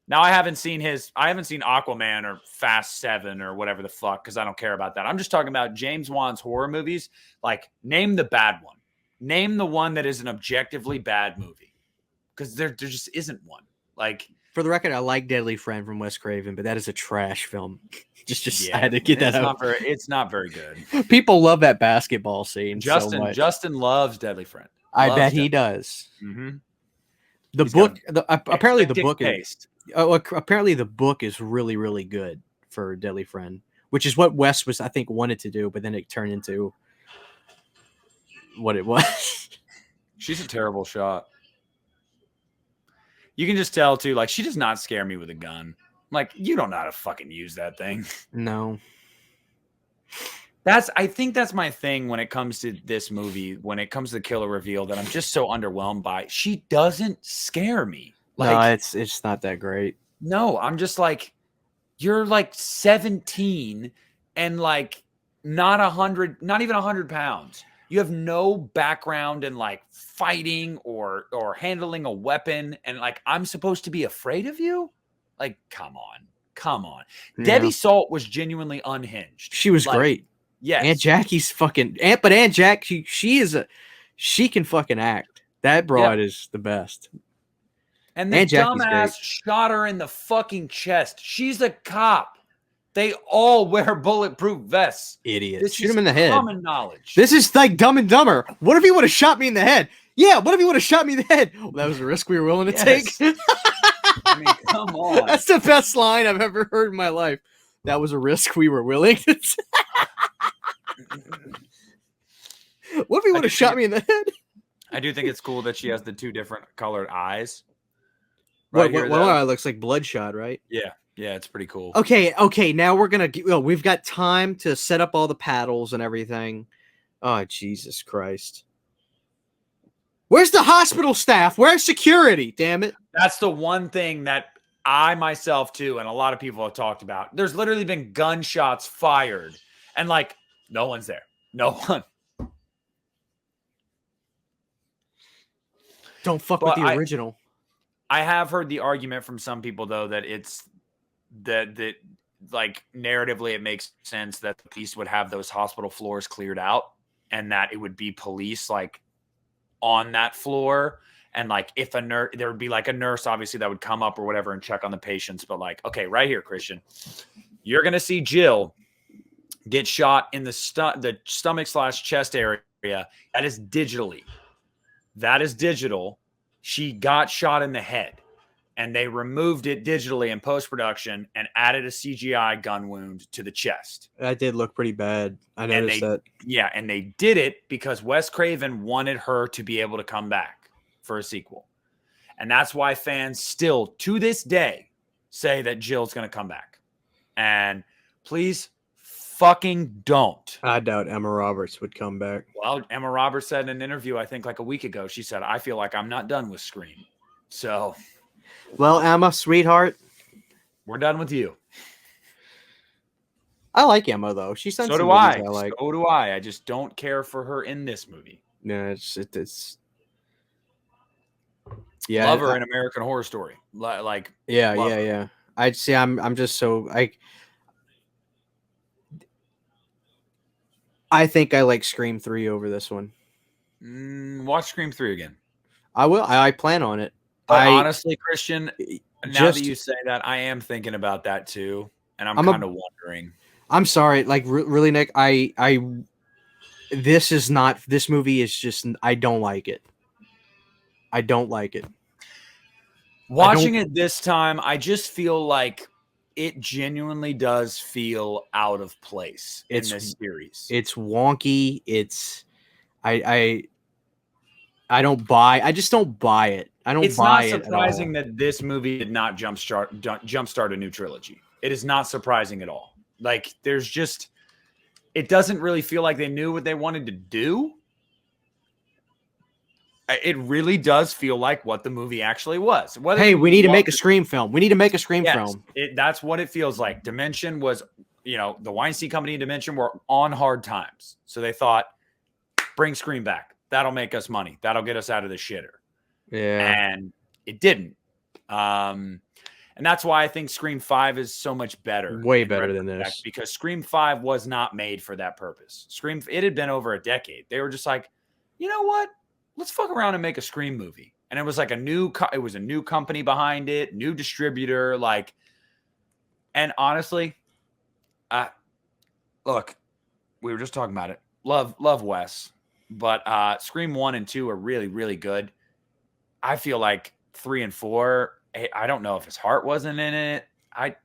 S1: Now I haven't seen Aquaman or Fast 7 or whatever the fuck, because I don't care about that. I'm just talking about James Wan's horror movies. Like, name the bad one. Name the one that is an objectively bad movie. Because there just isn't one. Like,
S2: for the record, I like Deadly Friend from Wes Craven, but that is a trash film. I had to get that out.
S1: It's not very good.
S2: People love that basketball scene.
S1: Justin loves Deadly Friend.
S2: I bet he does.
S1: Mm-hmm.
S2: Apparently the book is really, really good for Deadly Friend, which is what Wes was, I think, wanted to do, but then it turned into what it was.
S1: She's a terrible shot. You can just tell too, like, she does not scare me with a gun. Like, you don't know how to fucking use that thing.
S2: No.
S1: I think that's my thing when it comes to this movie, when it comes to the killer reveal, that I'm just so underwhelmed by. She doesn't scare me. Like,
S2: no, it's not that great.
S1: No, I'm just like, you're like 17 and like not even 100 pounds. You have no background in like fighting or handling a weapon. And like, I'm supposed to be afraid of you? Like, come on. Yeah. Debbie Salt was genuinely unhinged.
S2: She was great.
S1: Yes.
S2: Aunt Jackie's but Aunt Jack, she can fucking act. That broad is the best.
S1: And the dumbass shot her in the fucking chest. She's a cop. They all wear bulletproof vests.
S2: Idiot. Shoot him in the head.
S1: Common knowledge.
S2: This is like Dumb and Dumber. What if he would have shot me in the head? Yeah, what if he would have shot me in the head? Well, that was a risk we were willing to take.
S1: I mean, come on.
S2: That's the best line I've ever heard in my life. That was a risk we were willing to take. What if he would have shot me in the head?
S1: I do think it's cool that she has the 2 different colored eyes.
S2: Right, one eye looks like bloodshot, right?
S1: Yeah, it's pretty cool.
S2: Okay. Now we're gonna. We've got time to set up all the paddles and everything. Oh, Jesus Christ! Where's the hospital staff? Where's security? Damn it!
S1: That's the one thing that I myself too, and a lot of people have talked about. There's literally been gunshots fired, and like no one's there. No one.
S2: Don't fuck with the original.
S1: I have heard the argument from some people though that it's that like narratively it makes sense that the police would have those hospital floors cleared out and that it would be police like on that floor, and like if a nurse, there would be like a nurse obviously that would come up or whatever and check on the patients. But like, okay, right here, Christian, you're gonna see Jill get shot in the stomach/chest area. That is digitally. That is digital. She got shot in the head, and they removed it digitally in post-production and added a CGI gun wound to the chest.
S2: That did look pretty bad. I noticed that.
S1: Yeah, and they did it because Wes Craven wanted her to be able to come back for a sequel. And that's why fans still, to this day, say that Jill's going to come back. And please fucking don't.
S2: I doubt Emma Roberts would come back.
S1: Well, Emma Roberts said in an interview, I think like a week ago, she said, I feel like I'm not done with Scream. So,
S2: well, Emma, sweetheart,
S1: we're done with you.
S2: I like Emma though. She's done
S1: so
S2: some
S1: do I.
S2: movies I like.
S1: So do I. I just don't care for her in this movie.
S2: No, it's
S1: yeah. Love her in American Horror Story. Like
S2: yeah. I'd say I'm just so I think I like Scream 3 over this one.
S1: Watch Scream 3 again.
S2: I will. I plan on it.
S1: But honestly, Christian, now that you say that, I am thinking about that too, and I'm kind of wondering.
S2: I'm sorry, like really, Nick. This movie is just. I don't like it. I don't like it.
S1: Watching it this time, I just feel like it genuinely does feel out of place in this series.
S2: It's wonky. It's I don't buy. I just don't buy it. I don't buy it. It's not
S1: surprising that this movie did not jumpstart a new trilogy. It is not surprising at all. Like there's just, it doesn't really feel like they knew what they wanted to do. It really does feel like what the movie actually was.
S2: Hey, we need to make a Scream film. We need to make a Scream film.
S1: That's what it feels like. Dimension was, the Weinstein Company and Dimension were on hard times. So they thought, bring Scream back. That'll make us money. That'll get us out of the shitter.
S2: Yeah.
S1: And it didn't. And that's why I think Scream 5 is so much better.
S2: Way better than this.
S1: Because Scream 5 was not made for that purpose. It had been over a decade. They were just like, you know what? Let's fuck around and make a Scream movie. And it was like a new company behind it, new distributor. And honestly, look, we were just talking about it. Love Wes, but Scream 1 and 2 are really, really good. I feel like 3 and 4, I don't know if his heart wasn't in it. I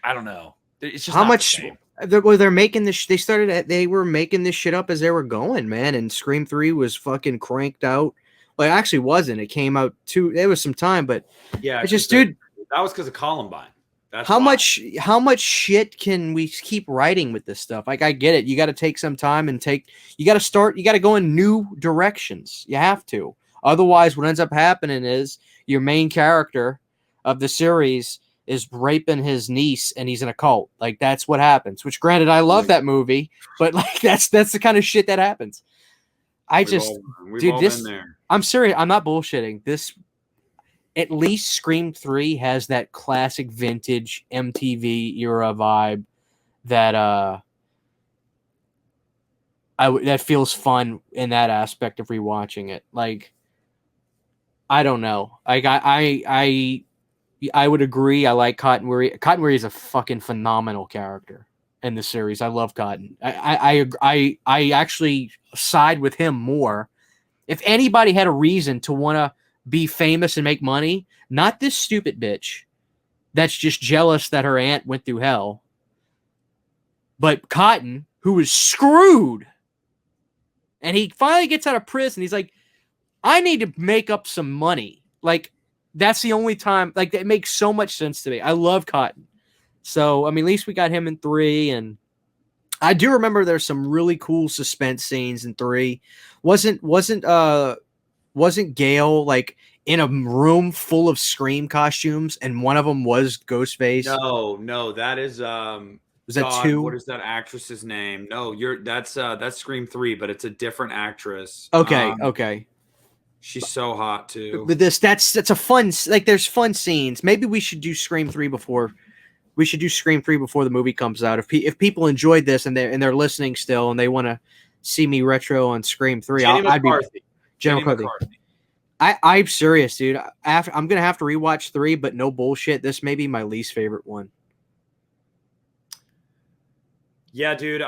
S1: don't know. It's just
S2: how much they're making this. They were making this shit up as they were going, man. And Scream 3 was fucking cranked out. Well, it actually wasn't. It came out there was some time, but
S1: yeah,
S2: it's just, dude.
S1: That was because of Columbine. That's
S2: how much shit can we keep writing with this stuff? Like, I get it. You got to take some time and you got to go in new directions. You have to. Otherwise, what ends up happening is your main character of the series is raping his niece and he's in a cult. Like, that's what happens, which granted, I love that movie, but like, that's the kind of shit that happens. I'm serious. I'm not bullshitting. This, at least Scream 3 has that classic vintage MTV era vibe that, that feels fun in that aspect of rewatching it. Like, I don't know. Like, I would agree. I like Cotton Weary. Cotton Weary is a fucking phenomenal character in the series. I love Cotton. I actually side with him more. If anybody had a reason to want to be famous and make money, not this stupid bitch that's just jealous that her aunt went through hell, but Cotton, who is screwed. And he finally gets out of prison. He's like, I need to make up some money. Like, that's the only time, like, that makes so much sense to me. I love Cotton. So, I mean, at least we got him in 3. And I do remember there's some really cool suspense scenes in 3. Wasn't Gale, like, in a room full of Scream costumes and one of them was Ghostface?
S1: No, that is,
S2: was that 2?
S1: What is that actress's name? No, that's Scream 3, but it's a different actress.
S2: Okay.
S1: She's so hot too.
S2: But that's a fun, like, there's fun scenes. Maybe we should do Scream 3 before the movie comes out. If people enjoyed this and they're listening still and they want to see me retro on Scream 3, I'd be Jenny McCarthy. I'm serious, dude. I'm gonna have to rewatch 3, but no bullshit. This may be my least favorite one.
S1: Yeah, dude.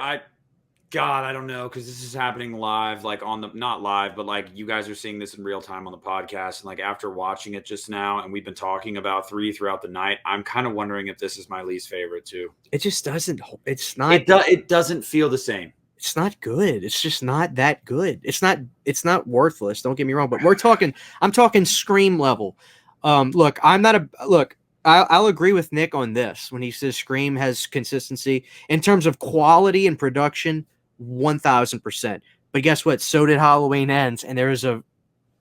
S1: God, I don't know, because this is happening live, like on the not live, but like you guys are seeing this in real time on the podcast. And like after watching it just now, and we've been talking about 3 throughout the night, I'm kind of wondering if this is my least favorite too.
S2: It just doesn't. It's not.
S1: It doesn't feel the same.
S2: It's not good. It's just not that good. It's not worthless. Don't get me wrong, but I'm talking Scream level. Look, I'll agree with Nick on this when he says Scream has consistency in terms of quality and production, 1000%. But guess what? So did Halloween Ends, and there is a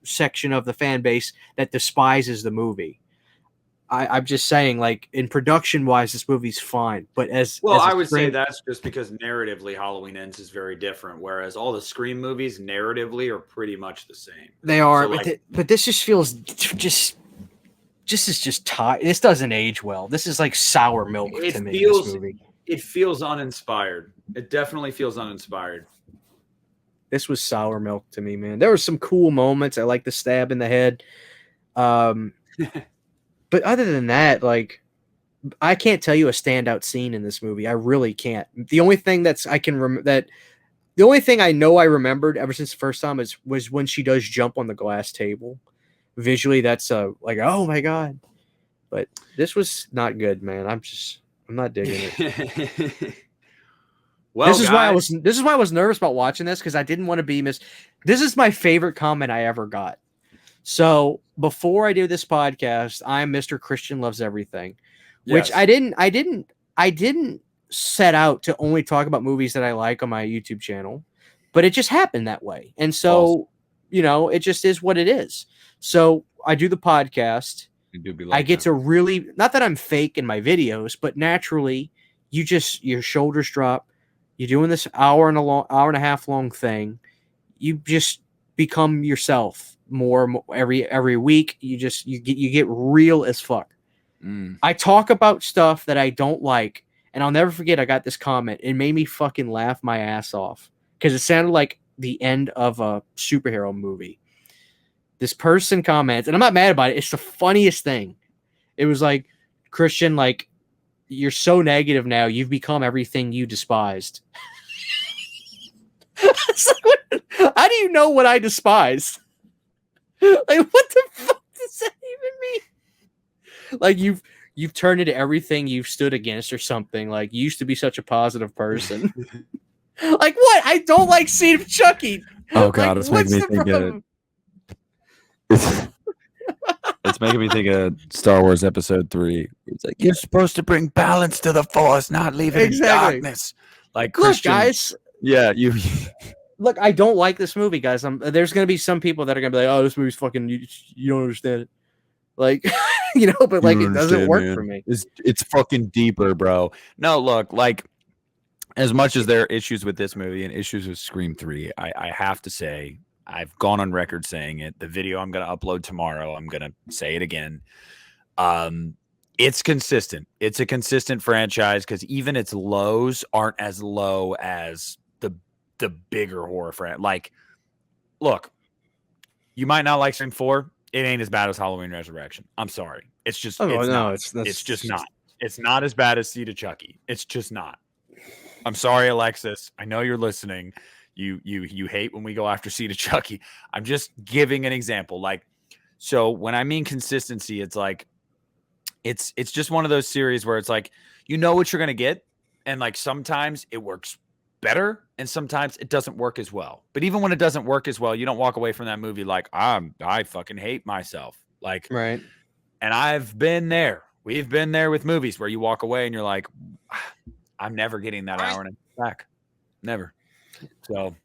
S2: section of the fan base that despises the movie. I'm just saying, like, in production wise, this movie's fine. But
S1: I would say that's just because narratively Halloween Ends is very different, whereas all the Scream movies narratively are pretty much the same.
S2: They are, so but this just feels just is just tight. This doesn't age well. This is like sour milk to me. This movie.
S1: It feels uninspired. It definitely feels uninspired.
S2: This was sour milk to me, man. There were some cool moments. I like the stab in the head. But other than that, like, I can't tell you a standout scene in this movie. I really can't. The only thing the only thing I know I remembered ever since the first time was when she does jump on the glass table. Visually, that's like, oh my god. But this was not good, man. I'm not digging it.
S1: Well,
S2: this is why I was nervous about watching this, because I didn't want to be This is my favorite comment I ever got. So before I do this podcast, I'm Mr. Christian Loves Everything, which I didn't set out to only talk about movies that I like on my YouTube channel, but it just happened that way. And so, it just is what it is. So I do the podcast. I get to really, not that I'm fake in my videos, but naturally your shoulders drop. You're doing this hour and a half long thing. You just become yourself more every week. You get real as fuck. I talk about stuff that I don't like, and I'll never forget I got this comment. It made me fucking laugh my ass off because it sounded like the end of a superhero movie. This person comments, and I'm not mad about it. It's the funniest thing. It was like, Christian, like, you're so negative now. You've become everything you despised. Like, how do you know what I despise? Like, what the fuck does that even mean? Like, you've turned into everything you've stood against or something. Like, you used to be such a positive person. Like, what? I don't like Seed of Chucky.
S3: Oh god,
S2: like,
S3: it's making me think of it's making me think of Star Wars Episode 3. It's like,
S1: you're supposed to bring balance to the Force, not leave it in darkness. Like, Christian,
S2: look, guys.
S3: Yeah, you.
S2: Look, I don't like this movie, guys. There's gonna be some people that are gonna be like, "Oh, this movie's fucking. You don't understand it." Like, but like, it doesn't work for me.
S3: It's fucking deeper, bro.
S1: No, look, like, as much as there are issues with this movie and issues with Scream 3, I have to say, I've gone on record saying it. The video I'm going to upload tomorrow, I'm going to say it again. It's consistent. It's a consistent franchise because even its lows aren't as low as the bigger horror franchise. Like, look, you might not like Scream 4. It ain't as bad as Halloween Resurrection. I'm sorry. It's just it's just not. It's not as bad as Seed of Chucky. It's just not. I'm sorry, Alexis. I know you're listening. You hate when we go after Seed of Chucky. I'm just giving an example. Like, so when I mean consistency, it's like it's just one of those series where it's like, you know what you're gonna get, and like sometimes it works better and sometimes it doesn't work as well. But even when it doesn't work as well, you don't walk away from that movie like, I fucking hate myself. Like,
S2: right.
S1: And I've been there. We've been there with movies where you walk away and you're like, I'm never getting that hour and a half back. Never. So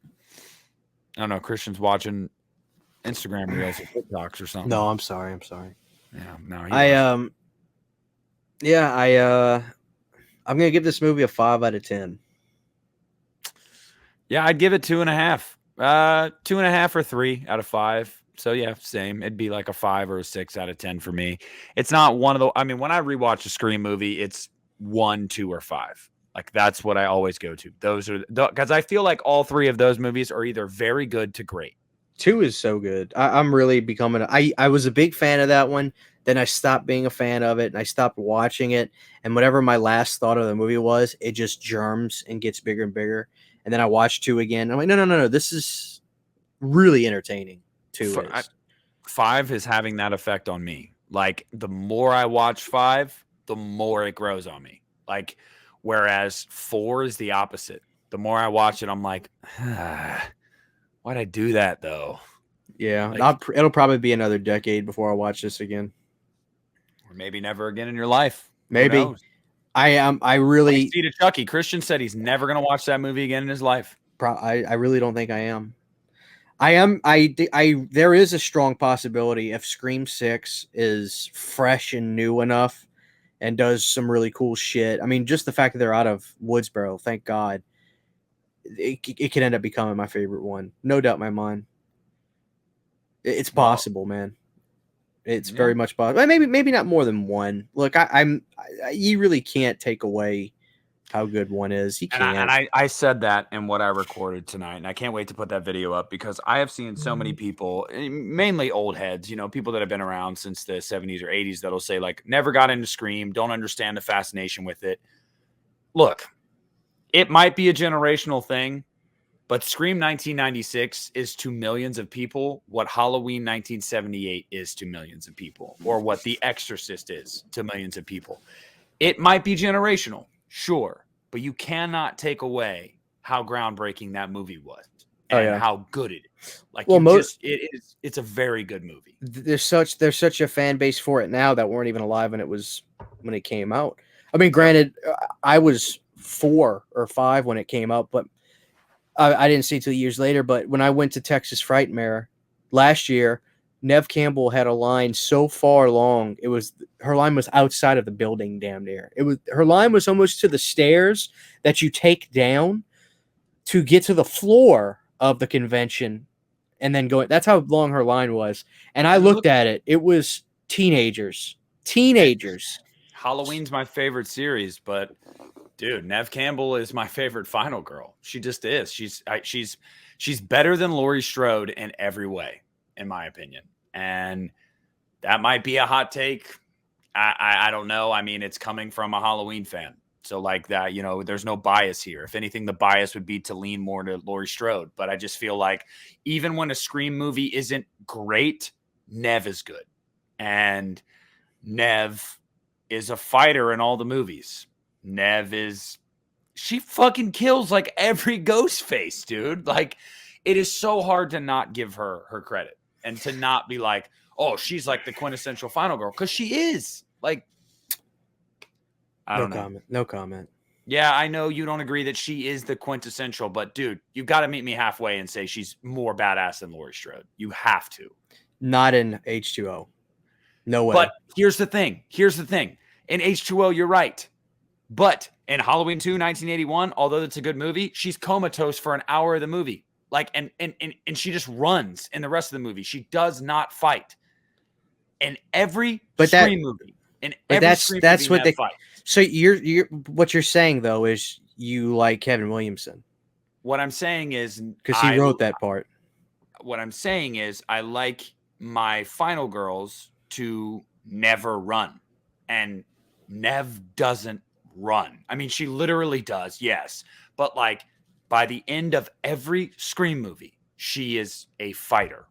S1: I don't know. Christian's watching Instagram reels or TikToks or something.
S2: No, I'm sorry.
S1: Yeah, no.
S2: I'm gonna give this movie a 5 out of 10.
S1: Yeah, I'd give it 2.5. 2.5 or 3 out of 5. So yeah, same. It'd be like a 5 or a 6 out of 10 for me. It's not one of the. I mean, when I rewatch a Scream movie, it's 1, 2, or 5. Like, that's what I always go to. Those are because I feel like all 3 of those movies are either very good to great.
S2: 2 is so good. I'm really becoming. I was a big fan of that one. Then I stopped being a fan of it, and I stopped watching it. And whatever my last thought of the movie was, it just germs and gets bigger and bigger. And then I watched 2 again. I'm like, no. This is really entertaining. 2
S1: F- I-
S2: is.
S1: 5 is having that effect on me. Like the more I watch 5, the more it grows on me. Like whereas 4 is the opposite. The more I watch it, I'm like, why'd I do that though?
S2: Yeah,
S1: Like,
S2: it'll probably be another decade before I watch this again.
S1: or maybe never again in your life. Who
S2: Maybe.
S1: knows?
S2: I really,
S1: Seed of Chucky. Christian said he's never going to watch that movie again in his life.
S2: I really don't think I am. There is a strong possibility if Scream 6 is fresh and new enough and does some really cool shit. I mean, just the fact that they're out of Woodsboro, thank God, it could end up becoming my favorite one. No doubt in my mind. It's possible, man. It's very much possible. Maybe not more than one. Look, you really can't take away how good one is. You can't.
S1: And I said that in what I recorded tonight, and I can't wait to put that video up because I have seen so many people, mainly old heads, people that have been around since the 70s or 80s that'll say like, never got into Scream, don't understand the fascination with it. Look, it might be a generational thing, but Scream 1996 is to millions of people what Halloween 1978 is to millions of people, or what The Exorcist is to millions of people. It might be generational, sure, but you cannot take away how groundbreaking that movie was and how good it is. Like, it's a very good movie.
S2: There's such a fan base for it now that weren't even alive when it came out. I mean, granted, I was 4 or 5 when it came out, but I didn't see it till years later. But when I went to Texas Frightmare last year, Nev Campbell had a line so far long. Her line was outside of the building, damn near. Her line was almost to the stairs that you take down to get to the floor of the convention, and then go. That's how long her line was. And I looked at it. It was teenagers.
S1: Halloween's my favorite series, but dude, Nev Campbell is my favorite final girl. She just is. She's better than Laurie Strode in every way, in my opinion. And that might be a hot take. I don't know. I mean, it's coming from a Halloween fan. So like that, there's no bias here. If anything, the bias would be to lean more to Laurie Strode. But I just feel like even when a Scream movie isn't great, Nev is good. And Nev is a fighter in all the movies. She fucking kills like every ghost face, dude. Like, it is so hard to not give her credit and to not be like, oh, she's like the quintessential final girl, because she is. Like, I don't know.
S2: No comment.
S1: Yeah, I know you don't agree that she is the quintessential, but dude, you've got to meet me halfway and say she's more badass than Laurie Strode. You have to.
S2: Not in H2O. No way.
S1: But here's the thing. In H2O, you're right. But in Halloween 2, 1981, although it's a good movie, she's comatose for an hour of the movie. Like, and she just runs in the rest of the movie. She does not fight. In every Scream movie.
S2: That's what they fight. So you're what you're saying though is you like Kevin Williamson.
S1: What I'm saying is,
S2: because he wrote that part.
S1: What I'm saying is I like my final girls to never run. And Nev doesn't run. I mean, she literally does, yes. But like by the end of every Scream movie, she is a fighter,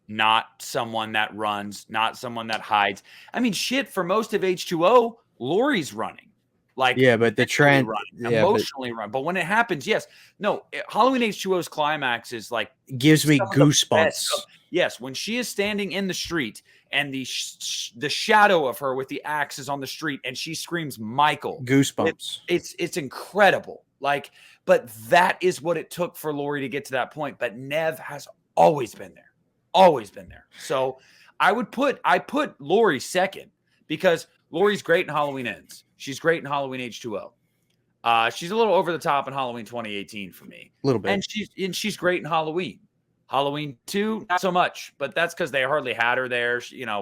S1: not someone that runs, not someone that hides. I mean, shit, for most of H2O, Laurie's running. Like,
S2: yeah, but the trend
S1: emotionally run. But when it happens, yes. No, Halloween H2O's climax is like
S2: gives me goosebumps.
S1: Yes, when she is standing in the street and the shadow of her with the axe is on the street and she screams Michael.
S2: Goosebumps.
S1: It's incredible. Like, but that is what it took for Laurie to get to that point. But Nev has always been there. Always been there. So I put Laurie second because Laurie's great in Halloween Ends. She's great in Halloween H2O. She's a little over the top in Halloween 2018 for me.
S2: A little bit.
S1: And she's great in Halloween. Halloween 2, not so much, but that's because they hardly had her there.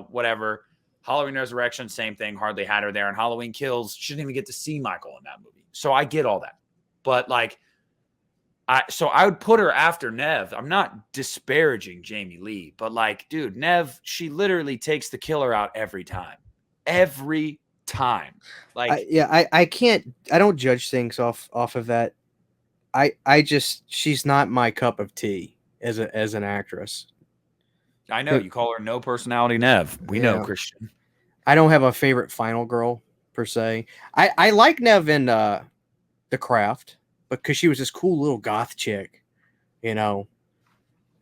S1: Whatever. Halloween Resurrection, same thing. Hardly had her there. And Halloween Kills, she didn't even get to see Michael in that movie. So I get all that. But like, I would put her after Nev. I'm not disparaging Jamie Lee, but like, dude, Nev, she literally takes the killer out every time. Every time. Like,
S2: I don't judge things off of that. she's not my cup of tea as an actress.
S1: I know you call her no personality Nev. We know, Christian.
S2: I don't have a favorite final girl per se. I like Nev in The Craft because she was this cool little goth chick, you know.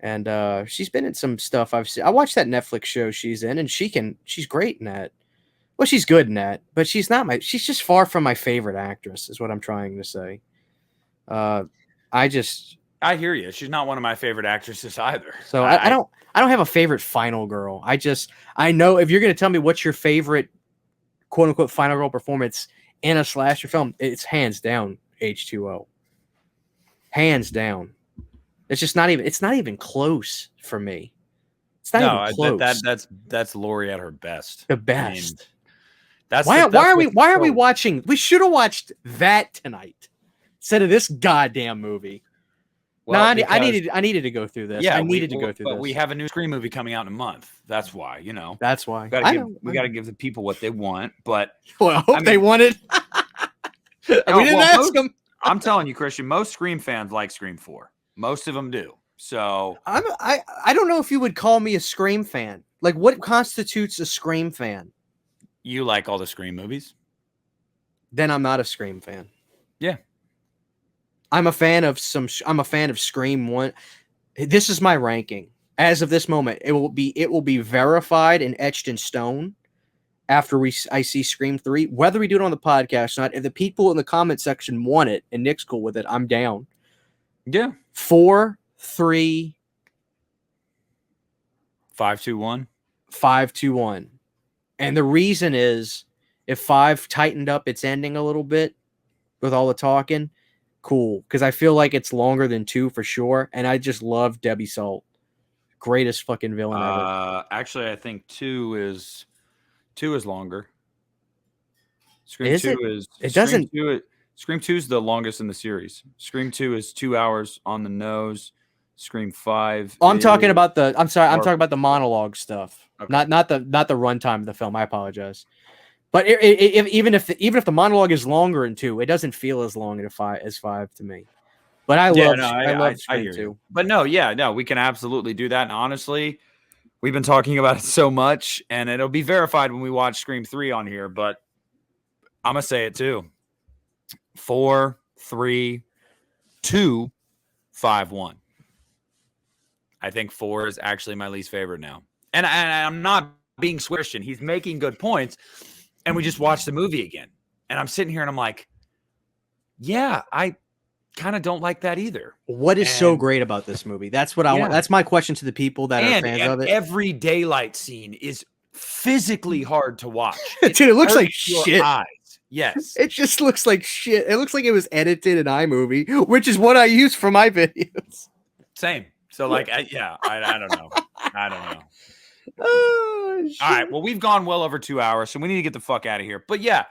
S2: And she's been in some stuff I've seen. I watched that Netflix show she's in, and she's great in that. Well, she's good in that, but she's just far from my favorite actress, is what I'm trying to say.
S1: I hear you. She's not one of my favorite actresses either.
S2: So I don't have a favorite final girl. I know if you're going to tell me what's your favorite quote unquote final girl performance in a slasher film, it's hands down H2O. Hands down. It's not even close for me. It's not even close.
S1: That's Lori at her best.
S2: The best.
S1: I mean,
S2: why are we watching? We should have watched that tonight instead of this goddamn movie. Well, no, I needed to go through this. Yeah, I needed to go through this.
S1: But we have a new Scream movie coming out in a month. That's why, you know.
S2: That's why.
S1: We got to give the people what they want. But
S2: well, I hope they want it. We didn't ask them.
S1: I'm telling you, Christian, most Scream fans like Scream 4. Most of them do. So
S2: I don't know if you would call me a Scream fan. Like, what constitutes a Scream fan?
S1: You like all the Scream movies?
S2: Then I'm not a Scream fan.
S1: Yeah.
S2: I'm a fan of Scream 1. This is my ranking. As of this moment, it will be verified and etched in stone after I see Scream 3. Whether we do it on the podcast or not, if the people in the comment section want it and Nick's cool with it, I'm down.
S1: Yeah.
S2: 4, 3,
S1: 5, 2, 1.
S2: 5, 2, 1. And the reason is if 5 tightened up its ending a little bit with all the talking, cool. Because I feel like it's longer than 2 for sure. And I just love Debbie Salt. Greatest fucking villain ever.
S1: Actually, I think 2 is longer.
S2: Scream
S1: 2 is the longest in the series. Scream 2 is 2 hours on the nose. Scream 5.
S2: I'm talking about the monologue stuff. Okay. Not the runtime of the film. I apologize. But even if the monologue is longer in 2, it doesn't feel as long as 5 to me. But I love Scream 2.
S1: But no, we can absolutely do that. And honestly, we've been talking about it so much, and it'll be verified when we watch Scream 3 on here. But I'm gonna say it too. 4, 3, 2, 5, 1. I think 4 is actually my least favorite now. And I'm not being Christian. He's making good points. And we just watched the movie again. And I'm sitting here and I'm like, yeah, I kind of don't like that either.
S2: What is so great about this movie? That's what I want. That's my question to the people that are fans of it.
S1: Every daylight scene is physically hard to watch.
S2: Dude, it looks like shit.
S1: Eyes. Yes.
S2: It just looks like shit. It looks like it was edited in iMovie, which is what I use for my videos.
S1: Same. So like, I don't know. I don't know. Oh, shit. All right. Well, we've gone well over 2 hours, so we need to get the fuck out of here. But yeah,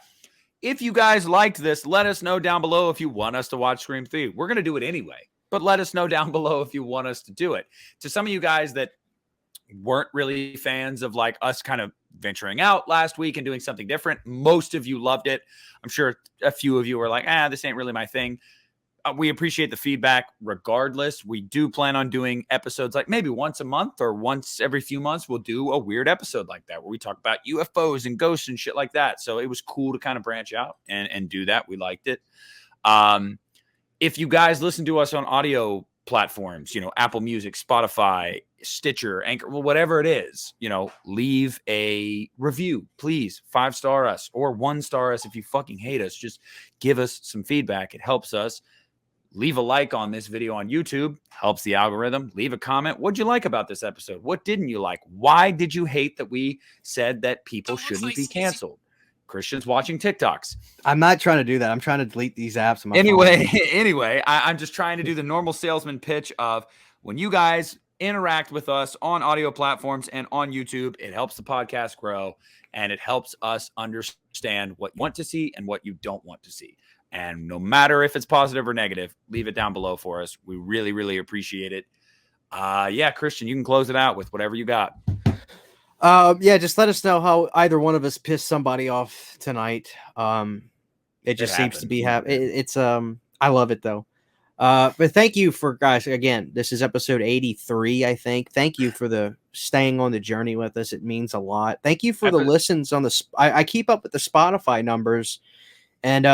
S1: if you guys liked this, let us know down below if you want us to watch Scream 3. We're going to do it anyway, but let us know down below if you want us to do it. To some of you guys that weren't really fans of like us kind of venturing out last week and doing something different, most of you loved it. I'm sure a few of you were like, this ain't really my thing. We appreciate the feedback regardless. We do plan on doing episodes like maybe once a month or once every few months. We'll do a weird episode like that where we talk about UFOs and ghosts and shit like that. So it was cool to kind of branch out and do that. We liked it. If you guys listen to us on audio platforms, Apple Music, Spotify, Stitcher, Anchor, whatever it is, leave a review, please. 5-star us or 1-star us if you fucking hate us. Just give us some feedback. It helps us. Leave a like on this video on YouTube. Helps the algorithm. Leave a comment. What'd you like about this episode? What didn't you like? Why did you hate that we said that people shouldn't be canceled? Christian's watching TikToks.
S2: I'm not trying to do that. I'm trying to delete these apps. On my
S1: phone. I'm just trying to do the normal salesman pitch of when you guys interact with us on audio platforms and on YouTube, it helps the podcast grow and it helps us understand what you want to see and what you don't want to see. And no matter if it's positive or negative, leave it down below for us. We really, really appreciate it. Christian, you can close it out with whatever you got.
S2: Just let us know how either one of us pissed somebody off tonight. It just seems to be happening. I love it though. But thank you for guys. Again, this is episode 83, I think. Thank you for the staying on the journey with us. It means a lot. Thank you for the listens on the. I keep up with the Spotify numbers, and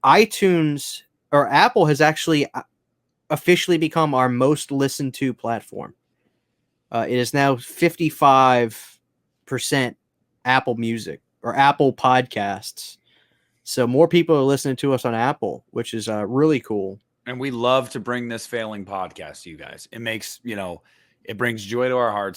S2: iTunes or Apple has actually officially become our most listened to platform. It is now 55% Apple Music or Apple Podcasts. So more people are listening to us on Apple, which is really cool.
S1: And we love to bring this failing podcast to you guys. It makes, it brings joy to our hearts